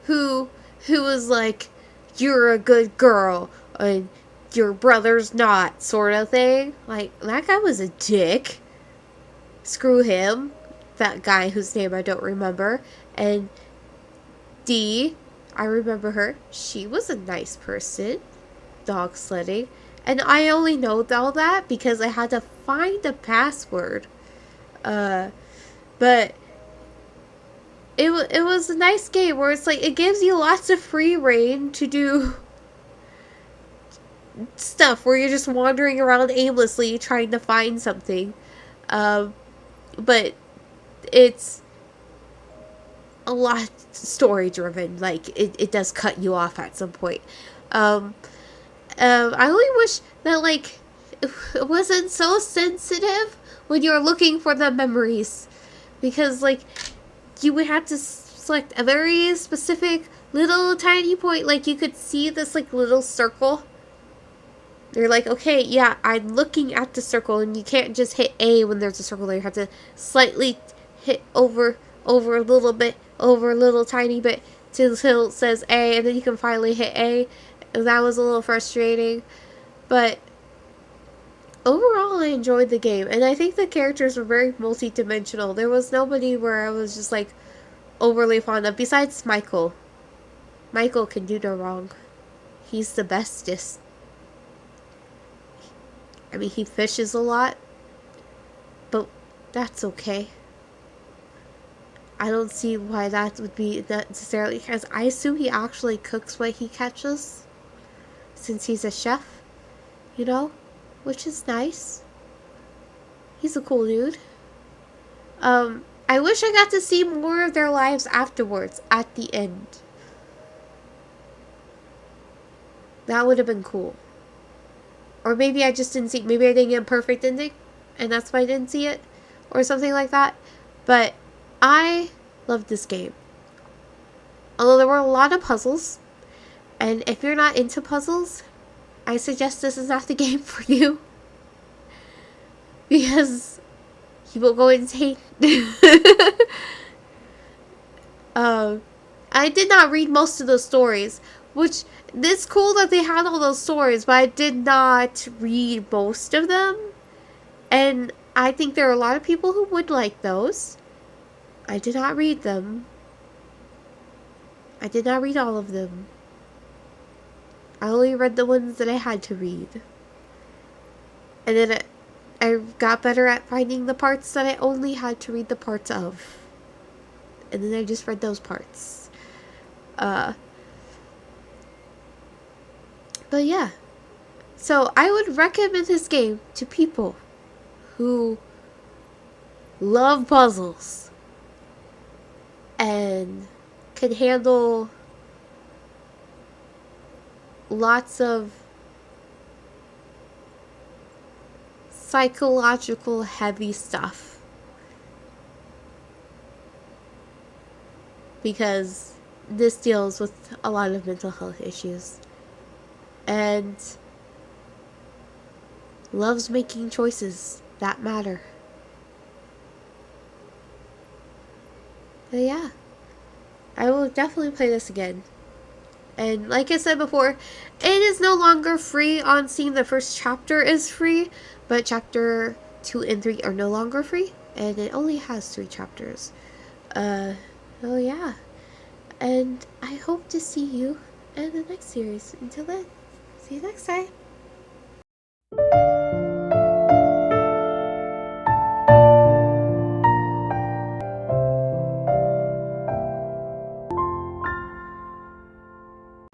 who was like, "You're a good girl and your brother's not," sort of thing. Like, that guy was a dick. Screw him. That guy whose name I don't remember. And Dee, I remember her. She was a nice person. Dog sledding. And I only know all that because I had to find a password. But it was a nice game where it's like, it gives you lots of free reign to do stuff where you're just wandering around aimlessly trying to find something. But it's a lot story driven. Like, it does cut you off at some point. I only wish that, like, it wasn't so sensitive when you're looking for the memories. Because, like, you would have to select a very specific little tiny point. Like, you could see this, like, little circle. You're like, okay, yeah, I'm looking at the circle, and you can't just hit A when there's a circle there. You have to slightly hit over a little bit, over a little tiny bit, until it says A, and then you can finally hit A. And that was a little frustrating. But overall, I enjoyed the game, and I think the characters were very multi-dimensional. There was nobody where I was just, like, overly fond of, besides Michael. Michael can do no wrong. He's the bestest. I mean, he fishes a lot, but that's okay. I don't see why that would be necessarily, because I assume he actually cooks what he catches, since he's a chef, you know? which is nice. He's a cool dude. I wish I got to see more of their lives afterwards, at the end. That would have been cool. Or maybe I just didn't see, maybe I didn't get a perfect ending, and that's why I didn't see it, or something like that. But I loved this game. Although there were a lot of puzzles, and if you're not into puzzles, I suggest this is not the game for you. Because you will go insane. I did not read most of those stories, which it's cool that they had all those stories, but I did not read most of them. And I think there are a lot of people who would like those. I did not read them. I did not read all of them. I only read the ones that I had to read. And then I got better at finding the parts that I only had to read the parts of. And then I just read those parts. But yeah. So I would recommend this game to people who love puzzles and can handle lots of psychological heavy stuff. Because this deals with a lot of mental health issues. And loves making choices that matter. But yeah, I will definitely play this again. And like I said before, it is no longer free on Steam. The first chapter is free, but chapter 2 and 3 are no longer free. And it only has 3 chapters. Oh yeah. And I hope to see you in the next series. Until then, see you next time.